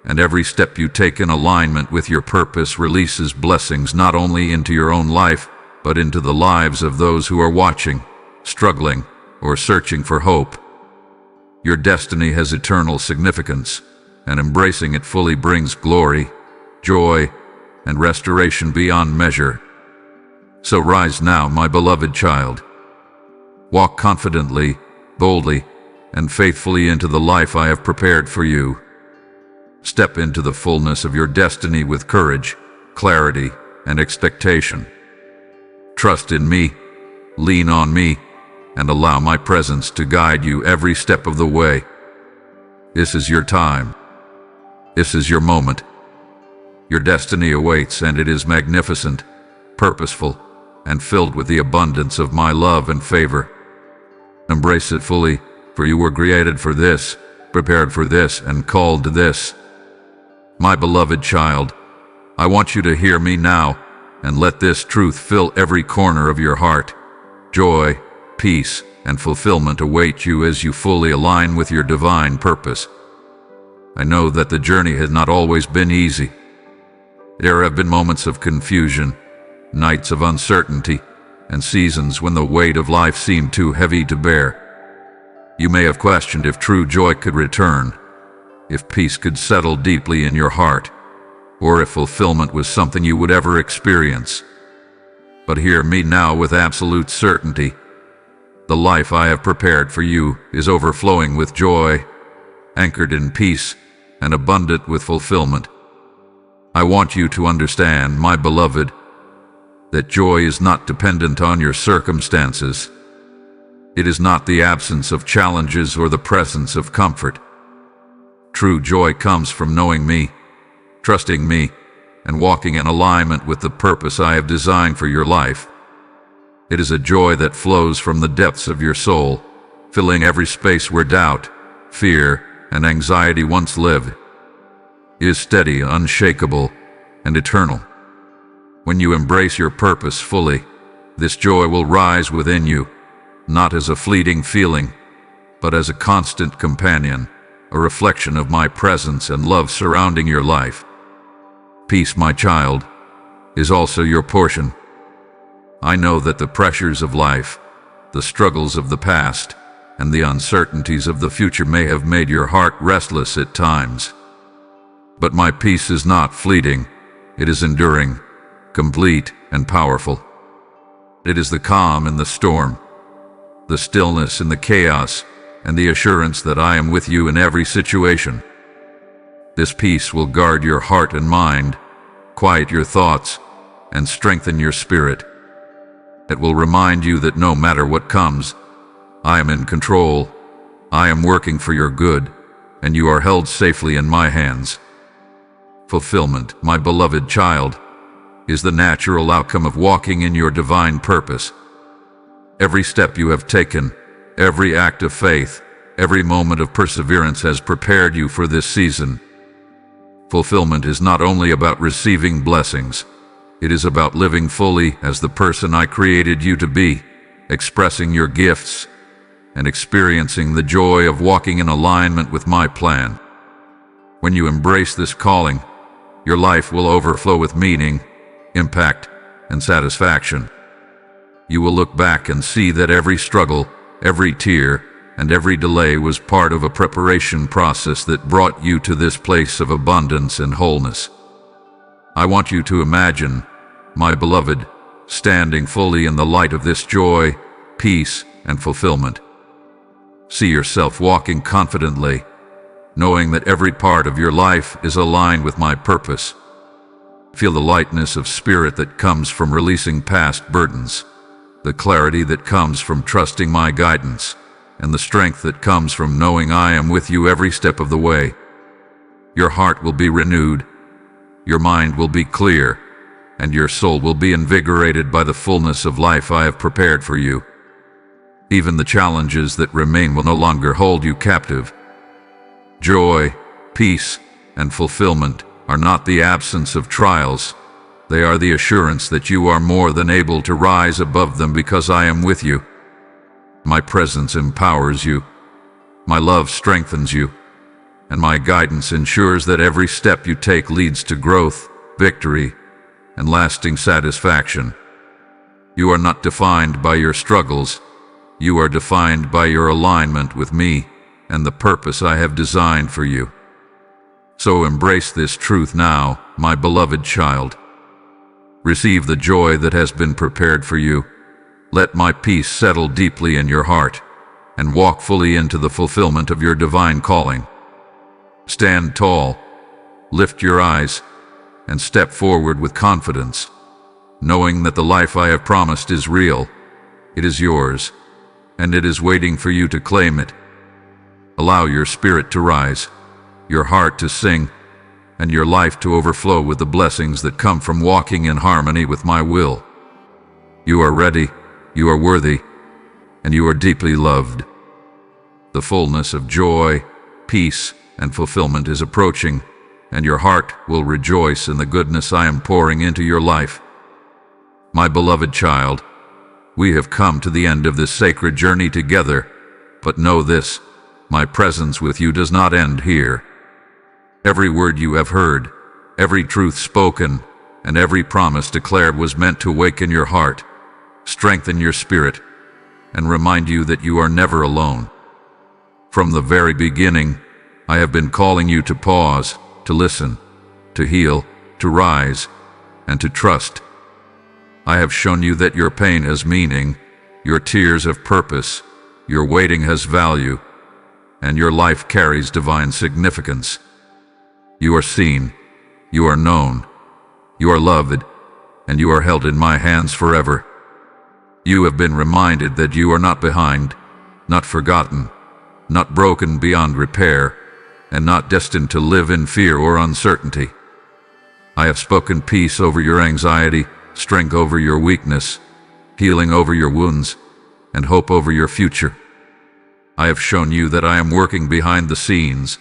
and every step you take in alignment with your purpose releases blessings not only into your own life, but into the lives of those who are watching, struggling, or searching for hope. Your destiny has eternal significance, and embracing it fully brings glory, joy, and restoration beyond measure. So rise now, my beloved child. Walk confidently, boldly, and faithfully into the life I have prepared for you. Step into the fullness of your destiny with courage, clarity, and expectation. Trust in me, lean on me, and allow my presence to guide you every step of the way. This is your time. This is your moment. Your destiny awaits, and it is magnificent, purposeful, and filled with the abundance of my love and favor. Embrace it fully, for you were created for this, prepared for this, and called to this. My beloved child, I want you to hear me now, and let this truth fill every corner of your heart. Joy, peace, and fulfillment await you as you fully align with your divine purpose. I know that the journey has not always been easy. There have been moments of confusion, nights of uncertainty, and seasons when the weight of life seemed too heavy to bear. You may have questioned if true joy could return, if peace could settle deeply in your heart, or if fulfillment was something you would ever experience. But hear me now with absolute certainty. The life I have prepared for you is overflowing with joy, anchored in peace, and abundant with fulfillment. I want you to understand, my beloved, that joy is not dependent on your circumstances. It is not the absence of challenges or the presence of comfort. True joy comes from knowing me, trusting me, and walking in alignment with the purpose I have designed for your life. It is a joy that flows from the depths of your soul, filling every space where doubt, fear, and anxiety once lived. It is steady, unshakable, and eternal. When you embrace your purpose fully, this joy will rise within you, not as a fleeting feeling, but as a constant companion, a reflection of my presence and love surrounding your life. Peace, my child, is also your portion. I know that the pressures of life, the struggles of the past, and the uncertainties of the future may have made your heart restless at times. But my peace is not fleeting. It is enduring, complete, and powerful. It is the calm in the storm, the stillness in the chaos, and the assurance that I am with you in every situation. This peace will guard your heart and mind, quiet your thoughts, and strengthen your spirit. It will remind you that no matter what comes, I am in control, I am working for your good, and you are held safely in my hands. Fulfillment, my beloved child, is the natural outcome of walking in your divine purpose. Every step you have taken, every act of faith, every moment of perseverance has prepared you for this season. Fulfillment is not only about receiving blessings, it is about living fully as the person I created you to be, expressing your gifts, and experiencing the joy of walking in alignment with my plan. When you embrace this calling, your life will overflow with meaning, impact, and satisfaction. You will look back and see that every struggle, every tear, and every delay was part of a preparation process that brought you to this place of abundance and wholeness. I want you to imagine, my beloved, standing fully in the light of this joy, peace, and fulfillment. See yourself walking confidently, knowing that every part of your life is aligned with my purpose. Feel the lightness of spirit that comes from releasing past burdens, the clarity that comes from trusting my guidance, and the strength that comes from knowing I am with you every step of the way. Your heart will be renewed, your mind will be clear, and your soul will be invigorated by the fullness of life I have prepared for you. Even the challenges that remain will no longer hold you captive. Joy, peace, and fulfillment are not the absence of trials. They are the assurance that you are more than able to rise above them because I am with you. My presence empowers you, my love strengthens you, and my guidance ensures that every step you take leads to growth, victory, and lasting satisfaction. You are not defined by your struggles. You are defined by your alignment with me and the purpose I have designed for you. So embrace this truth now, my beloved child. Receive the joy that has been prepared for you. Let my peace settle deeply in your heart, and walk fully into the fulfillment of your divine calling. Stand tall, lift your eyes, and step forward with confidence, knowing that the life I have promised is real. It is yours, and it is waiting for you to claim it. Allow your spirit to rise, your heart to sing, and your life to overflow with the blessings that come from walking in harmony with my will. You are ready, you are worthy, and you are deeply loved. The fullness of joy, peace, and fulfillment is approaching, and your heart will rejoice in the goodness I am pouring into your life. My beloved child, we have come to the end of this sacred journey together, but know this, my presence with you does not end here. Every word you have heard, every truth spoken, and every promise declared was meant to awaken your heart, strengthen your spirit, and remind you that you are never alone. From the very beginning, I have been calling you to pause, to listen, to heal, to rise, and to trust. I have shown you that your pain has meaning, your tears have purpose, your waiting has value, and your life carries divine significance. You are seen, you are known, you are loved, and you are held in my hands forever. You have been reminded that you are not behind, not forgotten, not broken beyond repair, and not destined to live in fear or uncertainty. I have spoken peace over your anxiety, strength over your weakness, healing over your wounds, and hope over your future. I have shown you that I am working behind the scenes,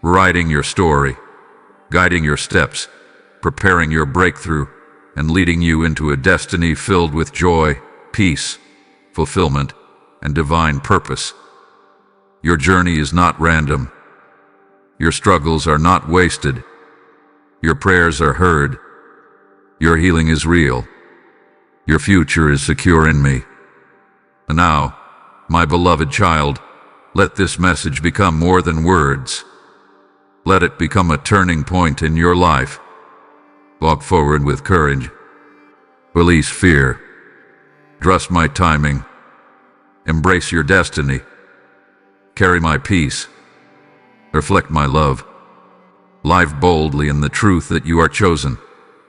writing your story, guiding your steps, preparing your breakthrough, and leading you into a destiny filled with joy, peace, fulfillment, and divine purpose. Your journey is not random. Your struggles are not wasted. Your prayers are heard. Your healing is real. Your future is secure in me. And now, my beloved child, let this message become more than words. Let it become a turning point in your life. Walk forward with courage. Release fear. Trust my timing. Embrace your destiny. Carry my peace. Reflect my love. Live boldly in the truth that you are chosen,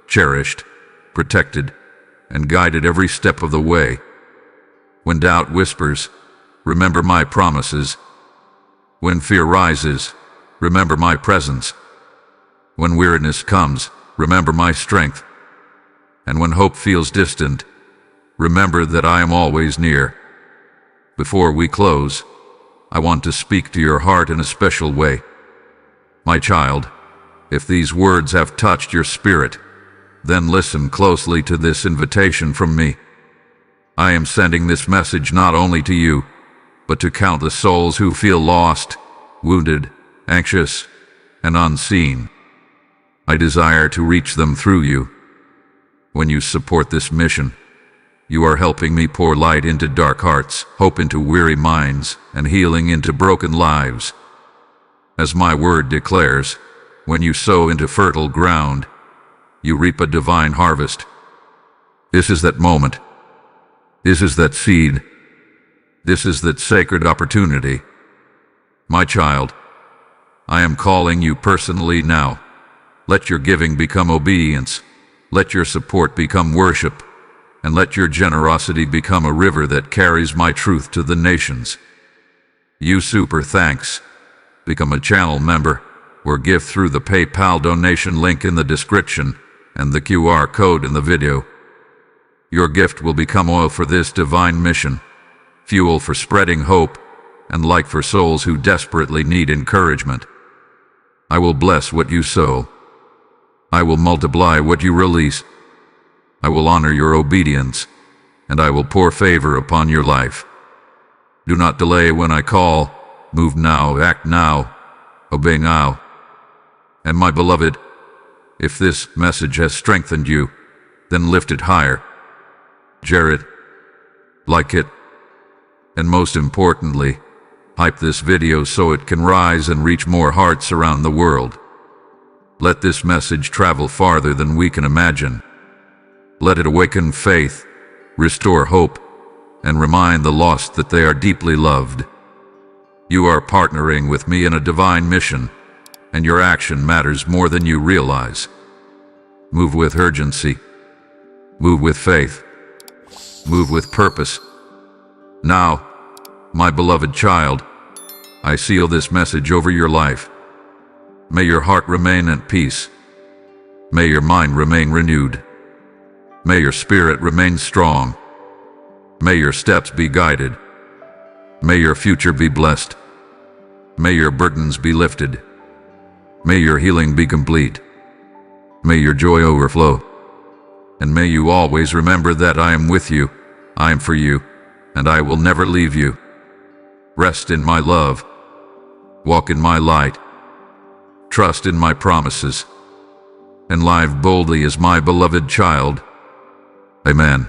cherished, protected, and guided every step of the way. When doubt whispers, remember my promises. When fear rises, remember my presence. When weariness comes, remember my strength. And when hope feels distant, remember that I am always near. Before we close, I want to speak to your heart in a special way. My child, if these words have touched your spirit, then listen closely to this invitation from me. I am sending this message not only to you, but to countless souls who feel lost, wounded, anxious, and unseen. I desire to reach them through you. When you support this mission, you are helping me pour light into dark hearts, hope into weary minds, and healing into broken lives. As my word declares, when you sow into fertile ground, you reap a divine harvest. This is that moment. This is that seed. This is that sacred opportunity. My child, I am calling you personally now. Let your giving become obedience. Let your support become worship. And let your generosity become a river that carries my truth to the nations. You super thanks. Become a channel member or give through the PayPal donation link in the description and the QR code in the video. Your gift will become oil for this divine mission, fuel for spreading hope, and light for souls who desperately need encouragement. I will bless what you sow. I will multiply what you release. I will honor your obedience, and I will pour favor upon your life. Do not delay when I call. Move now, act now, obey now. And my beloved, if this message has strengthened you, then lift it higher. Share it, like it, and most importantly, hype this video so it can rise and reach more hearts around the world. Let this message travel farther than we can imagine. Let it awaken faith, restore hope, and remind the lost that they are deeply loved. You are partnering with me in a divine mission, and your action matters more than you realize. Move with urgency. Move with faith. Move with purpose. Now, my beloved child, I seal this message over your life. May your heart remain at peace. May your mind remain renewed. May your spirit remain strong. May your steps be guided. May your future be blessed. May your burdens be lifted. May your healing be complete. May your joy overflow. And may you always remember that I am with you, I am for you, and I will never leave you. Rest in my love. Walk in my light. Trust in my promises. And live boldly as my beloved child. Amen.